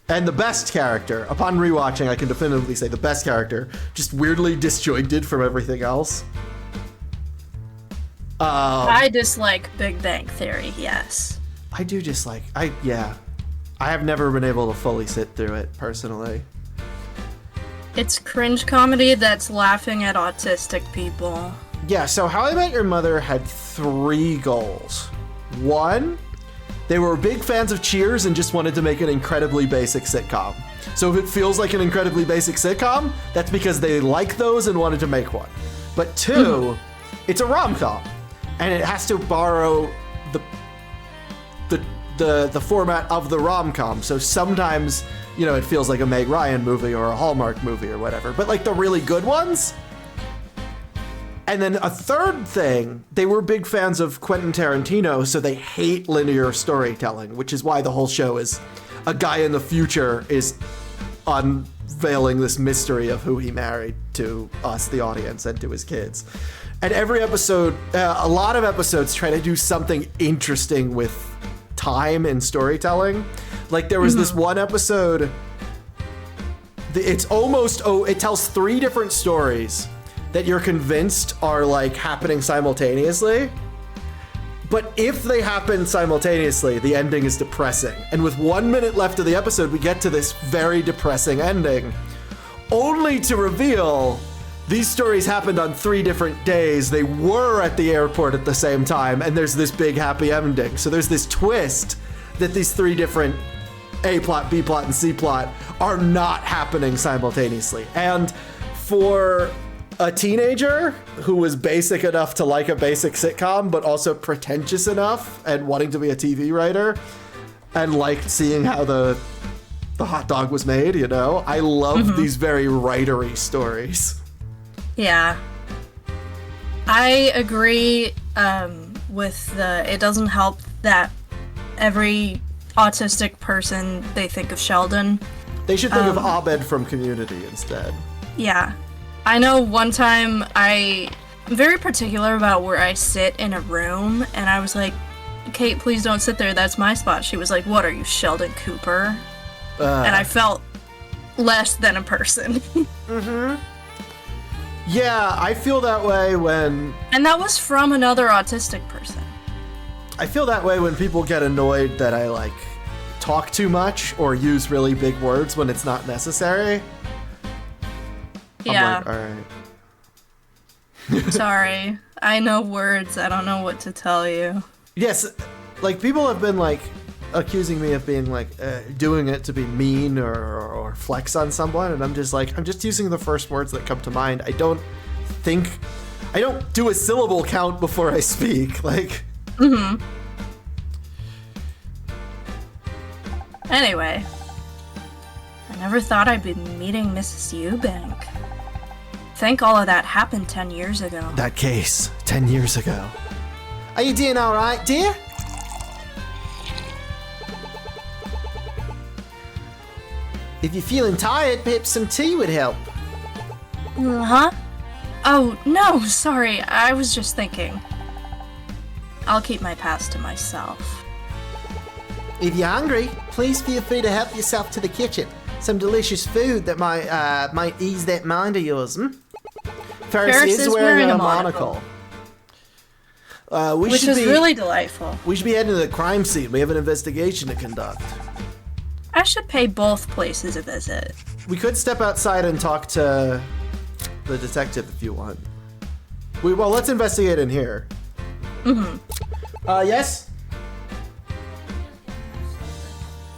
and the best character. Upon rewatching, I can definitively say the best character, just weirdly disjointed from everything else. I dislike Big Bang Theory, yes. I do dislike, I have never been able to fully sit through it, personally. It's cringe comedy that's laughing at autistic people. Yeah, so How I Met Your Mother had 3 goals. 1, they were big fans of Cheers and just wanted to make an incredibly basic sitcom. So if it feels like an incredibly basic sitcom, that's because they like those and wanted to make one. But 2, it's a rom-com, and it has to borrow the format of the rom-com. So sometimes, you know, it feels like a Meg Ryan movie or a Hallmark movie or whatever. But like the really good ones. And then a third thing, they were big fans of Quentin Tarantino, so they hate linear storytelling, which is why the whole show is a guy in the future is unveiling this mystery of who he married to us, the audience, and to his kids. And every episode, a lot of episodes try to do something interesting with time and storytelling. Like there was this one episode, it tells 3 different stories that you're convinced are like happening simultaneously. But if they happen simultaneously, the ending is depressing. And with 1 minute left of the episode, we get to this very depressing ending, only to reveal these stories happened on 3 different days. They were at the airport at the same time, and there's this big happy ending. So there's this twist that these 3 different A plot, B plot, and C plot are not happening simultaneously. And for a teenager who was basic enough to like a basic sitcom, but also pretentious enough and wanting to be a TV writer, and liked seeing how the hot dog was made, you know? I love these very writery stories. Yeah. I agree with it doesn't help that every autistic person, they think of Sheldon. They should think of Abed from Community instead. Yeah. I know one time I'm very particular about where I sit in a room, and I was like, Kate, please don't sit there, that's my spot. She was like, what are you, Sheldon Cooper? And I felt less than a person. Yeah, I feel that way when... And that was from another autistic person. I feel that way when people get annoyed that I, like, talk too much or use really big words when it's not necessary. Yeah. I'm like, alright. Sorry. I know words. I don't know what to tell you. Yes, like, people have been, like, accusing me of being, like, doing it to be mean or flex on someone, and I'm just like, I'm just using the first words that come to mind. I don't do a syllable count before I speak, like... Anyway, I never thought I'd be meeting Mrs. Eubank. Think all of that happened 10 years ago. That case, 10 years ago. Are you doing alright, dear? If you're feeling tired, perhaps some tea would help. Huh? Oh, no, sorry. I was just thinking. I'll keep my past to myself. If you're hungry, please feel free to help yourself to the kitchen. Some delicious food that might ease that mind of yours, Ferris is wearing a monocle. Which is really delightful. We should be heading to the crime scene. We have an investigation to conduct. I should pay both places a visit. We could step outside and talk to the detective if you want. Well, let's investigate in here. Yes?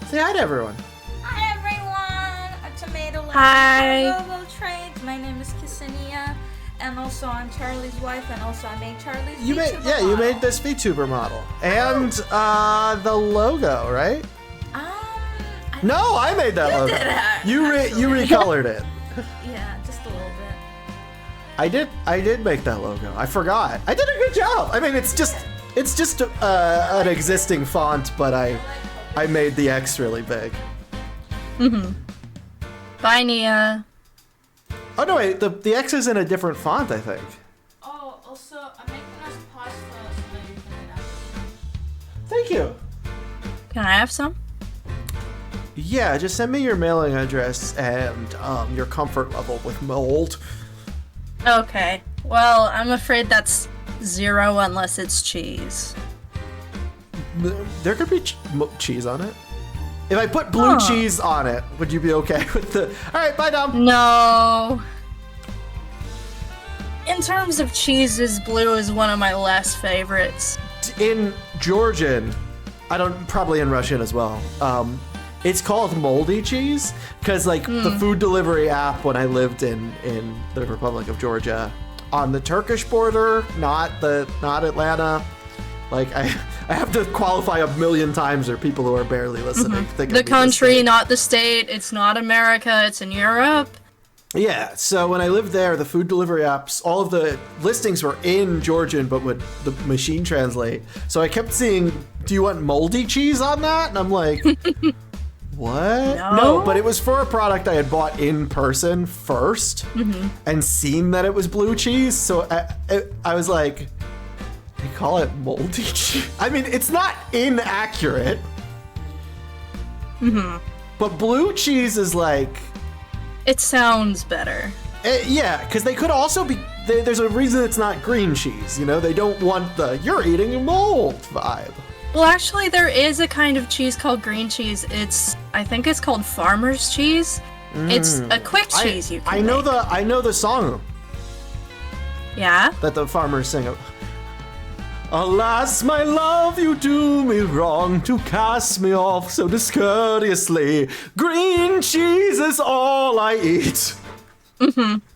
Say hi to everyone. Hi everyone! A tomato Hi. Robo Trades. My name is Ksenia, and also I'm Charlie's wife, and also I made Charlie's VTuber model. You made this VTuber model. And the logo, right? No, I made that logo. You recolored it. Yeah, just a little bit. I did make that logo. I forgot. I did a good job. I mean, it's just an existing font, but I made the X really big. Bye, Nia. Oh no, wait, the X is in a different font, I think. Oh, also I'm making us pasta so that you can eat after. Thank you. Can I have some? Yeah, just send me your mailing address and your comfort level with mold. Okay. Well, I'm afraid that's 0 unless it's cheese. There could be cheese on it. If I put blue cheese on it, would you be okay with the... Alright, bye, Dom. No. In terms of cheeses, blue is one of my less favorites. In Georgian, probably in Russian as well, it's called moldy cheese, because like the food delivery app when I lived in the Republic of Georgia, on the Turkish border, not Atlanta, like I have to qualify a million times, or people who are barely listening think the country, not the state. It's not America, it's in Europe. Yeah, so when I lived there, the food delivery apps, all of the listings were in Georgian, but would the machine translate. So I kept seeing, do you want moldy cheese on that? And I'm like, what? No, but it was for a product I had bought in person first and seen that it was blue cheese. So I was like, they call it moldy cheese. I mean, it's not inaccurate. But blue cheese is like... It sounds better. Yeah, because they could also be... There's a reason it's not green cheese, you know? They don't want the, you're eating mold vibe. Well, actually, there is a kind of cheese called green cheese. I think it's called farmer's cheese. It's a quick cheese you can make. I know the song. Yeah? That the farmers sing. Alas, my love, you do me wrong to cast me off so discourteously. Green cheese is all I eat.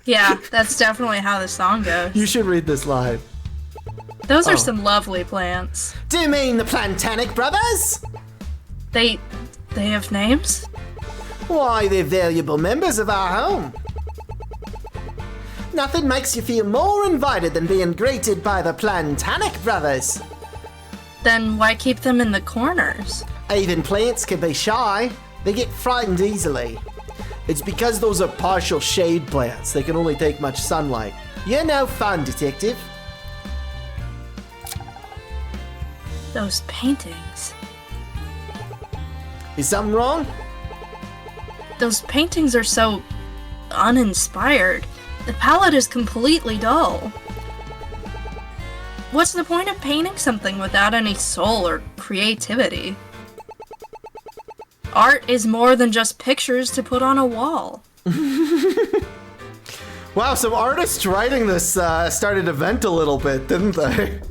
Yeah, that's definitely how the song goes. You should read this line. Those are some lovely plants. Do you mean the Plantanic brothers? They have names? Why, they're valuable members of our home. Nothing makes you feel more invited than being greeted by the Plantanic brothers. Then why keep them in the corners? Even plants can be shy. They get frightened easily. It's because those are partial shade plants. They can only take much sunlight. You're no fun, detective. Those paintings. Is something wrong? Those paintings are so uninspired. The palette is completely dull. What's the point of painting something without any soul or creativity? Art is more than just pictures to put on a wall. Wow, some artists writing this started to vent a little bit, didn't they?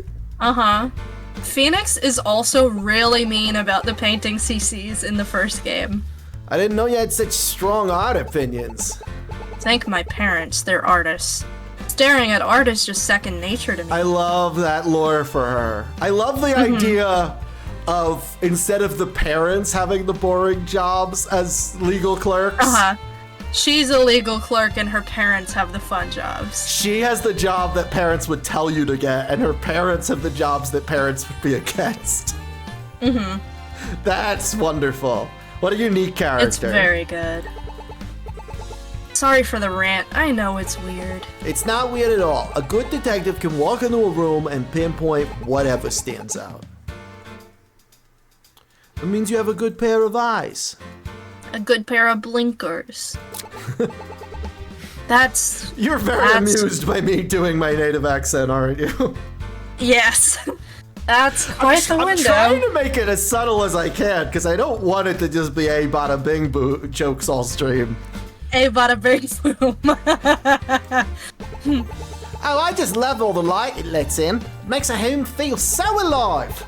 Phoenix is also really mean about the paintings he sees in the first game. I didn't know you had such strong art opinions. Thank my parents, they're artists. Staring at art is just second nature to me. I love that lore for her. I love the idea of, instead of the parents having the boring jobs as legal clerks. She's a legal clerk and her parents have the fun jobs. She has the job that parents would tell you to get, and her parents have the jobs that parents would be against. That's wonderful. What a unique character. It's very good. Sorry for the rant. I know it's weird. It's not weird at all. A good detective can walk into a room and pinpoint whatever stands out. It means you have a good pair of eyes. A good pair of blinkers. You're very amused by me doing my native accent, aren't you? Yes. That's quite the window. I'm trying to make it as subtle as I can, because I don't want it to just be a bada bing boo jokes all stream. A bada bing boom. Oh, I just love all the light it lets in. It makes a home feel so alive.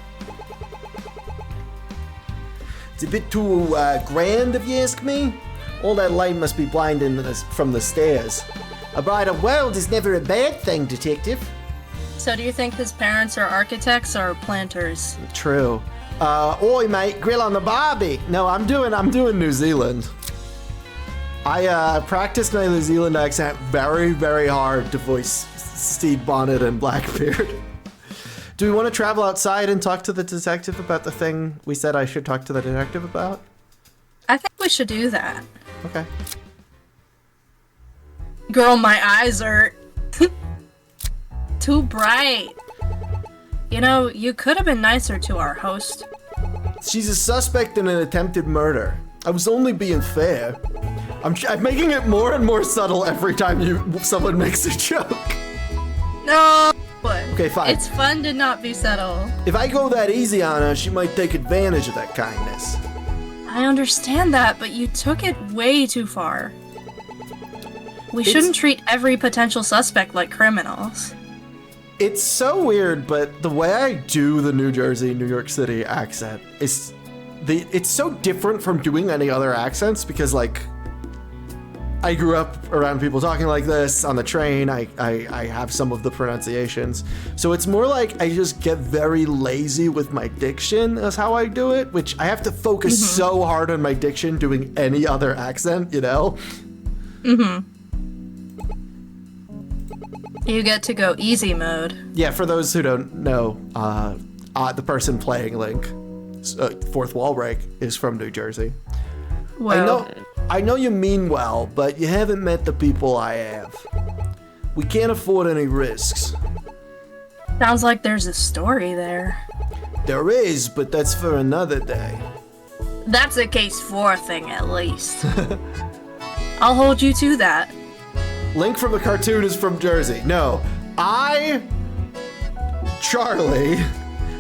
It's a bit too grand, if you ask me. All that light must be blinding from the stairs. A brighter world is never a bad thing, detective. So do you think his parents are architects or planters? True. Oi, mate, grill on the barbie. No, I'm doing New Zealand. I practiced my New Zealand accent very, very hard to voice Steve Bonnet and Blackbeard. Do we want to travel outside and talk to the detective about the thing we said I should talk to the detective about? I think we should do that. Okay. Girl, my eyes are too bright. You know, you could have been nicer to our host. She's a suspect in an attempted murder. I was only being fair. I'm making it more and more subtle every time someone makes a joke. No. Okay, fine. It's fun to not be subtle. If I go that easy on her, she might take advantage of that kindness. I understand that, but you took it way too far. We shouldn't treat every potential suspect like criminals. It's so weird, but the way I do the New Jersey, New York City accent is it's so different from doing any other accents because, like, I grew up around people talking like this on the train. I have some of the pronunciations. So it's more like I just get very lazy with my diction is how I do it, which I have to focus so hard on my diction doing any other accent, you know? You get to go easy mode. Yeah, for those who don't know, the person playing Link, Fourth Wall Break, is from New Jersey. Well, I know you mean well, but you haven't met the people I have. We can't afford any risks. Sounds like there's a story there. There is, but that's for another day. That's a case 4 thing, at least. I'll hold you to that. Link from the cartoon is from Jersey. No, Charley,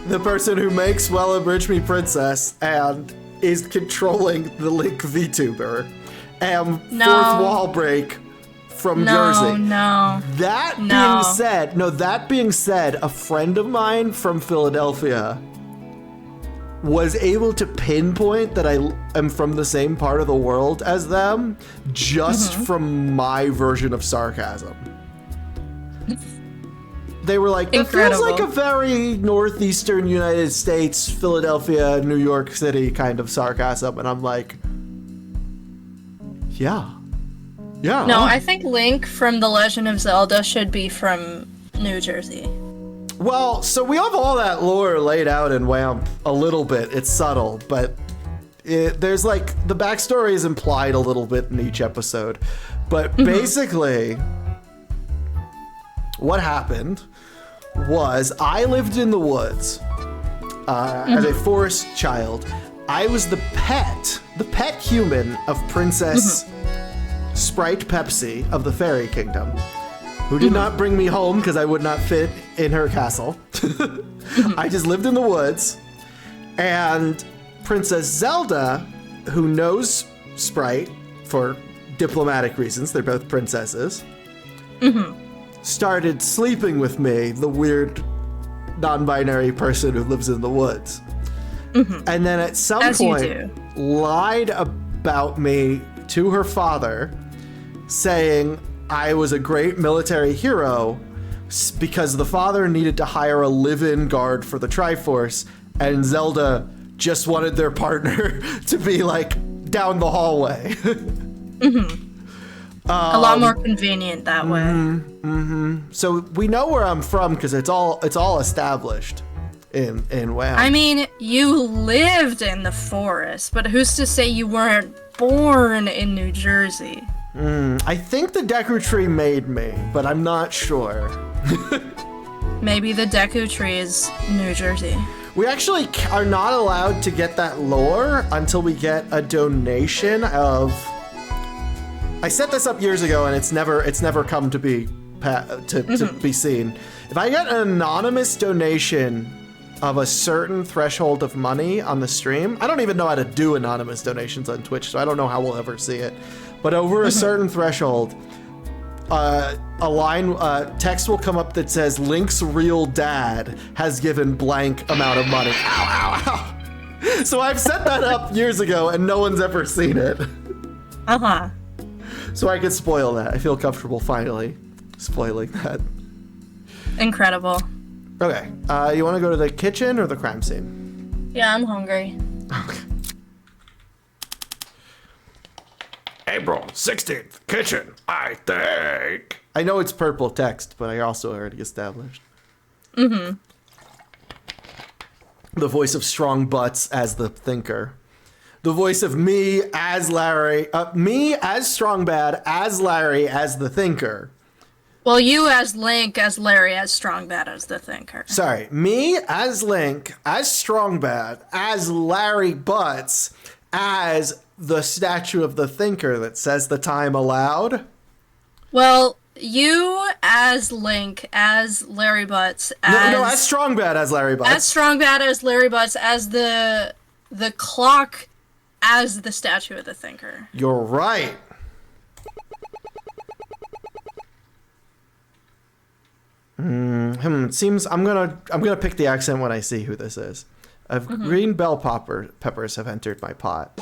the person who makes ABRIDGE Me Princess and is controlling the Link VTuber, am Fourth Wall Break from Jersey. That being said, a friend of mine from Philadelphia was able to pinpoint that I am from the same part of the world as them just from my version of sarcasm. They were like, it feels like a very northeastern United States, Philadelphia, New York City kind of sarcasm. And I'm like, yeah. No, I think Link from The Legend of Zelda should be from New Jersey. Well, so we have all that lore laid out in WAMP a little bit. It's subtle, but there's like, the backstory is implied a little bit in each episode. But basically, what happened was I lived in the woods as a forest child. I was the pet human of Princess Sprite Pepsi of the Fairy Kingdom, who did not bring me home because I would not fit in her castle. I just lived in the woods. And Princess Zelda, who knows Sprite for diplomatic reasons, they're both princesses, started sleeping with me, the weird non-binary person who lives in the woods. And then at some point lied about me to her father, saying I was a great military hero because the father needed to hire a live-in guard for the Triforce, and Zelda just wanted their partner to be like down the hallway. A lot more convenient that way. So we know where I'm from because it's all established in WAMP. I mean, you lived in the forest, but who's to say you weren't born in New Jersey? I think the Deku Tree made me, but I'm not sure. Maybe the Deku Tree is New Jersey. We actually are not allowed to get that lore until we get a donation of... I set this up years ago and it's never come to be to be seen. If I get an anonymous donation of a certain threshold of money on the stream, I don't even know how to do anonymous donations on Twitch, so I don't know how we'll ever see it. But over a certain threshold, a line, text will come up that says, Link's real dad has given blank amount of money. Ow, ow, ow. So I've set that up years ago and no one's ever seen it. So I could spoil that. I feel comfortable finally spoiling that. Incredible. Okay, you want to go to the kitchen or the crime scene? Yeah, I'm hungry. Okay. April 16th, kitchen, I think. I know it's purple text, but I also already established. Mm-hmm. The voice of strong butts as the thinker. The voice of me as Larry, me as strong bad, as Larry as the thinker. Well, you as Link, as Larry, as Strongbad, as the Thinker. Sorry, me as Link, as Strongbad, as Larry Butts, as the statue of the Thinker that says the time aloud. Well, you as Link, as Larry Butts, as... No, as Strongbad as Larry Butts. As Strongbad as Larry Butts, as the clock, as the statue of the Thinker. You're right. Seems I'm gonna pick the accent when I see who this is. Green bell peppers have entered my pot.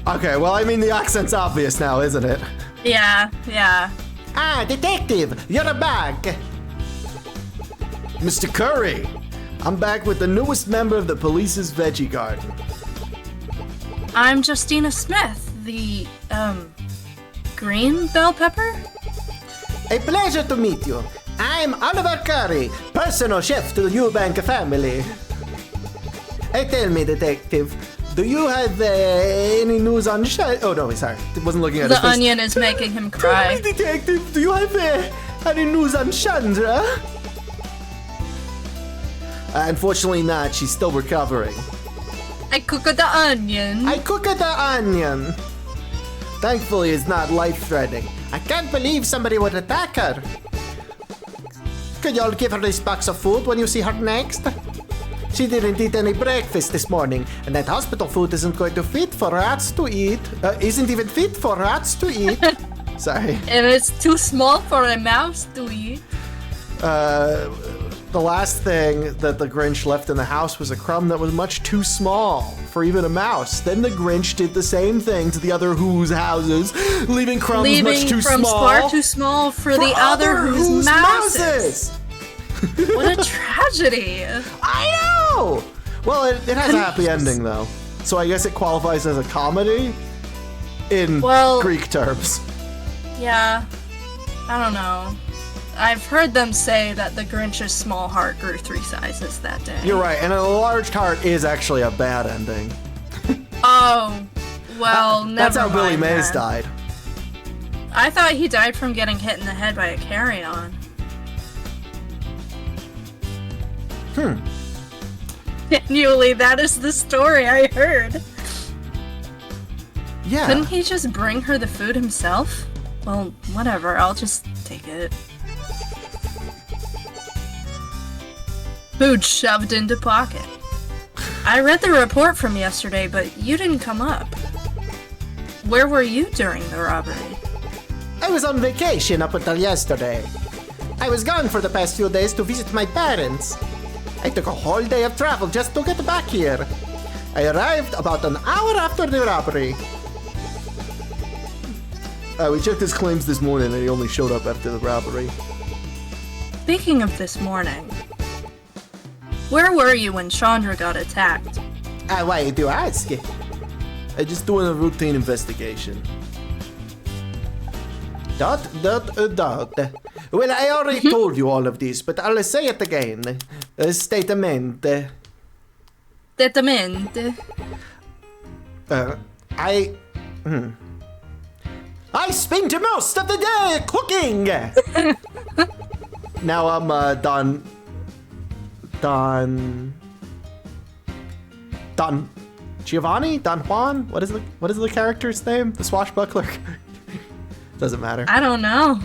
Okay, well, I mean, the accent's obvious now, isn't it? Yeah. Ah, detective, you're back. Mr. Curry, I'm back with the newest member of the police's veggie garden. I'm Justina Smith, the, green bell pepper? A pleasure to meet you. I'm Oliver Curry, personal chef to the Eubank family. Hey, tell me, detective, do you have any news on Oh, no, sorry. Wasn't looking at his face. The onion is making him cry. Tell me, detective, do you have any news on Chandra? Unfortunately not. She's still recovering. I cooked the onion. Thankfully, it's not life-threatening. I can't believe somebody would attack her. Could y'all give her this box of food when you see her next? She didn't eat any breakfast this morning, and that hospital food isn't going to fit for rats to eat. Isn't even fit for rats to eat. Sorry. And it's too small for a mouse to eat. The last thing that the Grinch left in the house was a crumb that was much too small for even a mouse. Then the Grinch did the same thing to the other Who's houses, leaving crumbs much too small. Far too small for the other Who's mouses. What a tragedy. I know! Well, it has a happy ending, though. So I guess it qualifies as a comedy in Greek terms. Yeah. I don't know. I've heard them say that the Grinch's small heart grew 3 sizes that day. You're right, and a large heart is actually a bad ending. Oh, well, never That's how Billy mind Mays then. died. I thought he died from getting hit in the head by a carry-on. Genuinely, that is the story I heard. Yeah. Couldn't he just bring her the food himself? Well, whatever, I'll just take it. Food shoved into pocket. I read the report from yesterday, but you didn't come up. Where were you during the robbery? I was on vacation up until yesterday. I was gone for the past few days to visit my parents. I took a whole day of travel just to get back here. I arrived about an hour after the robbery. We checked his claims this morning and he only showed up after the robbery. Speaking of this morning, where were you when Chandra got attacked? Why do you ask? I'm just doing a routine investigation. ... Well, I already told you all of this, but I'll say it again. Statement. I spent most of the day cooking! Now I'm Don Giovanni? Don Juan? What is the character's name? The swashbuckler? Doesn't matter. I don't know.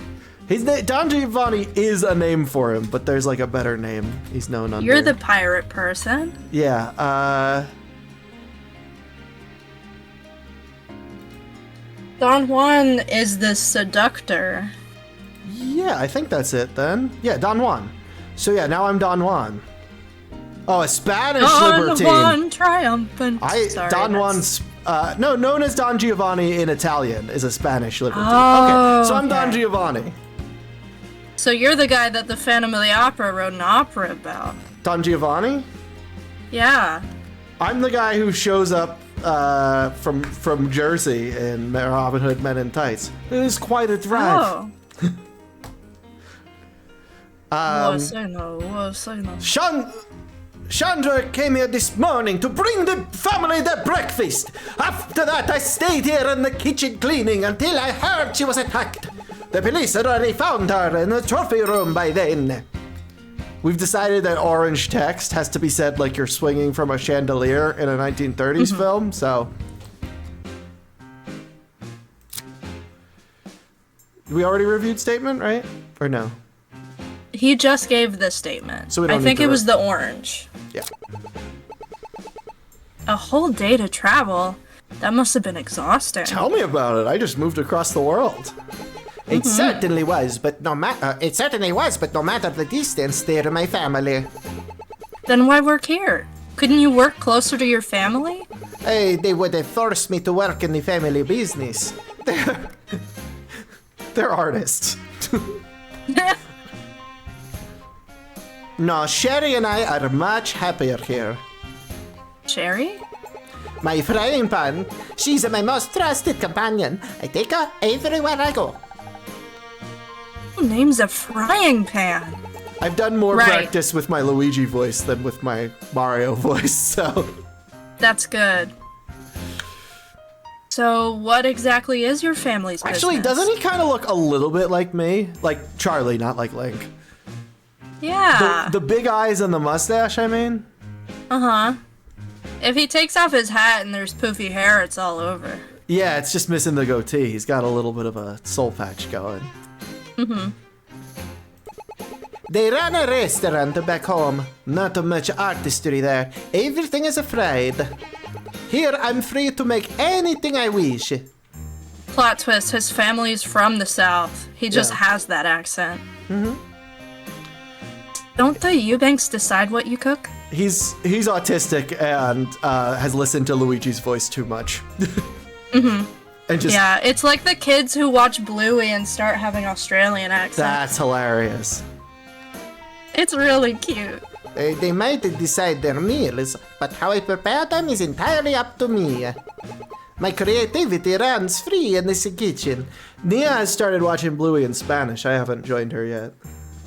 His name, Don Giovanni is a name for him, but there's like a better name he's known under. You're the pirate person? Yeah, Don Juan is the seductor. Yeah, I think that's it then. Yeah, Don Juan. So yeah, now I'm Don Juan. Oh, a Spanish libertine. Don Juan triumphant. Don Juan's known as Don Giovanni in Italian, is a Spanish libertine. Oh, okay, so I'm Don Giovanni. So you're the guy that the Phantom of the Opera wrote an opera about. Don Giovanni? Yeah. I'm the guy who shows up from Jersey in Robin Hood Men in Tights. It is quite a drive. Chandra came here this morning to bring the family their breakfast. After that, I stayed here in the kitchen cleaning until I heard she was attacked. The police had already found her in the trophy room by then. We've decided that orange text has to be said like you're swinging from a chandelier in a 1930s film, so... We already reviewed statement, right? Or no? He just gave the statement. So we don't I think need to it was the orange. Yeah. A whole day to travel? That must have been exhausting. Tell me about it. I just moved across the world. It certainly was, but no matter the distance, they're my family. Then why work here? Couldn't you work closer to your family? Hey, they would have forced me to work in the family business. They're artists. No, Sherry and I are much happier here. Sherry? My frying pan. She's my most trusted companion. I take her everywhere I go. Who names a frying pan? I've done more Right. practice with my Luigi voice than with my Mario voice, so... That's good. So, what exactly is your family's Actually, business? doesn't he kind of look a little bit like me? Like Charlie, not like Link. Yeah. The big eyes and the mustache, I mean? Uh-huh. If he takes off his hat and there's poofy hair, it's all over. Yeah, it's just missing the goatee. He's got a little bit of a soul patch going. Mm-hmm. They run a restaurant back home. Not much artistry there. Everything is fried. Here, I'm free to make anything I wish. Plot twist, his family's from the South. He just has that accent. Mm-hmm. Don't the Eubanks decide what you cook? He's autistic and has listened to Luigi's voice too much. Mm-hmm. And just Yeah, it's like the kids who watch Bluey and start having Australian accents. that's hilarious. It's really cute. They might decide their meals, but how I prepare them is entirely up to me. My creativity runs free in this kitchen. Nia has started watching Bluey in Spanish. I haven't joined her yet.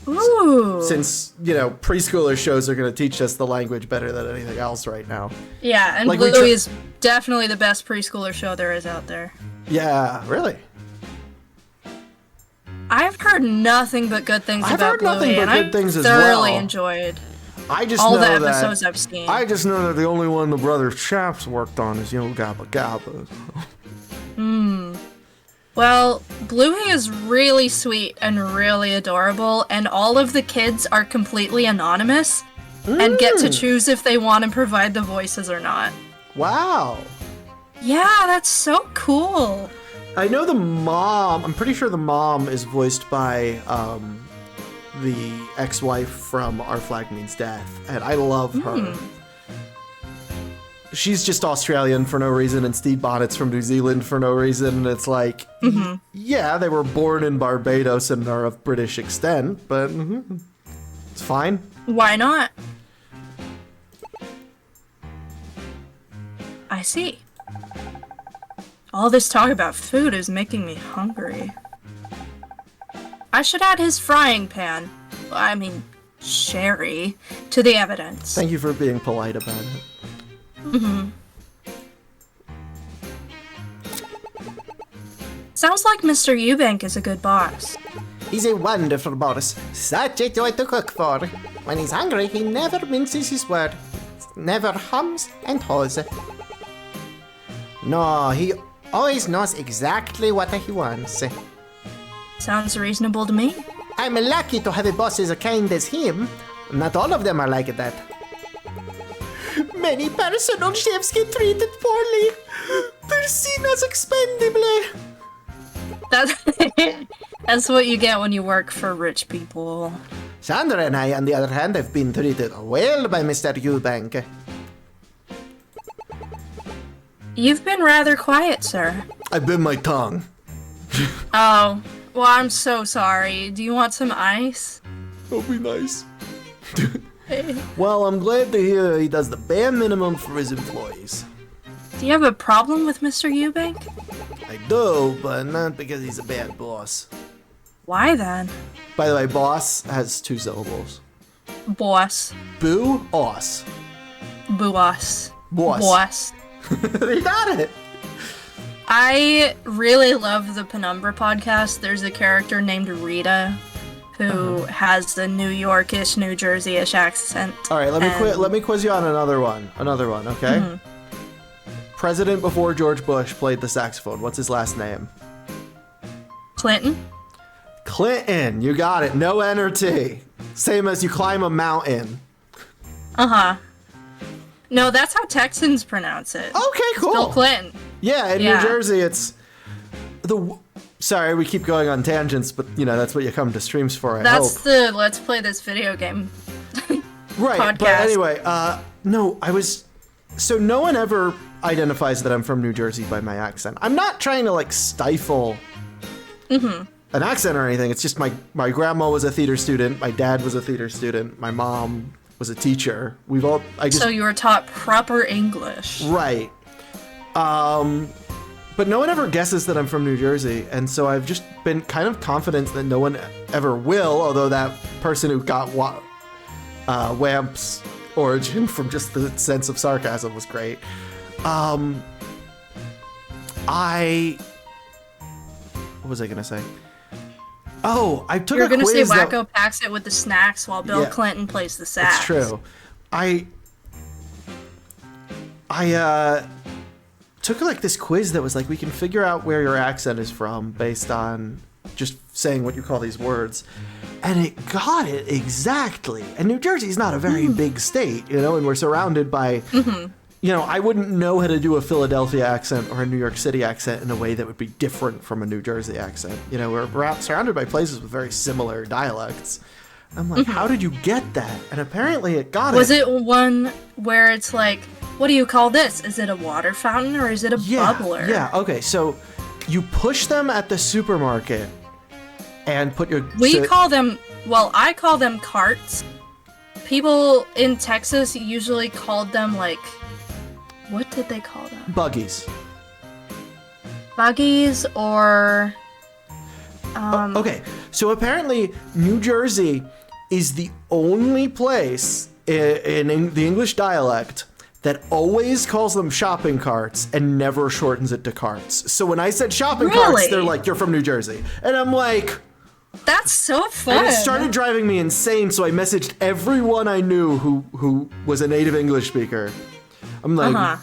Ooh. Since, you know, preschooler shows are going to teach us the language better than anything else right now. Yeah, and Like, we Bluey is definitely the best preschooler show there is out there. Yeah, really? I've heard nothing but good things I've about heard nothing Bluey, but and good I've things as thoroughly well. enjoyed I just all know the that episodes I've seen. I just know that the only one the brothers Chaps worked on is, you know, Gabba Gabba. Well, Bluey is really sweet and really adorable, and all of the kids are completely anonymous and get to choose if they want to provide the voices or not. Wow. Yeah, that's so cool. I know the mom, I'm pretty sure the mom is voiced by the ex-wife from Our Flag Means Death, and I love her. She's just Australian for no reason, and Steve Bonnet's from New Zealand for no reason, and it's like, yeah, they were born in Barbados and are of British extent, but it's fine. Why not? I see. All this talk about food is making me hungry. I should add his frying pan, I mean, Sherry, to the evidence. Thank you for being polite about it. Sounds like Mr. Eubank is a good boss. He's a wonderful boss. Such a joy to cook for. When he's hungry, he never minces his word. Never hums and haws. No, he always knows exactly what he wants. Sounds reasonable to me. I'm lucky to have a boss as kind as him. Not all of them are like that. Many personal chefs get treated poorly. They're seen as expendable. That's what you get when you work for rich people. Sandra and I, on the other hand, have been treated well by Mr. Eubank. You've been rather quiet, sir. I bit my tongue. Oh, well, I'm so sorry. Do you want some ice? That'll be nice. Well, I'm glad to hear he does the bare minimum for his employees. Do you have a problem with Mr. Eubank? I do, but not because he's a bad boss. Why then? By the way, boss has 2 syllables. Boss. Boo-os. Boss. Boss. Boss. You got it! I really love the Penumbra podcast. There's a character named Rita who has the New Yorkish, New Jersey-ish accent. All right, let me quiz you on another one, okay? Mhm. President before George Bush played the saxophone. What's his last name? Clinton? Clinton, you got it. No N or T. Same as you climb a mountain. Uh-huh. No, that's how Texans pronounce it. Okay, cool. It's Bill Clinton. Yeah, in New Jersey, it's the. Sorry, we keep going on tangents, but you know that's what you come to streams for. I That's hope. the let's play this video game. Right, podcast. but anyway, no, I was. So no one ever identifies that I'm from New Jersey by my accent. I'm not trying to like stifle an accent or anything. It's just my grandma was a theater student, my dad was a theater student, my mom was a teacher. So you were taught proper English. Right. But no one ever guesses that I'm from New Jersey, and so I've just been kind of confident that no one ever will, although that person who got Wamp's origin from just the sense of sarcasm was great. What was I gonna say? Oh, I took You're a gonna quiz say that- Wacko packs it with the snacks while Bill Yeah. Clinton plays the sax. It's true. I took like this quiz that was like, we can figure out where your accent is from based on just saying what you call these words. And it got it exactly. And New Jersey's not a very big state, you know, and we're surrounded by, you know, I wouldn't know how to do a Philadelphia accent or a New York City accent in a way that would be different from a New Jersey accent. You know, we're surrounded by places with very similar dialects. I'm like, how did you get that? And apparently it got Was it one where it's like, what do you call this? Is it a water fountain or is it a bubbler? Yeah, okay, so you push them at the supermarket and put your... I call them carts. People in Texas usually called them like, what did they call them? Buggies. Buggies or... Okay, so apparently New Jersey is the only place in the English dialect that always calls them shopping carts and never shortens it to carts. So when I said shopping carts, they're like, you're from New Jersey. And I'm like... That's so fun. And it started driving me insane, so I messaged everyone I knew who was a native English speaker. I'm like...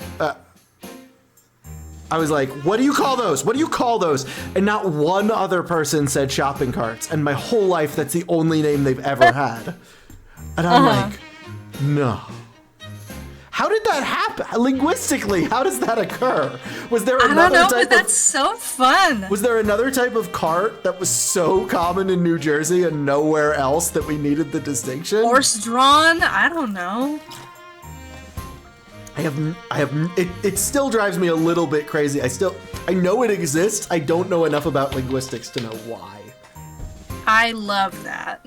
I was like, what do you call those? What do you call those? And not one other person said shopping carts. And my whole life, that's the only name they've ever had. And I'm like, no. How did that happen? Linguistically, how does that occur? Was there another I don't know, type but that's so fun. Was there another type of cart that was so common in New Jersey and nowhere else that we needed the distinction? Horse-drawn? I don't know. It still drives me a little bit crazy. I know it exists. I don't know enough about linguistics to know why. I love that.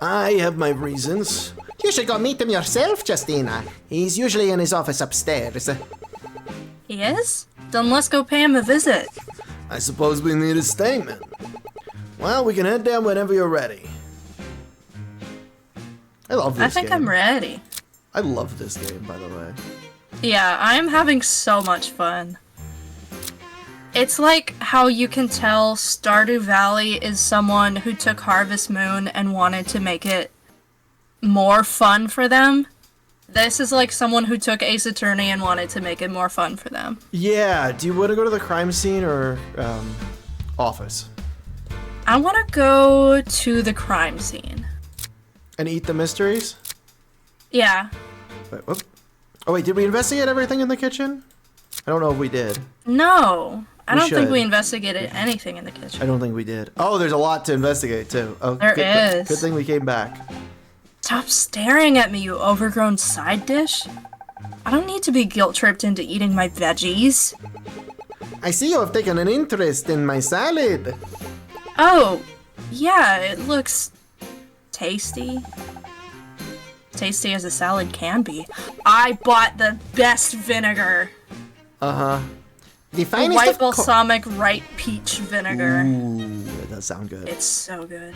I have my reasons. You should go meet him yourself, Justina. He's usually in his office upstairs. He is? Then let's go pay him a visit. I suppose we need a statement. Well, we can head down whenever you're ready. I love this I think I'm ready. I love this game, by the way. Yeah, I'm having so much fun. It's like how you can tell Stardew Valley is someone who took Harvest Moon and wanted to make it more fun for them. This is like someone who took Ace Attorney and wanted to make it more fun for them. Yeah, do you want to go to the crime scene or office? I want to go to the crime scene. And eat the mysteries? Yeah. Wait, whoop. Oh wait, did we investigate everything in the kitchen? I don't know if we did. No, I We don't think should. we investigated anything in the kitchen. I don't think we did. Oh, there's a lot to investigate too. Oh, There good, is. Good thing we came back. Stop staring at me, you overgrown side dish. I don't need to be guilt-tripped into eating my veggies. I see you have taken an interest in my salad. Oh, yeah, it looks tasty. Tasty as a salad can be. I bought the best vinegar. Uh-huh. The The finest white of balsamic Wright peach vinegar. Ooh, that does sound good. It's so good.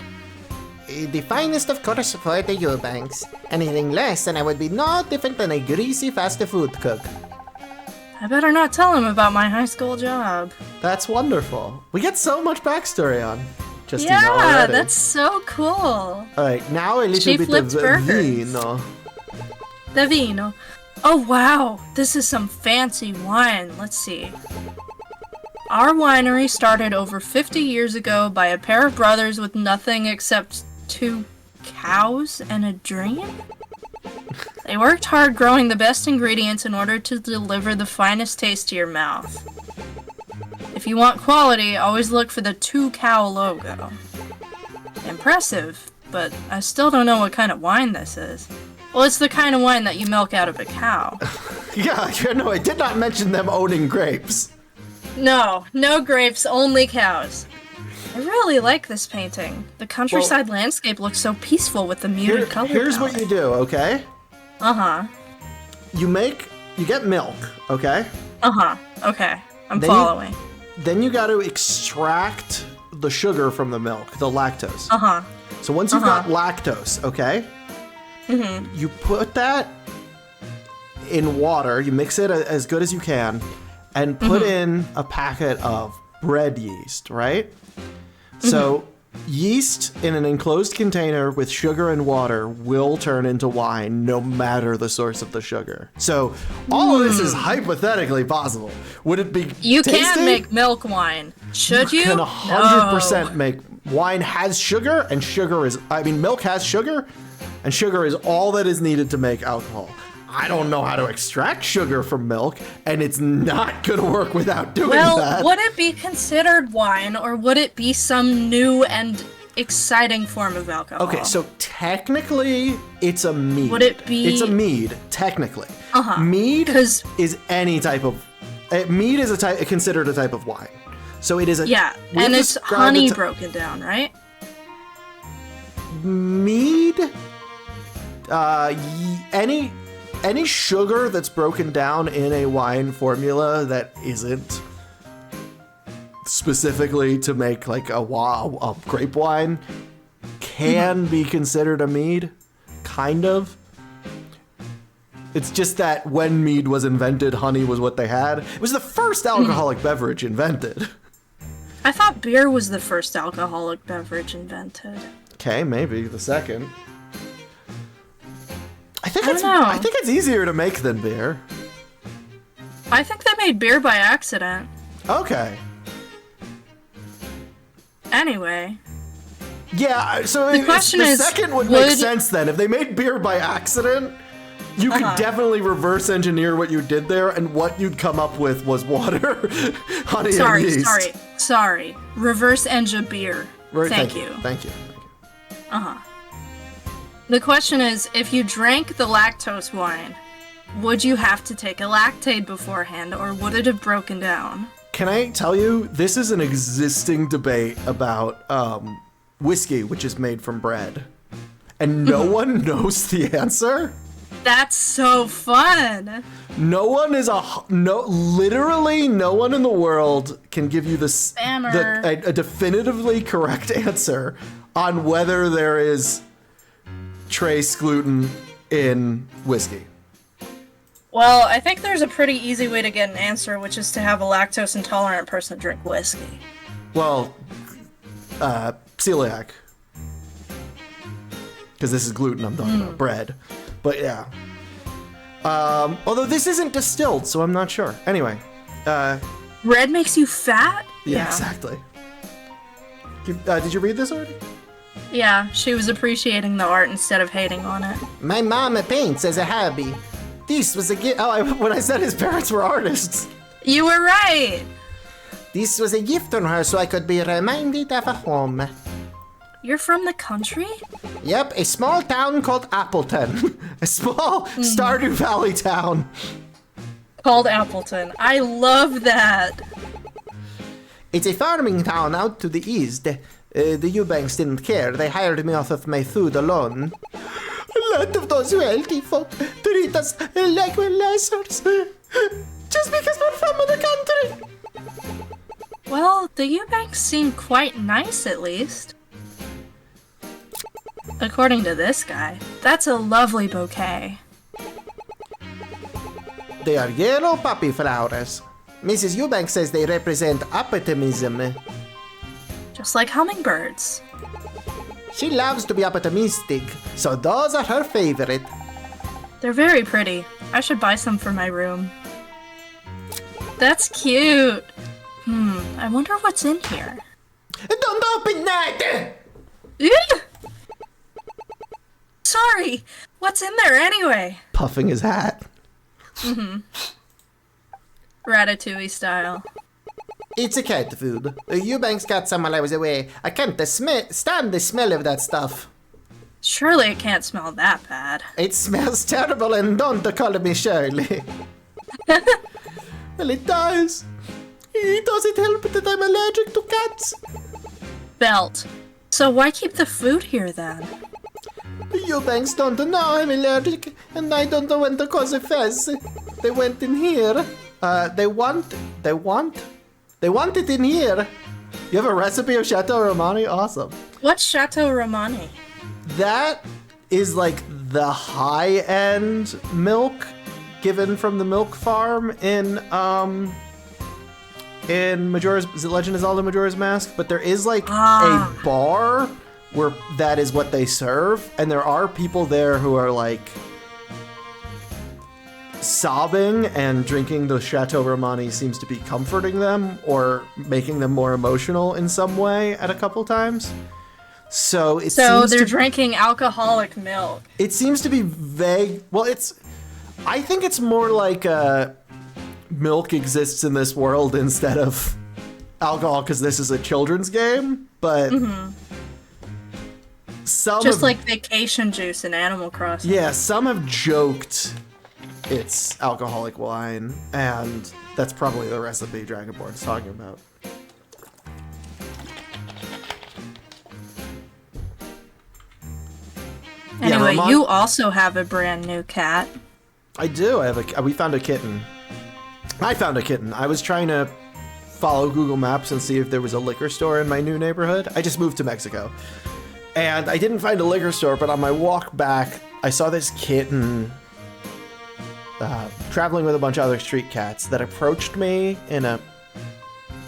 The finest, of course, for the Eubanks. Anything less, and I would be no different than a greasy fast food cook. I better not tell him about my high school job. That's wonderful. We get so much backstory on Justina Yeah, already. that's so cool. Alright, now a little She bit flips of burgers. vino. The vino. Oh wow, this is some fancy wine. Let's see. Our winery started over 50 years ago by a pair of brothers with nothing except 2 cows and a dream? They worked hard growing the best ingredients in order to deliver the finest taste to your mouth. If you want quality, always look for the 2 cow logo. Impressive, but I still don't know what kind of wine this is. Well, it's the kind of wine that you milk out of a cow. Yeah, no, I did not mention them owning grapes. No, no grapes, only cows. I really like this painting. The countryside landscape looks so peaceful with the muted color Here's palette. what you do, okay? Uh-huh. You get milk, okay? Uh-huh. Okay. I'm Then following. Then you gotta extract the sugar from the milk, the lactose. Uh-huh. So once you've got lactose, okay? Mm-hmm. You put that in water, you mix it as good as you can, and put in a packet of bread yeast, right? So yeast in an enclosed container with sugar and water will turn into wine no matter the source of the sugar. So all of this is hypothetically possible. Would it be You tasty? can make milk wine. Should you? You can 100% No. make wine has sugar, and milk has sugar, and sugar is all that is needed to make alcohol. I don't know how to extract sugar from milk, and it's not gonna work without doing Well, that. would it be considered wine, or would it be some new and exciting form of alcohol? Okay, so technically, it's a mead. Would it be- It's a mead, technically. Uh-huh. Mead is any type of... mead is considered a type of wine. So it is a... Yeah, we've and it's described honey it to- broken down, right? Mead... Any sugar that's broken down in a wine formula that isn't specifically to make like a grape wine can be considered a mead, kind of. It's just that when mead was invented, honey was what they had. It was the first alcoholic beverage invented. I thought beer was the first alcoholic beverage invented. Okay, maybe the second. I don't know. I think it's easier to make than beer. I think they made beer by accident. Okay. Anyway. Yeah, so The question the is, second would make would- sense then. If they made beer by accident, you could definitely reverse engineer what you did there, and what you'd come up with was water, honey, and yeast. Sorry. Reverse engine beer. Thank you. Thank you. Uh-huh. The question is, if you drank the lactose wine, would you have to take a lactate beforehand, or would it have broken down? Can I tell you, this is an existing debate about whiskey, which is made from bread. And no one knows the answer. That's so fun! Literally no one in the world can give you Spammer. a definitively correct answer on whether there is trace gluten in whiskey. Well, I think there's a pretty easy way to get an answer, which is to have a lactose intolerant person drink whiskey. Well, celiac. Because this is gluten I'm talking about, bread. But yeah. Although this isn't distilled, so I'm not sure. Anyway. Bread makes you fat? Yeah, exactly. Did you read this already? Yeah, she was appreciating the art instead of hating on it. My mama paints as a hobby. This was a gift. When I said his parents were artists. You were right! This was a gift from her so I could be reminded of a home. You're from the country? Yep, a small town called Appleton. A small Stardew Valley town. Called Appleton. I love that! It's a farming town out to the east. The Eubanks didn't care. They hired me off of my food alone. A lot of those wealthy folk treat us like we're lessers. Just because we're from the country. Well, the Eubanks seem quite nice, at least. According to this guy, that's a lovely bouquet. They are yellow poppy flowers. Mrs. Eubanks says they represent optimism. Just like hummingbirds. She loves to be optimistic, so those are her favorite. They're very pretty. I should buy some for my room. That's cute. I wonder what's in here. Don't open that! Sorry. What's in there anyway? Puffing his hat. Ratatouille style. It's a cat food. Eubanks got some while I was away. I can't stand the smell of that stuff. Surely it can't smell that bad. It smells terrible, and don't call me Shirley. Well, it does. Does it help that I'm allergic to cats? Belt. So why keep the food here then? Eubanks don't know I'm allergic, and I don't want to cause a fuss. They went in here. They want it in here. You have a recipe of Chateau Romani? Awesome. What's Chateau Romani? That is like the high-end milk given from the milk farm in Majora's Legend of Zelda Majora's Mask, but there is like a bar where that is what they serve, and there are people there who are like sobbing, and drinking the Chateau Romani seems to be comforting them or making them more emotional in some way at a couple times. So they're drinking alcoholic milk. It seems to be vague. Well, I think it's more like milk exists in this world instead of alcohol, because this is a children's game, but some just like vacation juice in Animal Crossing. Yeah, some have joked it's alcoholic wine, and that's probably the recipe Dragonborn's talking about. Anyway, you also have a brand new cat. I do. We found a kitten. I found a kitten. I was trying to follow Google Maps and see if there was a liquor store in my new neighborhood. I just moved to Mexico. And I didn't find a liquor store, but on my walk back, I saw this kitten traveling with a bunch of other street cats that approached me in a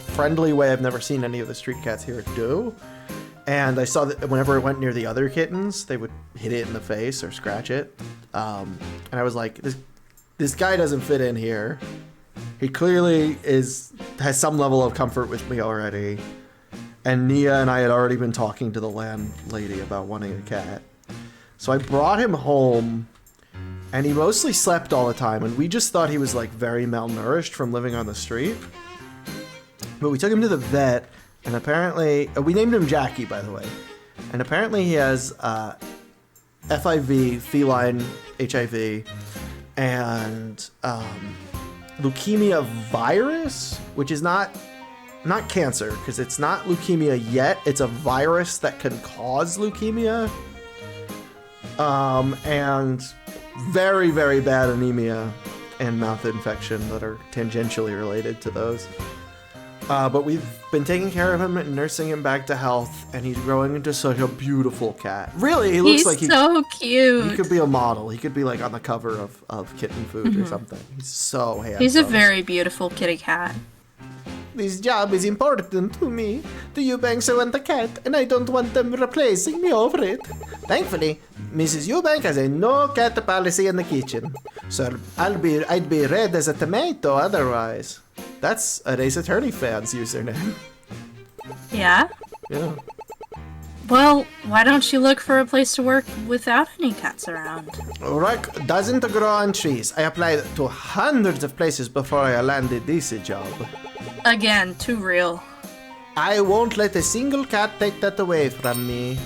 friendly way I've never seen any of the street cats here do. And I saw that whenever it went near the other kittens, they would hit it in the face or scratch it. And I was like, this guy doesn't fit in here. He clearly has some level of comfort with me already. And Nia and I had already been talking to the landlady about wanting a cat. So I brought him home, and he mostly slept all the time. And we just thought he was like very malnourished from living on the street. But we took him to the vet. And apparently, we named him Jackie, by the way. And apparently he has FIV, feline HIV, and leukemia virus, which is not cancer, because it's not leukemia yet. It's a virus that can cause leukemia. And very, very bad anemia and mouth infection that are tangentially related to those. But we've been taking care of him and nursing him back to health, and he's growing into such a beautiful cat. Really, he looks like he's so cute. He could be a model. He could be like on the cover of Kitten Food or something. He's so handsome. He's a very beautiful kitty cat. This job is important to me. The Eubanks want a cat, and I don't want them replacing me over it. Thankfully, Mrs. Eubank has a no cat policy in the kitchen, so I'd be red as a tomato otherwise. That's an Ace Attorney fan's username. Yeah? Yeah. Well, why don't you look for a place to work without any cats around? Rock doesn't grow on trees. I applied to hundreds of places before I landed this job. Again, too real. I won't let a single cat take that away from me.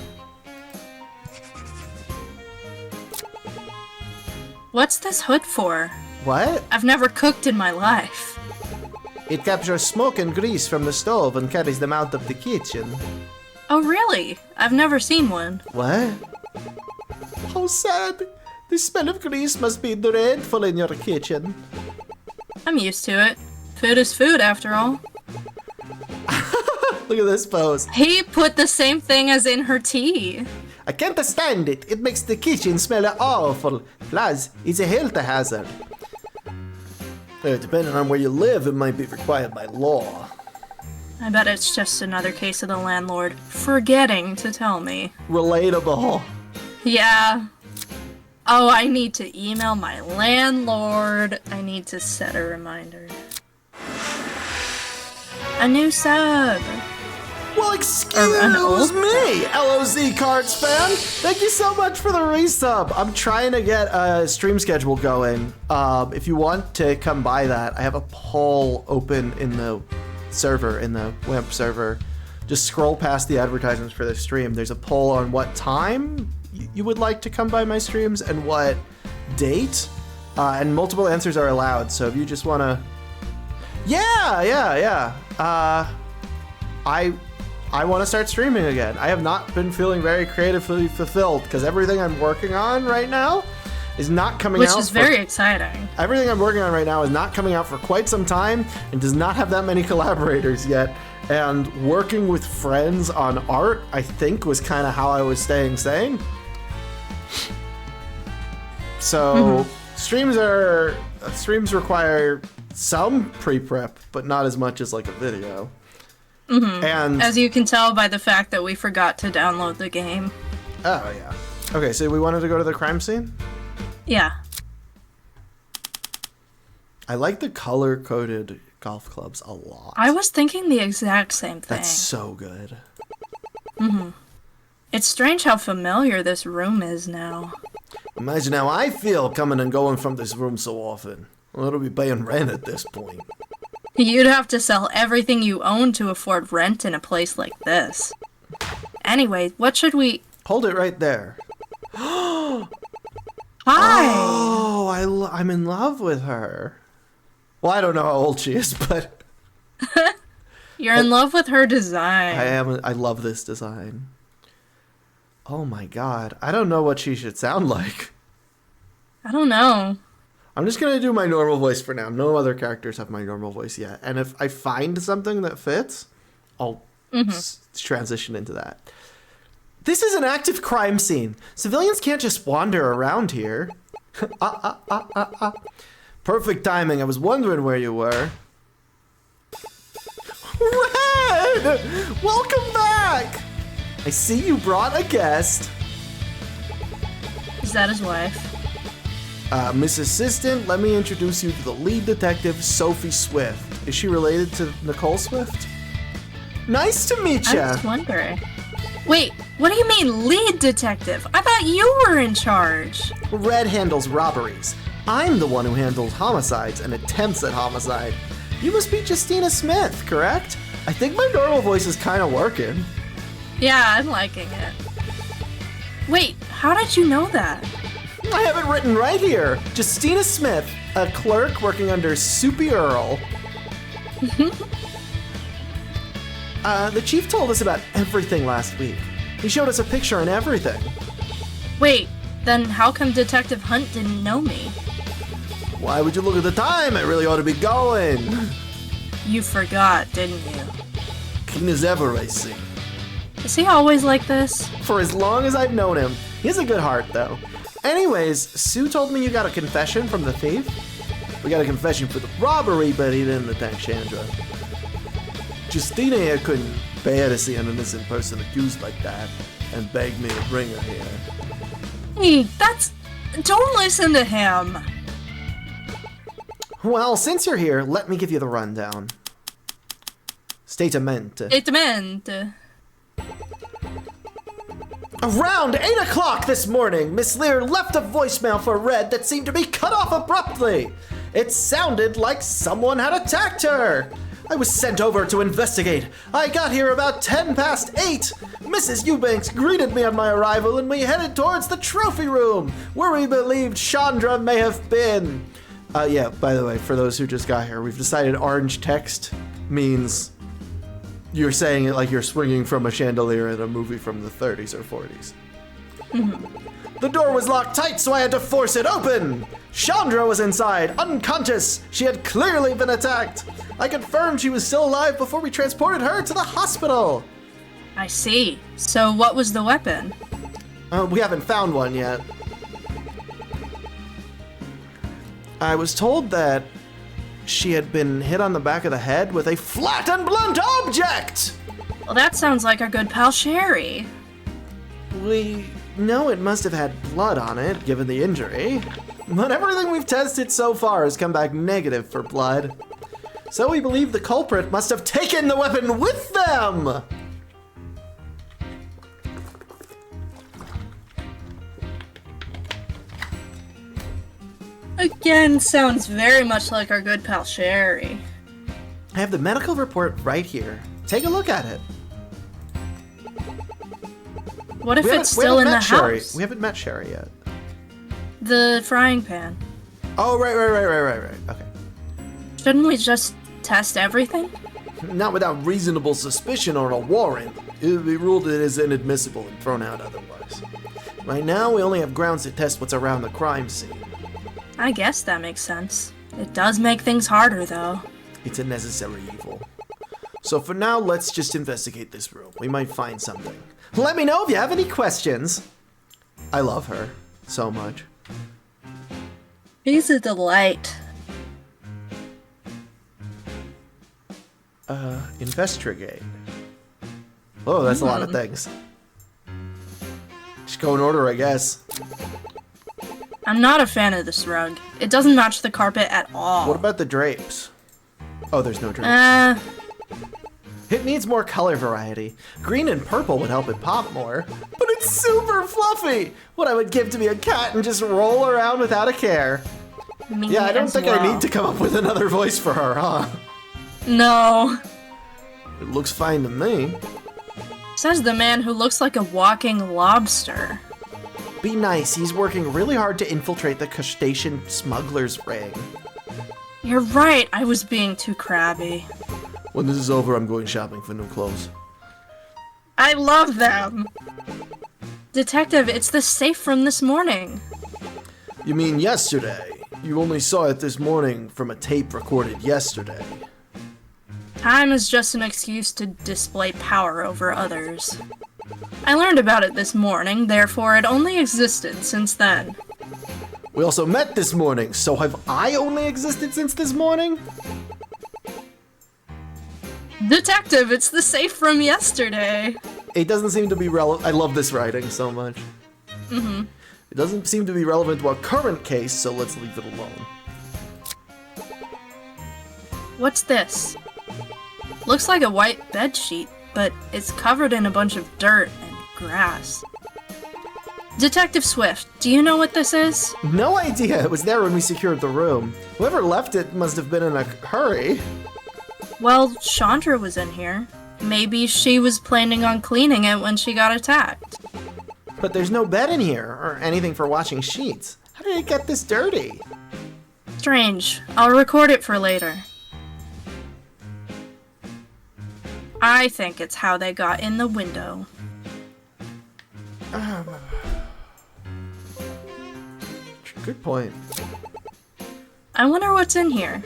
What's this hood for? What? I've never cooked in my life. It captures smoke and grease from the stove and carries them out of the kitchen. Oh, really? I've never seen one. What? How sad. The smell of grease must be dreadful in your kitchen. I'm used to it. Food is food, after all. Look at this pose. He put the same thing as in her tea. I can't stand it. It makes the kitchen smell awful. Plus, it's a health hazard. Depending on where you live, it might be required by law. I bet it's just another case of the landlord forgetting to tell me. Relatable. Yeah. Oh, I need to email my landlord. I need to set a reminder. A new sub. Well, excuse me, LOZ Cards fan. Thank you so much for the resub. I'm trying to get a stream schedule going. If you want to come by that, I have a poll open in the server, in the WIMP server. Just scroll past the advertisements for the stream. There's a poll on what time you would like to come by my streams and what date. And multiple answers are allowed. So if you just want to... Yeah. I want to start streaming again. I have not been feeling very creatively fulfilled because everything I'm working on right now is not coming out. Which is very exciting. Everything I'm working on right now is not coming out for quite some time and does not have that many collaborators yet. And working with friends on art, I think, was kind of how I was staying sane. So streams require some pre-prep, but not as much as like a video. And as you can tell by the fact that we forgot to download the game. Oh yeah. Okay, so we wanted to go to the crime scene? Yeah. I like the color-coded golf clubs a lot. I was thinking the exact same thing. That's so good. It's strange how familiar this room is now. Imagine how I feel coming and going from this room so often. Well, it'll be paying rent at this point. You'd have to sell everything you own to afford rent in a place like this. Anyway, what should we... Hold it right there. Hi! Oh, I'm in love with her. Well, I don't know how old she is, but... You're in love with her design. I am. I love this design. Oh my god. I don't know what she should sound like. I don't know. I'm just gonna do my normal voice for now. No other characters have my normal voice yet. And if I find something that fits, I'll transition into that. This is an active crime scene. Civilians can't just wander around here. Perfect timing. I was wondering where you were. Red! Welcome back! I see you brought a guest. Is that his wife? Miss Assistant, let me introduce you to the lead detective, Sophie Swift. Is she related to Nicole Swift? Nice to meet ya. I was wondering. Wait, what do you mean lead detective? I thought you were in charge. Red handles robberies. I'm the one who handles homicides and attempts at homicide. You must be Justina Smith, correct? I think my normal voice is kind of working. Yeah, I'm liking it. Wait, how did you know that? I have it written right here. Justina Smith, a clerk working under Soupy Earl. The chief told us about everything last week. He showed us a picture and everything. Wait, then how come Detective Hunt didn't know me? Why would you look at the time? I really ought to be going. You forgot, didn't you? Keen as ever, I see. Is he always like this? For as long as I've known him. He has a good heart, though. Anyways, Sue told me you got a confession from the thief. We got a confession for the robbery, but he didn't attack Chandra. Justina here couldn't bear to see an innocent person accused like that and begged me to bring her here. Hey, don't listen to him. Well, since you're here, let me give you the rundown. Statement. Around 8 o'clock this morning, Miss Lear left a voicemail for Red that seemed to be cut off abruptly. It sounded like someone had attacked her. I was sent over to investigate. I got here about 10 past 8. Mrs. Eubanks greeted me on my arrival and we headed towards the trophy room, where we believed Chandra may have been. Yeah, by the way, for those who just got here, we've decided orange text means you're saying it like you're swinging from a chandelier in a movie from the 30s or 40s. The door was locked tight, so I had to force it open. Chandra was inside, unconscious. She had clearly been attacked. I confirmed she was still alive before we transported her to the hospital. I see. So what was the weapon? We haven't found one yet. I was told that she had been hit on the back of the head with a flat and blunt object! Well, that sounds like our good pal Sherry. We know it must have had blood on it, given the injury. But everything we've tested so far has come back negative for blood. So we believe the culprit must have taken the weapon with them! Again, sounds very much like our good pal Sherry. I have the medical report right here. Take a look at it. What if it's still in the house? We haven't met Sherry yet. The frying pan. Oh, right. Okay. Shouldn't we just test everything? Not without reasonable suspicion or a warrant. It would be ruled it is inadmissible and thrown out otherwise. Right now, we only have grounds to test what's around the crime scene. I guess that makes sense. It does make things harder, though. It's a necessary evil. So for now, let's just investigate this room. We might find something. Let me know if you have any questions. I love her so much. She's a delight. Investigate. Oh, that's a lot of things. Just go in order, I guess. I'm not a fan of this rug. It doesn't match the carpet at all. What about the drapes? Oh, there's no drapes. It needs more color variety. Green and purple would help it pop more. But it's super fluffy! What I would give to be a cat and just roll around without a care. Yeah, I don't think I need to come up with another voice for her, huh? No. It looks fine to me. Says the man who looks like a walking lobster. Be nice, he's working really hard to infiltrate the crustacean smuggler's ring. You're right, I was being too crabby. When this is over, I'm going shopping for new clothes. I love them! Detective, it's the safe from this morning. You mean yesterday? You only saw it this morning from a tape recorded yesterday. Time is just an excuse to display power over others. I learned about it this morning, therefore it only existed since then. We also met this morning, so have I only existed since this morning? Detective, it's the safe from yesterday. It doesn't seem to be relevant. I love this writing so much. It doesn't seem to be relevant to our current case, so let's leave it alone. What's this? Looks like a white bedsheet, but it's covered in a bunch of dirt and grass. Detective Swift, do you know what this is? No idea. It was there when we secured the room. Whoever left it must have been in a hurry. Well, Chandra was in here. Maybe she was planning on cleaning it when she got attacked. But there's no bed in here, or anything for washing sheets. How did it get this dirty? Strange. I'll record it for later. I think it's how they got in the window. Good point. I wonder what's in here.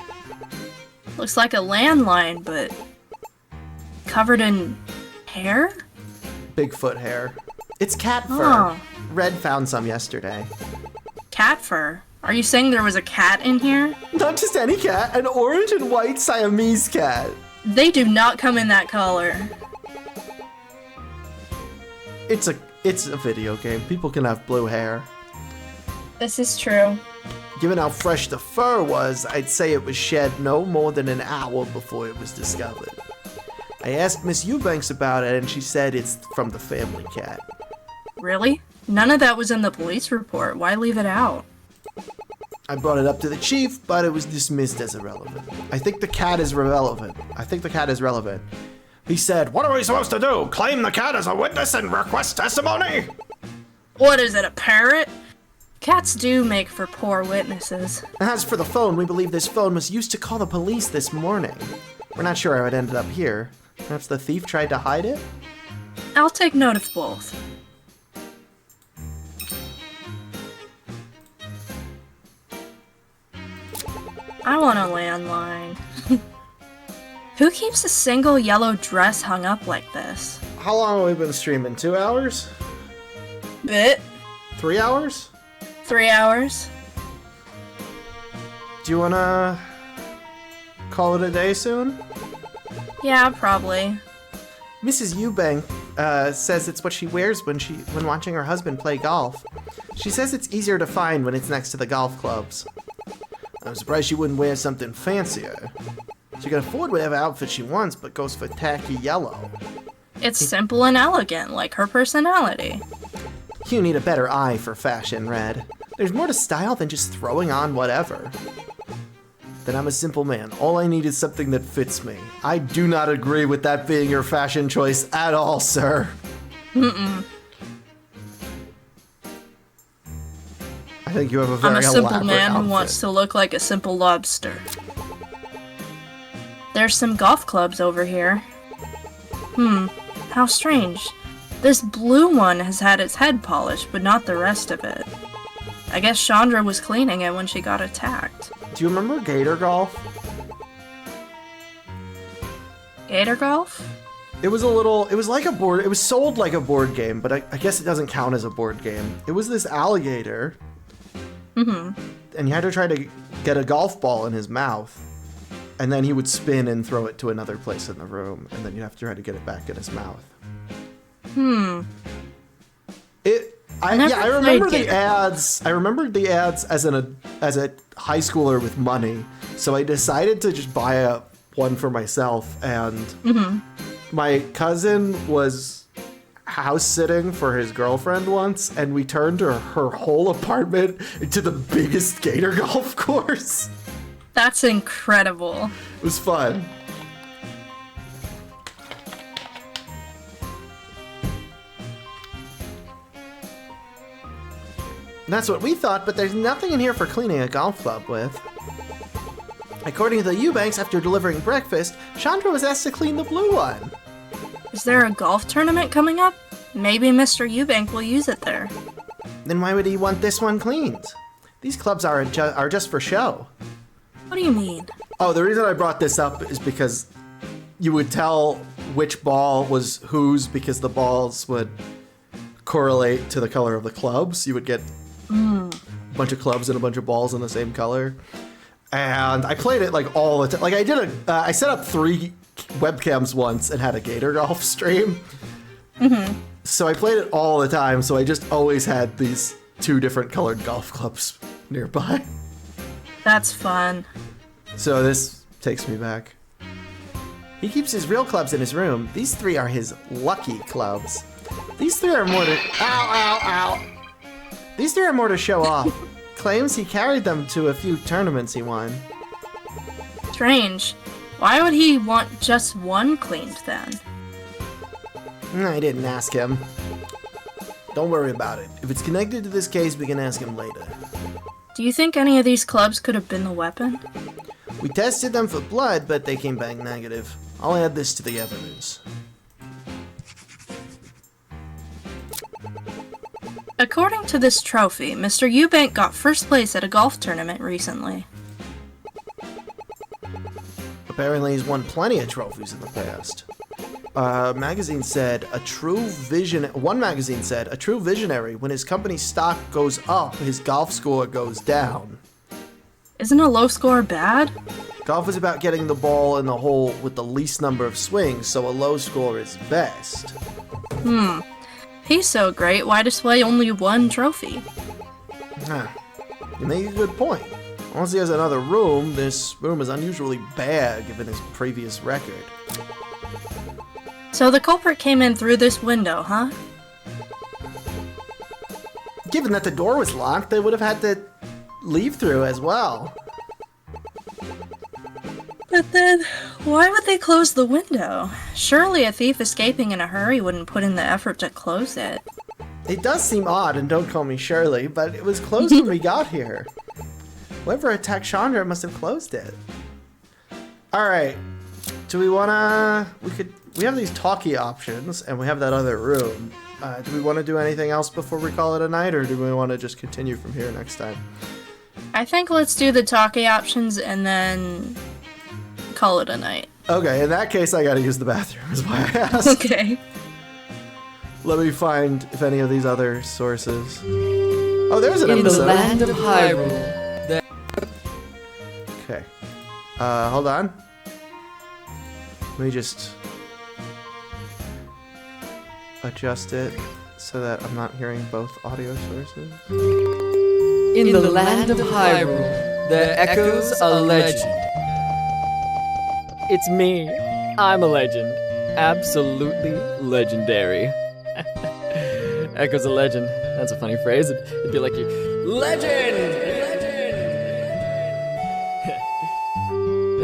Looks like a landline, but covered in hair? Bigfoot hair. It's cat fur. Oh. Red found some yesterday. Cat fur? Are you saying there was a cat in here? Not just any cat, an orange and white Siamese cat. They do not come in that color. It's a video game. People can have blue hair. This is true. Given how fresh the fur was, I'd say it was shed no more than an hour before it was discovered. I asked Miss Eubanks about it, and she said it's from the family cat. Really? None of that was in the police report. Why leave it out? I brought it up to the chief, but it was dismissed as irrelevant. I think the cat is relevant. He said, What are we supposed to do? Claim the cat as a witness and request testimony? What is it, a parrot? Cats do make for poor witnesses. As for the phone, we believe this phone was used to call the police this morning. We're not sure how it ended up here. Perhaps the thief tried to hide it? I'll take note of both. I want a landline. Who keeps a single yellow dress hung up like this? How long have we been streaming? 2 hours? Bit. 3 hours? 3 hours. Do you wanna call it a day soon? Yeah, probably. Mrs. Eubank says it's what she wears when watching her husband play golf. She says it's easier to find when it's next to the golf clubs. I'm surprised she wouldn't wear something fancier. She can afford whatever outfit she wants, but goes for tacky yellow. It's simple and elegant, like her personality. You need a better eye for fashion, Red. There's more to style than just throwing on whatever. Then I'm a simple man. All I need is something that fits me. I do not agree with that being your fashion choice at all, sir. Mm-mm. I think you have a very I'm a simple man outfit. who wants to look like a simple lobster. There's some golf clubs over here. How strange. This blue one has had its head polished, but not the rest of it. I guess Chandra was cleaning it when she got attacked. Do you remember Gator Golf? Gator Golf? It was sold like a board game, but I guess it doesn't count as a board game. It was this alligator. Mm-hmm. And you had to try to get a golf ball in his mouth. And then he would spin and throw it to another place in the room, and then you'd have to try to get it back in his mouth. I remember the ads. I remembered the ads as a high schooler with money, so I decided to just buy one for myself. And my cousin was house sitting for his girlfriend once, and we turned her whole apartment into the biggest Gator golf course. That's incredible. It was fun. That's what we thought, but there's nothing in here for cleaning a golf club with. According to the Eubanks, after delivering breakfast, Chandra was asked to clean the blue one. Is there a golf tournament coming up? Maybe Mr. Eubank will use it there. Then why would he want this one cleaned? These clubs are just for show. What do you mean? Oh, the reason I brought this up is because you would tell which ball was whose because the balls would correlate to the color of the clubs. You would get a bunch of clubs and a bunch of balls in the same color. And I played it like all the time. Like I set up 3 webcams once and had a Gator Golf stream. So I played it all the time. So I just always had these 2 different colored golf clubs nearby. That's fun. So this takes me back. He keeps his real clubs in his room. These 3 are his lucky clubs. These 3 are more to... Ow! These 3 are more to show off. Claims he carried them to a few tournaments he won. Strange. Why would he want just one cleaned then? I didn't ask him. Don't worry about it. If it's connected to this case, we can ask him later. Do you think any of these clubs could have been the weapon? We tested them for blood, but they came back negative. I'll add this to the evidence. According to this trophy, Mr. Eubank got first place at a golf tournament recently. Apparently he's won plenty of trophies in the past. One magazine said, a true visionary, when his company's stock goes up, his golf score goes down. Isn't a low score bad? Golf is about getting the ball in the hole with the least number of swings, so a low score is best. He's so great, why display only one trophy? You make a good point. Unless he has another room, this room is unusually bad given his previous record. So the culprit came in through this window, huh? Given that the door was locked, they would have had to leave through as well. But then, why would they close the window? Surely a thief escaping in a hurry wouldn't put in the effort to close it. It does seem odd, and don't call me Shirley, but it was closed when we got here. Whoever attacked Chandra must have closed it. Alright. Do we wanna... We have these talkie options, and we have that other room. Do we want to do anything else before we call it a night, or do we want to just continue from here next time? I think let's do the talkie options and then call it a night. Okay, in that case, I gotta use the bathroom, is why I asked. Okay. Let me find if any of these other sources... Oh, there's an In episode. the land of Hyrule. Okay. Hold on. Let me just adjust it so that I'm not hearing both audio sources. In the land of Hyrule, there echoes a legend. It's me. I'm a legend. Absolutely legendary. Echoes a legend. That's a funny phrase. It'd be like you. Legend!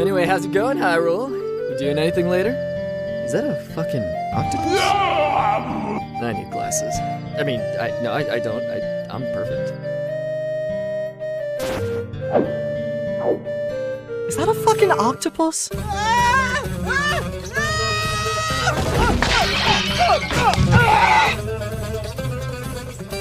Anyway, how's it going, Hyrule? You doing anything later? Is that a fucking octopus? I need glasses. I mean, I don't. I'm perfect. Is that a fucking octopus?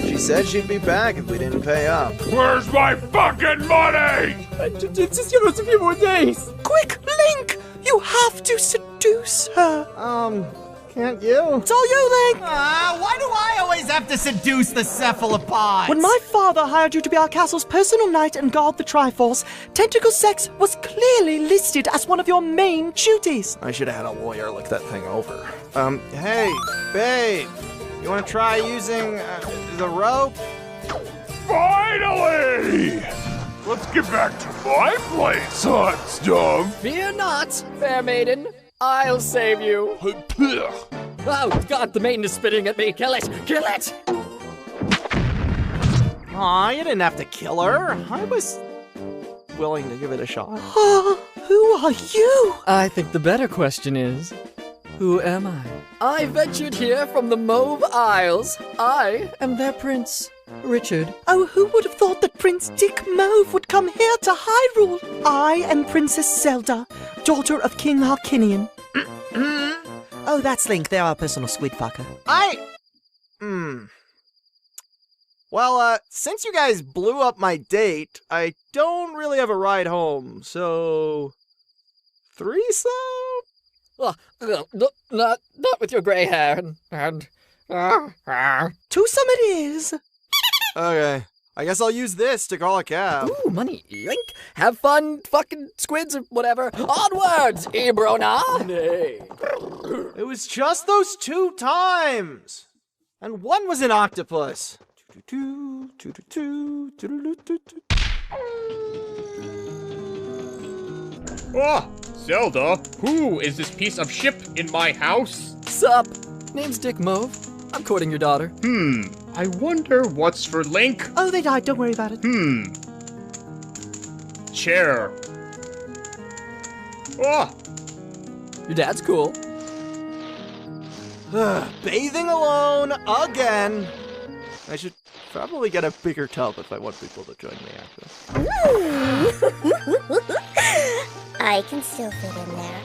She said she'd be back if we didn't pay up. Where's my fucking money? Just give us a few more days. Quick, Link! You have to seduce her. Can't you? It's all you, Link! Why do I always have to seduce the cephalopods? When my father hired you to be our castle's personal knight and guard the Triforce, tentacle sex was clearly listed as one of your main duties. I should have had a lawyer look that thing over. Hey, babe, you want to try using the rope? Finally! Let's get back to my place, hot stuff. Fear not, fair maiden. I'll save you. Oh, God, the maiden is spitting at me. Kill it! Kill it! Aw, you didn't have to kill her. I was willing to give it a shot. Who are you? I think the better question is, who am I? I ventured here from the Mauve Isles. I am their prince, Richard. Oh, who would have thought that Prince Dick Mauve would come here to Hyrule? I am Princess Zelda, daughter of King Harkinian. Oh, that's Link. They're our personal squid fucker. Well, since you guys blew up my date, I don't really have a ride home, so... threesome? Not with your gray hair and Twosome it is. Okay, I guess I'll use this to call a cab. Ooh, money, Link. Have fun, fucking squids or whatever. Onwards, Ebrona. Nay. It was just those 2 times, and one was an octopus. Oh, Zelda, who is this piece of ship in my house? Sup? Name's Dick Mauve. I'm courting your daughter. I wonder what's for Link. Oh, they died. Don't worry about it. Chair. Oh, Your dad's cool. Bathing alone again. I should probably get a bigger tub if I want people to join me after. I can still fit in there.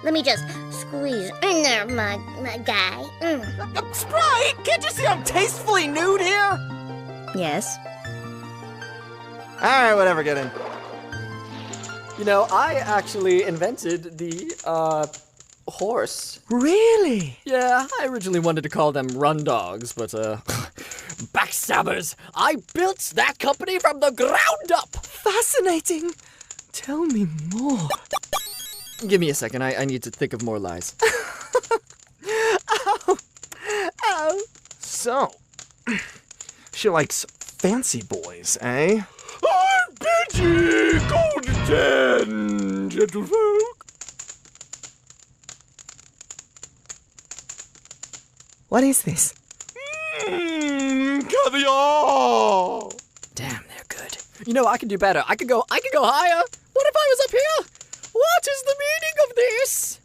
Let me just squeeze in there, my guy. Sprite, can't you see I'm tastefully nude here? Yes. Alright, whatever, get in. You know, I actually invented the, horse. Really? Yeah, I originally wanted to call them run dogs, but, backstabbers! I built that company from the ground up! Fascinating. Tell me more. Give me a second, I need to think of more lies. Oh. So, she likes fancy boys, eh? I'm Pidgey, Golden 10, gentlefolk. What is this? Caviar. Damn, they're good. You know, I can do better. I could go higher. What if I was up here? What is the meaning of this?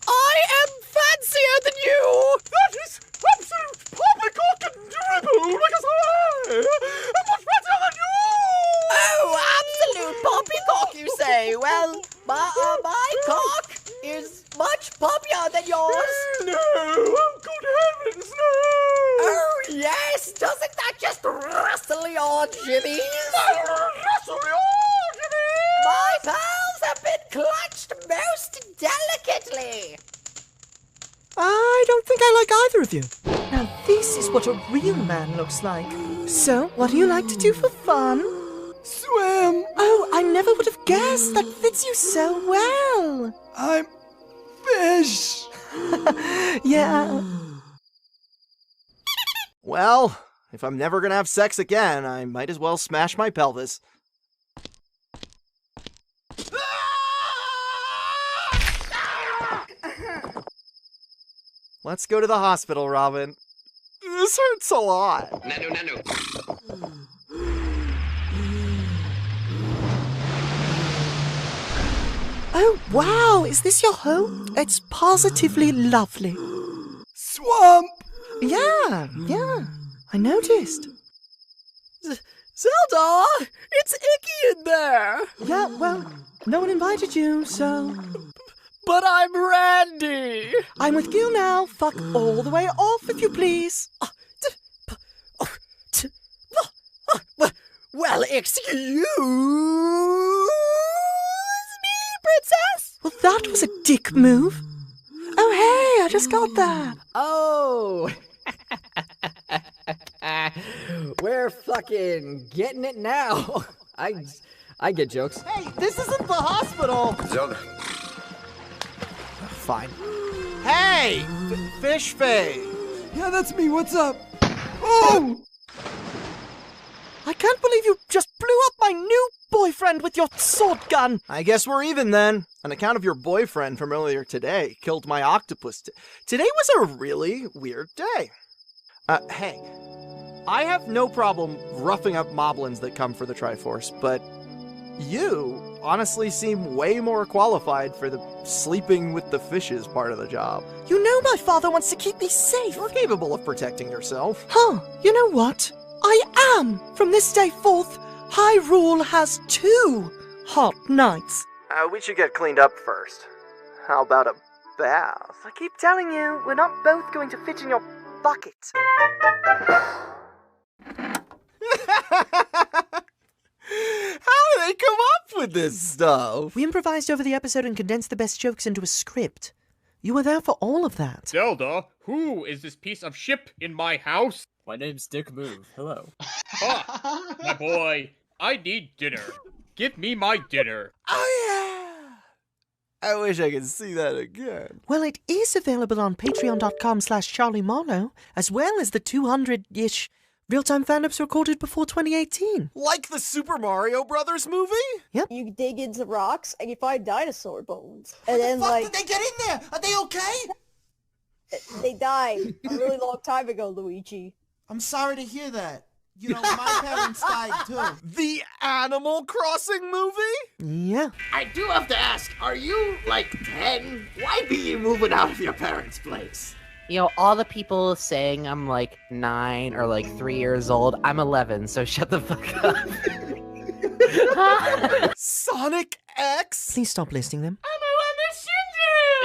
I am fancier than you! That is absolute poppycock and dribble because I am much better than you! Oh, absolute poppycock, you say? Well, my cock is much poppier than yours. No, oh good heavens, no! Oh, yes, doesn't that just rustle your jimmies? Rustle your jimmies! My pearls have been clutched most delicately. I don't think I like either of you. Now this is what a real man looks like. So, what do you like to do for fun? Swim. Oh, I never would have guessed. That fits you so well. I'm flesh! Yeah. Well, if I'm never gonna have sex again, I might as well smash my pelvis. Let's go to the hospital, Robin. This hurts a lot. Nanu, nanu. Oh, wow, is this your home? It's positively lovely. Swamp! Yeah, I noticed. Zelda! It's icky in there! Yeah, well, no one invited you, so... But I'm Randy! I'm with Gil now. Fuck all the way off, if you please. Well, excuse me, princess? Well, that was a dick move. Oh, hey, I just got that. Oh! We're fucking getting it now. I get jokes. Hey, this isn't the hospital. Zelda. Fine. Hey! Fish Faye! Yeah, that's me. What's up? Oh! I can't believe you just blew up my new boyfriend with your sword gun. I guess we're even then. On account of your boyfriend from earlier today killed my octopus. Today was a really weird day. Hey, I have no problem roughing up moblins that come for the Triforce, but you honestly seem way more qualified for the sleeping with the fishes part of the job. You know my father wants to keep me safe. You're capable of protecting yourself. Huh, you know what? I am! From this day forth, Hyrule has 2 hot nights. We should get cleaned up first. How about a bath? I keep telling you, we're not both going to fit in your bucket. How do they come up with this stuff? We improvised over the episode and condensed the best jokes into a script. You were there for all of that. Zelda, who is this piece of ship in my house? My name's Dick Move. Hello. Ah, my boy, I need dinner. Give me my dinner. Oh, yeah! I wish I could see that again. Well, it is available on patreon.com/Charley Marlowe, as well as the 200-ish Real-Time Fandubs recorded before 2018. Like the Super Mario Brothers movie? Yep. You dig into rocks and you find dinosaur bones. And then, Fuck, did they get in there? Are they okay? They died a really long time ago, Luigi. I'm sorry to hear that. You know, my parents died too. The Animal Crossing movie? Yeah. I do have to ask, are you, like, 10? Why be you moving out of your parents' place? You know, all the people saying I'm like 9 or like 3 years old, I'm 11, so shut the fuck up. Sonic X? Please stop listing them.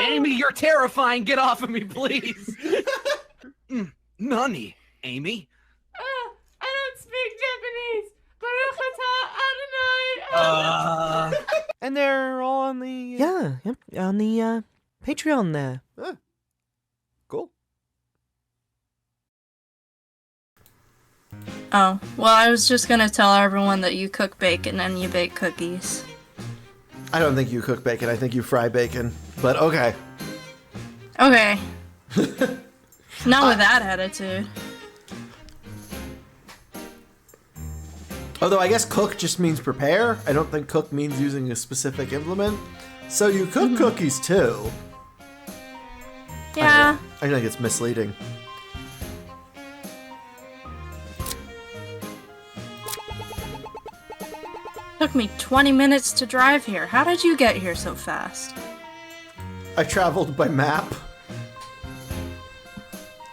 Amy, you're terrifying. Get off of me, please. Nani, Amy? I don't speak Japanese. And they're all on the... Yeah, yep, on the Patreon there. Cool. Oh, well, I was just gonna tell everyone that you cook bacon and you bake cookies. I don't think you cook bacon. I think you fry bacon. But okay. Okay. Not with that attitude. Although I guess cook just means prepare. I don't think cook means using a specific implement. So you cook cookies too. Yeah. I think it's misleading. Took me 20 minutes to drive here. How did you get here so fast? I traveled by map.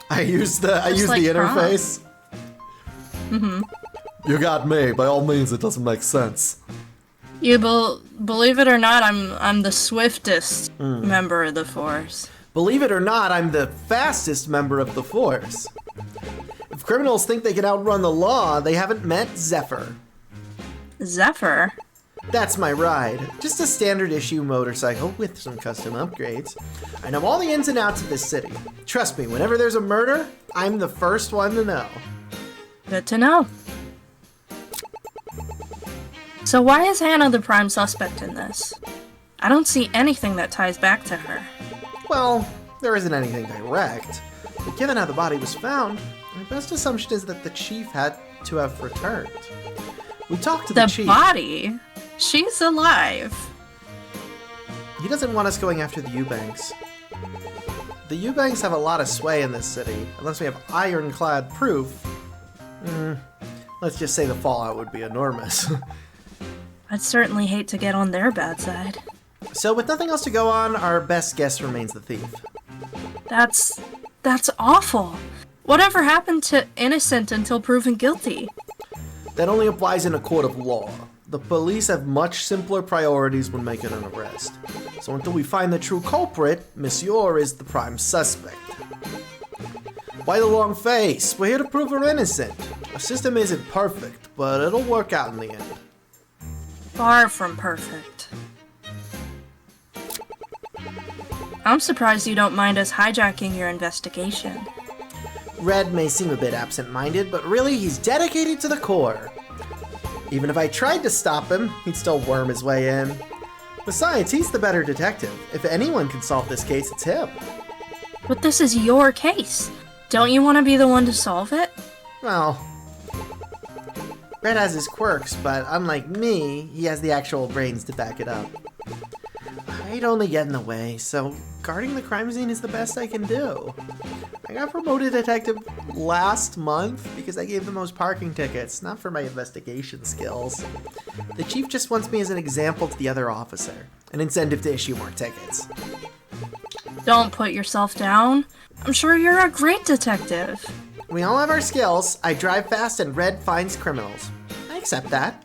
I used the like interface. Mm-hmm. You got me. By all means, it doesn't make sense. You believe it or not, I'm the swiftest member of the Force. Believe it or not, I'm the fastest member of the Force. If criminals think they can outrun the law, they haven't met Zephyr. Zephyr? That's my ride. Just a standard issue motorcycle with some custom upgrades. I know all the ins and outs of this city. Trust me, whenever there's a murder, I'm the first one to know. Good to know. So why is Hannah the prime suspect in this? I don't see anything that ties back to her. Well, there isn't anything direct, but given how the body was found, my best assumption is that the chief had to have returned. We talked to the chief. The body? She's alive. He doesn't want us going after the Eubanks. The Eubanks have a lot of sway in this city. Unless we have ironclad proof, let's just say the fallout would be enormous. I'd certainly hate to get on their bad side. So with nothing else to go on, our best guess remains the thief. That's awful. Whatever happened to innocent until proven guilty? That only applies in a court of law. The police have much simpler priorities when making an arrest. So until we find the true culprit, Monsieur is the prime suspect. Why the long face? We're here to prove her innocent. Our system isn't perfect, but it'll work out in the end. Far from perfect. I'm surprised you don't mind us hijacking your investigation. Red may seem a bit absent-minded, but really he's dedicated to the core. Even if I tried to stop him, he'd still worm his way in. Besides, he's the better detective. If anyone can solve this case, it's him. But this is your case. Don't you want to be the one to solve it? Well, Red has his quirks, but unlike me, he has the actual brains to back it up. I'd only get in the way, so guarding the crime scene is the best I can do. I got promoted detective last month because I gave the most parking tickets, not for my investigation skills. The chief just wants me as an example to the other officer, an incentive to issue more tickets. Don't put yourself down. I'm sure you're a great detective. We all have our skills. I drive fast and Red finds criminals. I accept that.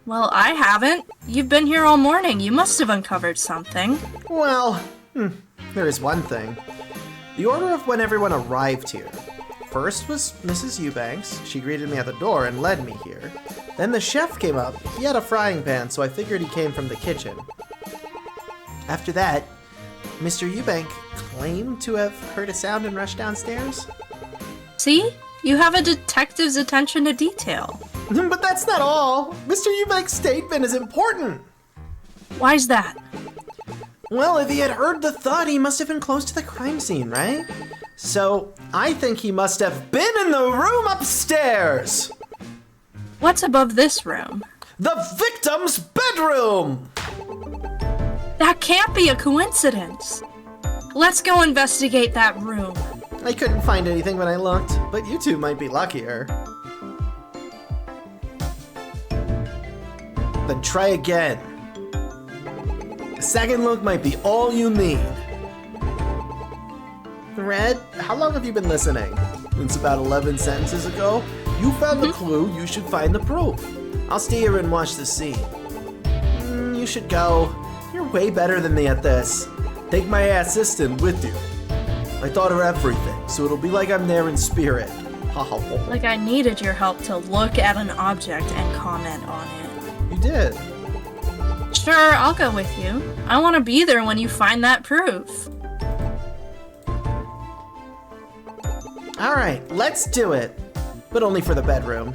Well, I haven't. You've been here all morning. You must have uncovered something. Well, there is one thing. The order of when everyone arrived here. First was Mrs. Eubanks. She greeted me at the door and led me here. Then the chef came up. He had a frying pan, so I figured he came from the kitchen. After that, Mr. Eubank claimed to have heard a sound and rushed downstairs. See? You have a detective's attention to detail. But that's not all. Mr. Eubank's statement is important. Why's that? Well, if he had heard the thud, he must have been close to the crime scene, right? So, I think he must have been in the room upstairs! What's above this room? The victim's bedroom! That can't be a coincidence. Let's go investigate that room. I couldn't find anything when I looked, but you two might be luckier. Then try again. A second look might be all you need. Red, how long have you been listening? Since about 11 sentences ago. You found the clue, you should find the proof. I'll stay here and watch the scene. You should go. You're way better than me at this. Take my assistant with you. I thought of everything, so it'll be like I'm there in spirit. Like I needed your help to look at an object and comment on it. You did. Sure, I'll go with you. I want to be there when you find that proof. Alright, let's do it. But only for the bedroom.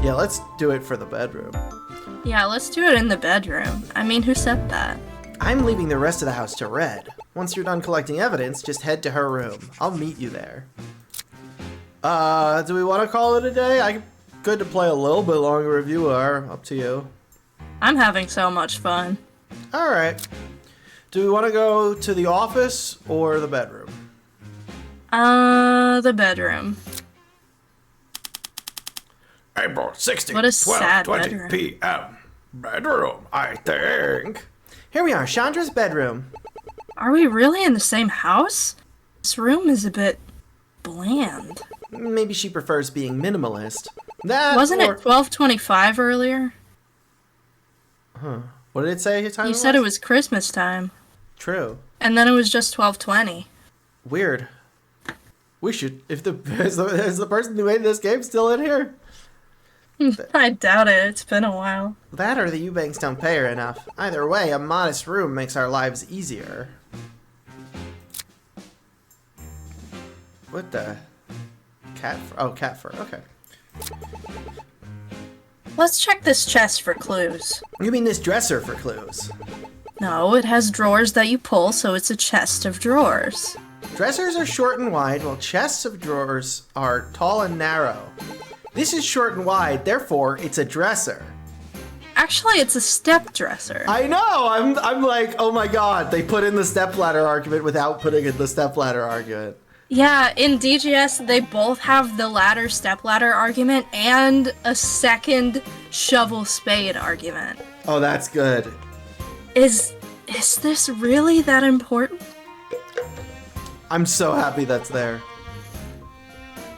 Yeah, let's do it for the bedroom. Yeah, let's do it in the bedroom. I mean, who said that? I'm leaving the rest of the house to Red. Once you're done collecting evidence, just head to her room. I'll meet you there. Do we want to call it a day? I'm good to play a little bit longer if you are. Up to you. I'm having so much fun. Alright. Do we want to go to the office or the bedroom? The bedroom. April 16th, What a sad 12:20 bedroom. p.m. Bedroom, I think. Here we are, Chandra's bedroom. Are we really in the same house? This room is a bit bland. Maybe she prefers being minimalist. That Wasn't or... it 12:25 earlier? Huh. What did it say your time You was? said it was Christmas time. True. And then it was just 12:20. Weird. We should... Is the person who made this game still in here? I doubt it. It's been a while. That or the Eubanks don't pay her enough. Either way, a modest room makes our lives easier. What the? Cat fur? Oh, cat fur. Okay. Let's check this chest for clues. You mean this dresser for clues? No, it has drawers that you pull, so it's a chest of drawers. Dressers are short and wide, while chests of drawers are tall and narrow. This is short and wide, therefore it's a dresser. Actually, it's a step dresser. I know! I'm like, oh my god, they put in the stepladder argument without putting in the stepladder argument. Yeah, in DGS, they both have the ladder stepladder argument and a second shovel spade argument. Oh, that's good. Is this really that important? I'm so happy that's there.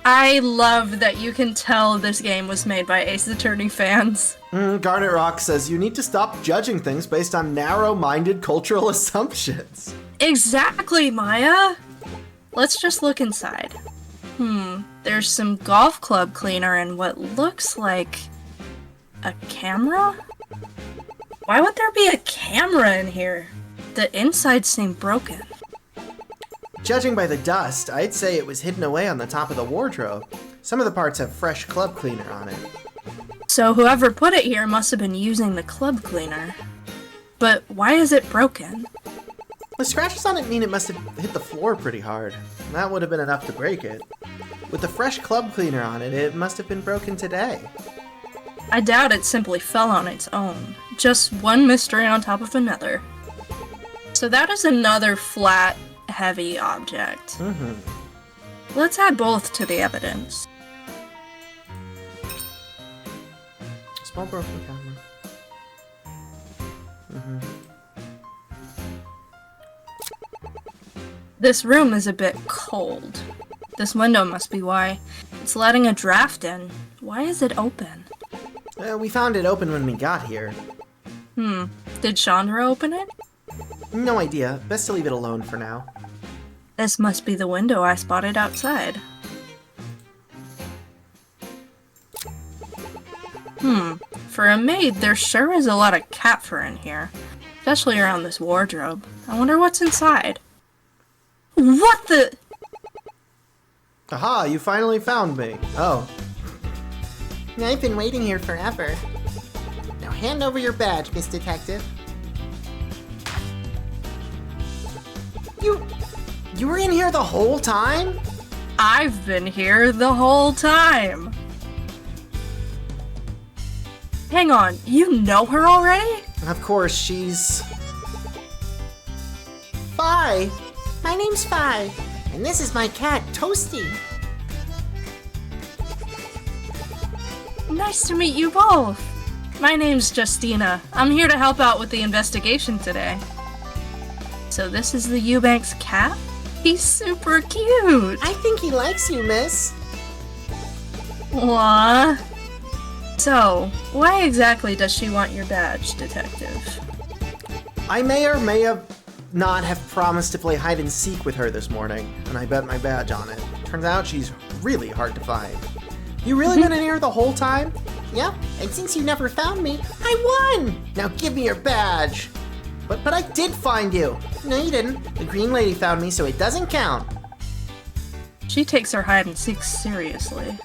I love that you can tell this game was made by Ace Attorney fans. Garnet Rock says, you need to stop judging things based on narrow-minded cultural assumptions. Exactly, Maya! Let's just look inside. There's some golf club cleaner and what looks like a camera? Why would there be a camera in here? The inside seemed broken. Judging by the dust, I'd say it was hidden away on the top of the wardrobe. Some of the parts have fresh club cleaner on it. So whoever put it here must have been using the club cleaner. But why is it broken? The scratches on it mean it must have hit the floor pretty hard. That would have been enough to break it. With the fresh club cleaner on it, it must have been broken today. I doubt it simply fell on its own. Just one mystery on top of another. So that is another flat, heavy object. Let's add both to the evidence. Small broken camera. This room is a bit cold. This window must be why. It's letting a draft in. Why is it open? We found it open when we got here. Did Chandra open it? No idea. Best to leave it alone for now. This must be the window I spotted outside. For a maid, there sure is a lot of cat fur in here. Especially around this wardrobe. I wonder what's inside. What the? Aha, you finally found me. Oh. I've been waiting here forever. Now hand over your badge, Miss Detective. You were in here the whole time? I've been here the whole time. Hang on, you know her already? Of course, she's... Fi! My name's Fi, and this is my cat, Toasty. Nice to meet you both. My name's Justina. I'm here to help out with the investigation today. So this is the Eubanks cat? He's super cute. I think he likes you, miss. Aww. So, why exactly does she want your badge, Detective? I may or may have not have promised to play hide and seek with her this morning, and I bet my badge on it. Turns out she's really hard to find. You really been in here the whole time? Yeah, and since you never found me, I won! Now give me your badge! But I did find you! No, you didn't. The green lady found me, so it doesn't count. She takes her hide and seek seriously.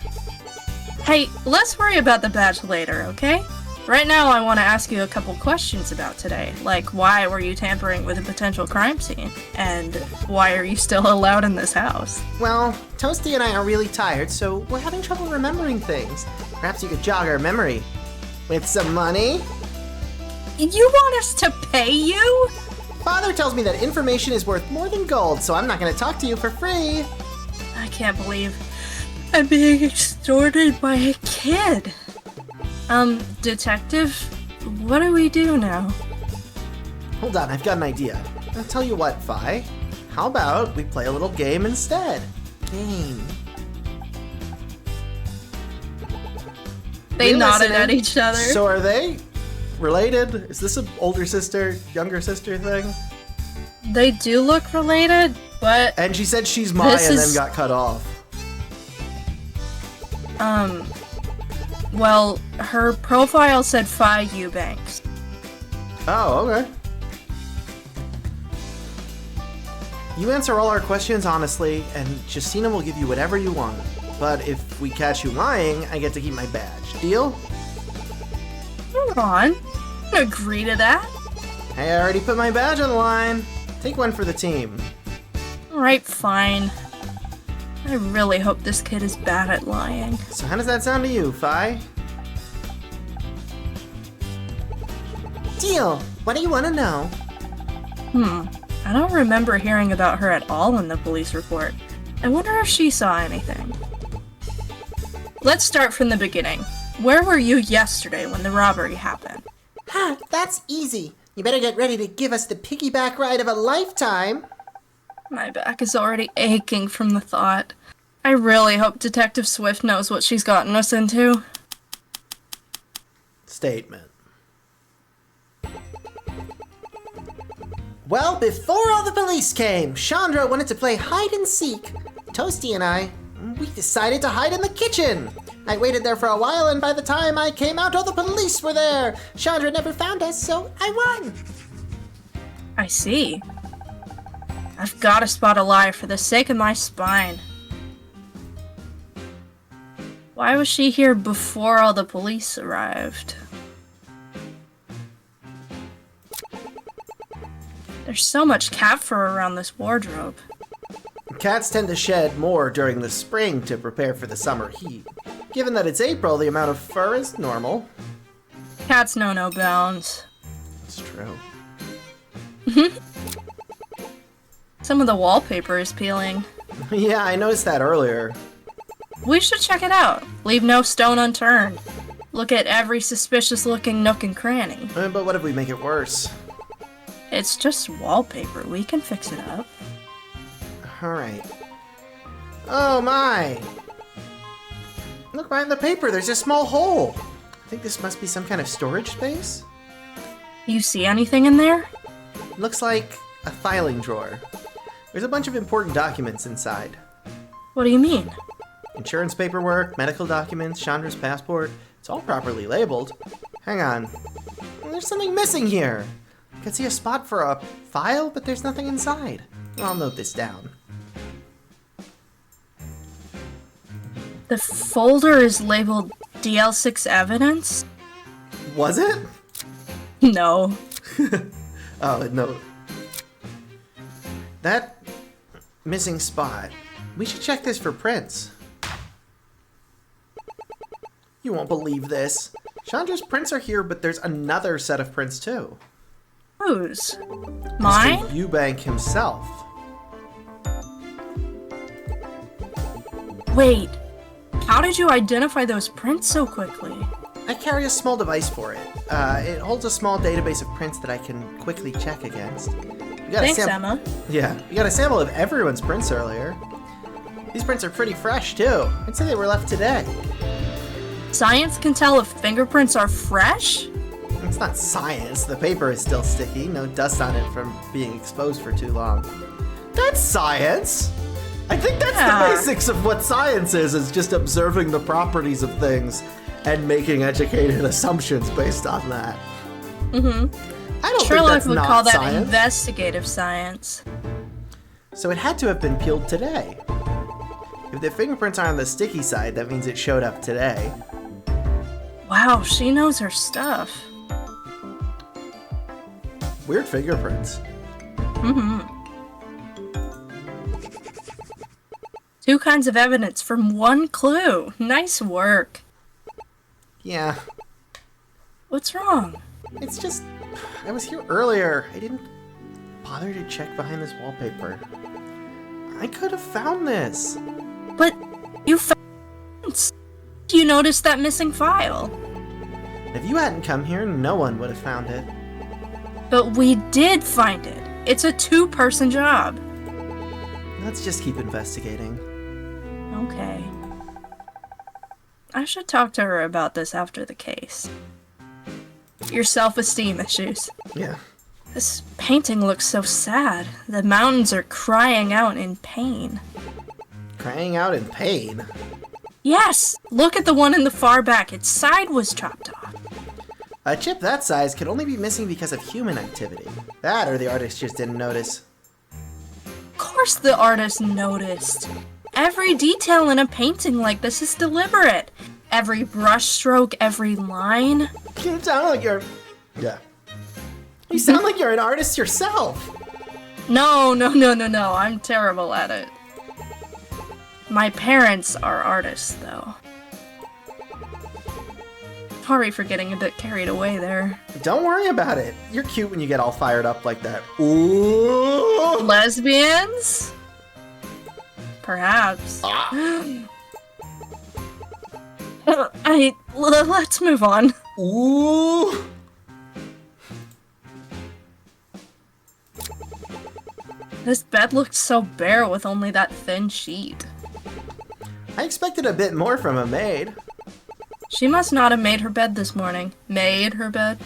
Hey, let's worry about the badge later, okay? Right now I want to ask you a couple questions about today, like why were you tampering with a potential crime scene? And why are you still allowed in this house? Well, Toasty and I are really tired, so we're having trouble remembering things. Perhaps you could jog our memory. With some money? You want us to pay you? Father tells me that information is worth more than gold, so I'm not going to talk to you for free. I can't believe I'm being extorted by a kid. Detective, what do we do now? Hold on, I've got an idea. I'll tell you what, Fi. How about we play a little game instead? Game. They nodded at each other. So are they related? Is this an older sister, younger sister thing? They do look related, but... And she said she's Maya and then got cut off. Well, her profile said Fi Eubanks. Oh, okay. You answer all our questions honestly, and Justina will give you whatever you want. But if we catch you lying, I get to keep my badge. Deal? Hold on. I agree to that. Hey, I already put my badge on the line. Take one for the team. Alright, fine. I really hope this kid is bad at lying. So how does that sound to you, Fi? Deal. What do you want to know? I don't remember hearing about her at all in the police report. I wonder if she saw anything. Let's start from the beginning. Where were you yesterday when the robbery happened? Ha, that's easy. You better get ready to give us the piggyback ride of a lifetime. My back is already aching from the thought. I really hope Detective Swift knows what she's gotten us into. Statement. Well, before all the police came, Chandra wanted to play hide and seek. Toasty and I, we decided to hide in the kitchen. I waited there for a while, and by the time I came out, all the police were there. Chandra never found us, so I won. I see. I've got to spot a lie for the sake of my spine. Why was she here before all the police arrived? There's so much cat fur around this wardrobe. Cats tend to shed more during the spring to prepare for the summer heat. Given that it's April, the amount of fur is normal. Cats know no bounds. It's true. Some of the wallpaper is peeling. Yeah, I noticed that earlier. We should check it out. Leave no stone unturned. Look at every suspicious-looking nook and cranny. But what if we make it worse? It's just wallpaper. We can fix it up. Alright. Oh my! Look behind the paper, there's a small hole! I think this must be some kind of storage space? You see anything in there? Looks like a filing drawer. There's a bunch of important documents inside. What do you mean? Insurance paperwork, medical documents, Chandra's passport. It's all properly labeled. Hang on. There's something missing here. I can see a spot for a file, but there's nothing inside. I'll note this down. The folder is labeled DL6 evidence? Was it? No. Oh, no. That missing spot. We should check this for prints. You won't believe this. Chandra's prints are here, but there's another set of prints too. Whose? Mine? Mr. Eubank himself. Wait. How did you identify those prints so quickly? I carry a small device for it. It holds a small database of prints that I can quickly check against. Thanks, Emma. Yeah, we got a sample of everyone's prints earlier. These prints are pretty fresh, too. I'd say they were left today. Science can tell if fingerprints are fresh? It's not science. The paper is still sticky. No dust on it from being exposed for too long. That's science! I think that's the basics of what science is just observing the properties of things and making educated assumptions based on that. I don't think that's would not call that science. investigative science. So it had to have been peeled today. If the fingerprints are on the sticky side, that means it showed up today. Wow, she knows her stuff. Weird fingerprints. Two kinds of evidence from one clue. Nice work. Yeah. What's wrong? It's just, I was here earlier. I didn't bother to check behind this wallpaper. I could have found this. But you found it. You noticed that missing file. If you hadn't come here, no one would have found it. But we did find it. It's a two-person job. Let's just keep investigating. Okay. I should talk to her about this after the case. Your self-esteem issues. Yeah. This painting looks so sad. The mountains are crying out in pain. Crying out in pain? Yes! Look at the one in the far back. Its side was chopped off. A chip that size could only be missing because of human activity. That or the artist just didn't notice. Of course the artist noticed. Every detail in a painting like this is deliberate. Every brush stroke, every line. You sound like you're You sound like you're an artist yourself. No. I'm terrible at it. My parents are artists, though. Sorry for getting a bit carried away there. Don't worry about it. You're cute when you get all fired up like that. Ooh. Lesbians? Perhaps. Let's move on. Ooh. This bed looked so bare with only that thin sheet. I expected a bit more from a maid. She must not have made her bed this morning. Made her bed?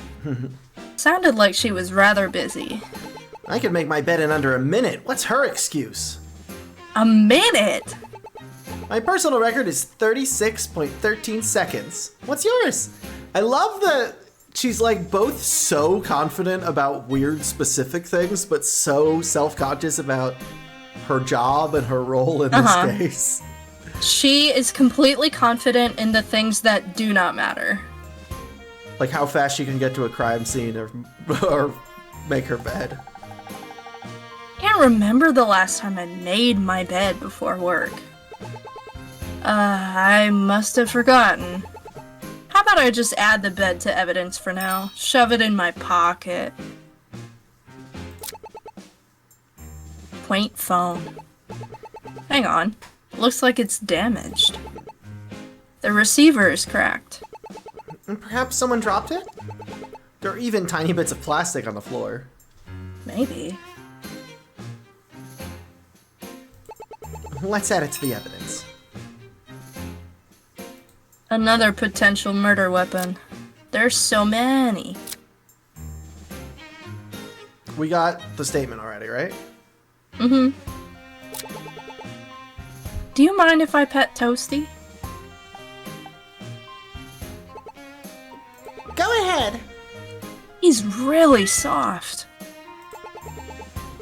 Sounded like she was rather busy. I could make my bed in under a minute. What's her excuse? A minute? My personal record is 36.13 seconds. What's yours? I love that she's like both so confident about weird specific things, but so self-conscious about her job and her role in this case. She is completely confident in the things that do not matter. Like how fast she can get to a crime scene or make her bed. Can't remember the last time I made my bed before work. I must have forgotten. How about I just add the bed to evidence for now? Shove it in my pocket. Quaint phone. Hang on. Looks like it's damaged. The receiver is cracked. And perhaps someone dropped it? There are even tiny bits of plastic on the floor. Maybe. Let's add it to the evidence. Another potential murder weapon. There's so many. We got the statement already, right? Mm-hmm. Do you mind if I pet Toasty? Go ahead. He's really soft.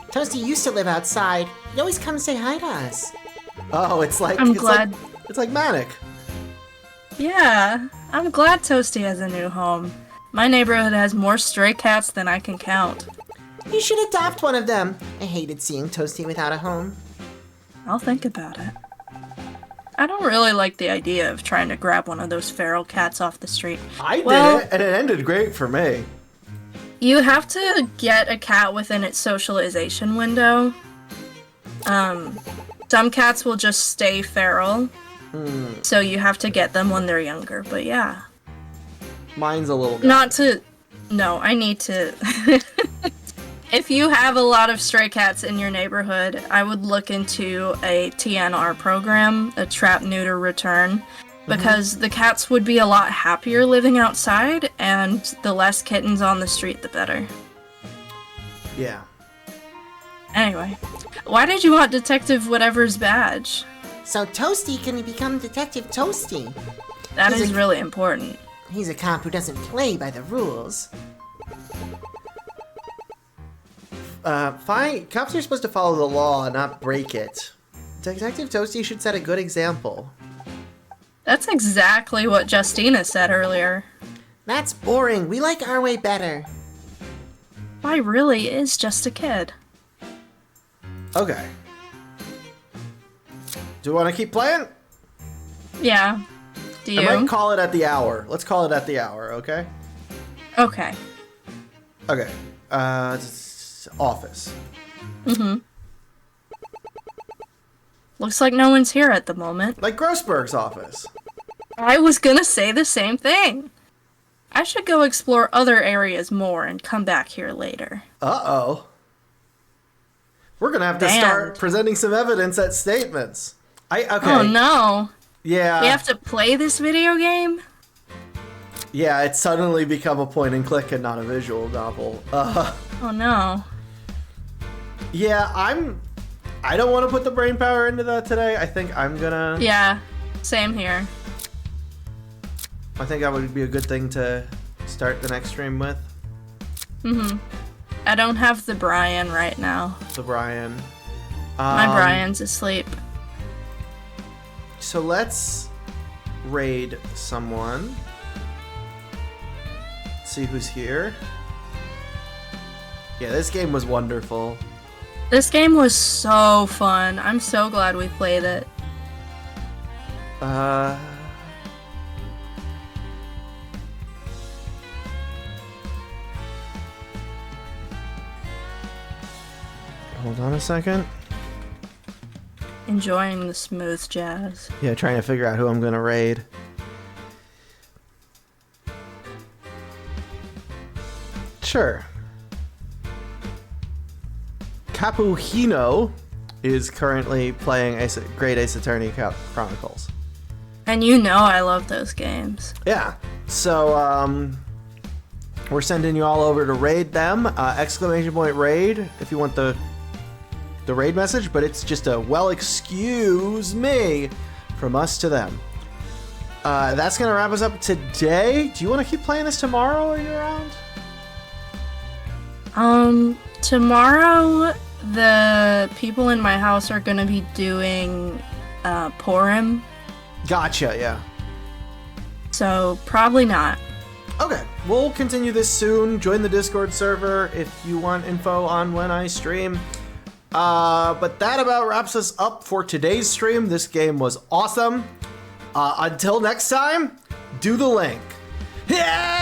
Toasty used to live outside. He always comes say hi to us. Oh, it's like I'm glad. It's like Manic. Yeah, I'm glad Toasty has a new home. My neighborhood has more stray cats than I can count. You should adopt one of them. I hated seeing Toasty without a home. I'll think about it. I don't really like the idea of trying to grab one of those feral cats off the street. I did it, and it ended great for me. You have to get a cat within its socialization window. Some cats will just stay feral, so you have to get them when they're younger, but yeah. Mine's a little... No, I need to... If you have a lot of stray cats in your neighborhood, I would look into a TNR program, a trap, neuter, return, because the cats would be a lot happier living outside, and the less kittens on the street, the better. Yeah. Anyway, why did you want Detective Whatever's badge? So Toasty can become Detective Toasty. That is really important. He's a cop who doesn't play by the rules. Fine. Cops are supposed to follow the law, not break it. Detective Toasty should set a good example. That's exactly what Justina said earlier. That's boring. We like our way better. I really is just a kid. Okay. Do you want to keep playing? Yeah. Do you? I might call it at the hour. Let's call it at the hour, okay? Okay. Okay. Office. Mm-hmm. Looks like no one's here at the moment. Like Grossberg's office. I was gonna say the same thing. I should go explore other areas more and come back here later. Uh-oh. We're gonna have to start presenting some evidence at statements. Okay. Oh no. Yeah. We have to play this video game? Yeah, it's suddenly become a point and click and not a visual novel. Oh no. Yeah, I don't want to put the brain power into that today. I think I'm gonna... Yeah, same here. I think that would be a good thing to start the next stream with. Mm-hmm. I don't have the Brian right now. The Brian. My Brian's asleep. So let's raid someone. See who's here. Yeah, this game was wonderful. This game was so fun. I'm so glad we played it. Hold on a second. Enjoying the smooth jazz. Yeah, trying to figure out who I'm gonna raid. Sure. Capuhino is currently playing Great Ace Attorney Chronicles. And you know I love those games. Yeah. So, we're sending you all over to raid them. Exclamation point raid if you want the raid message, but it's just a well, excuse me from us to them. That's gonna wrap us up today. Do you want to keep playing this tomorrow? Are you around? Tomorrow the people in my house are gonna be doing Purim. Gotcha, yeah. So probably not. Okay, we'll continue this soon. Join the Discord server if you want info on when I stream. But that about wraps us up for today's stream. This game was awesome. Until next time, do the link. Yeah!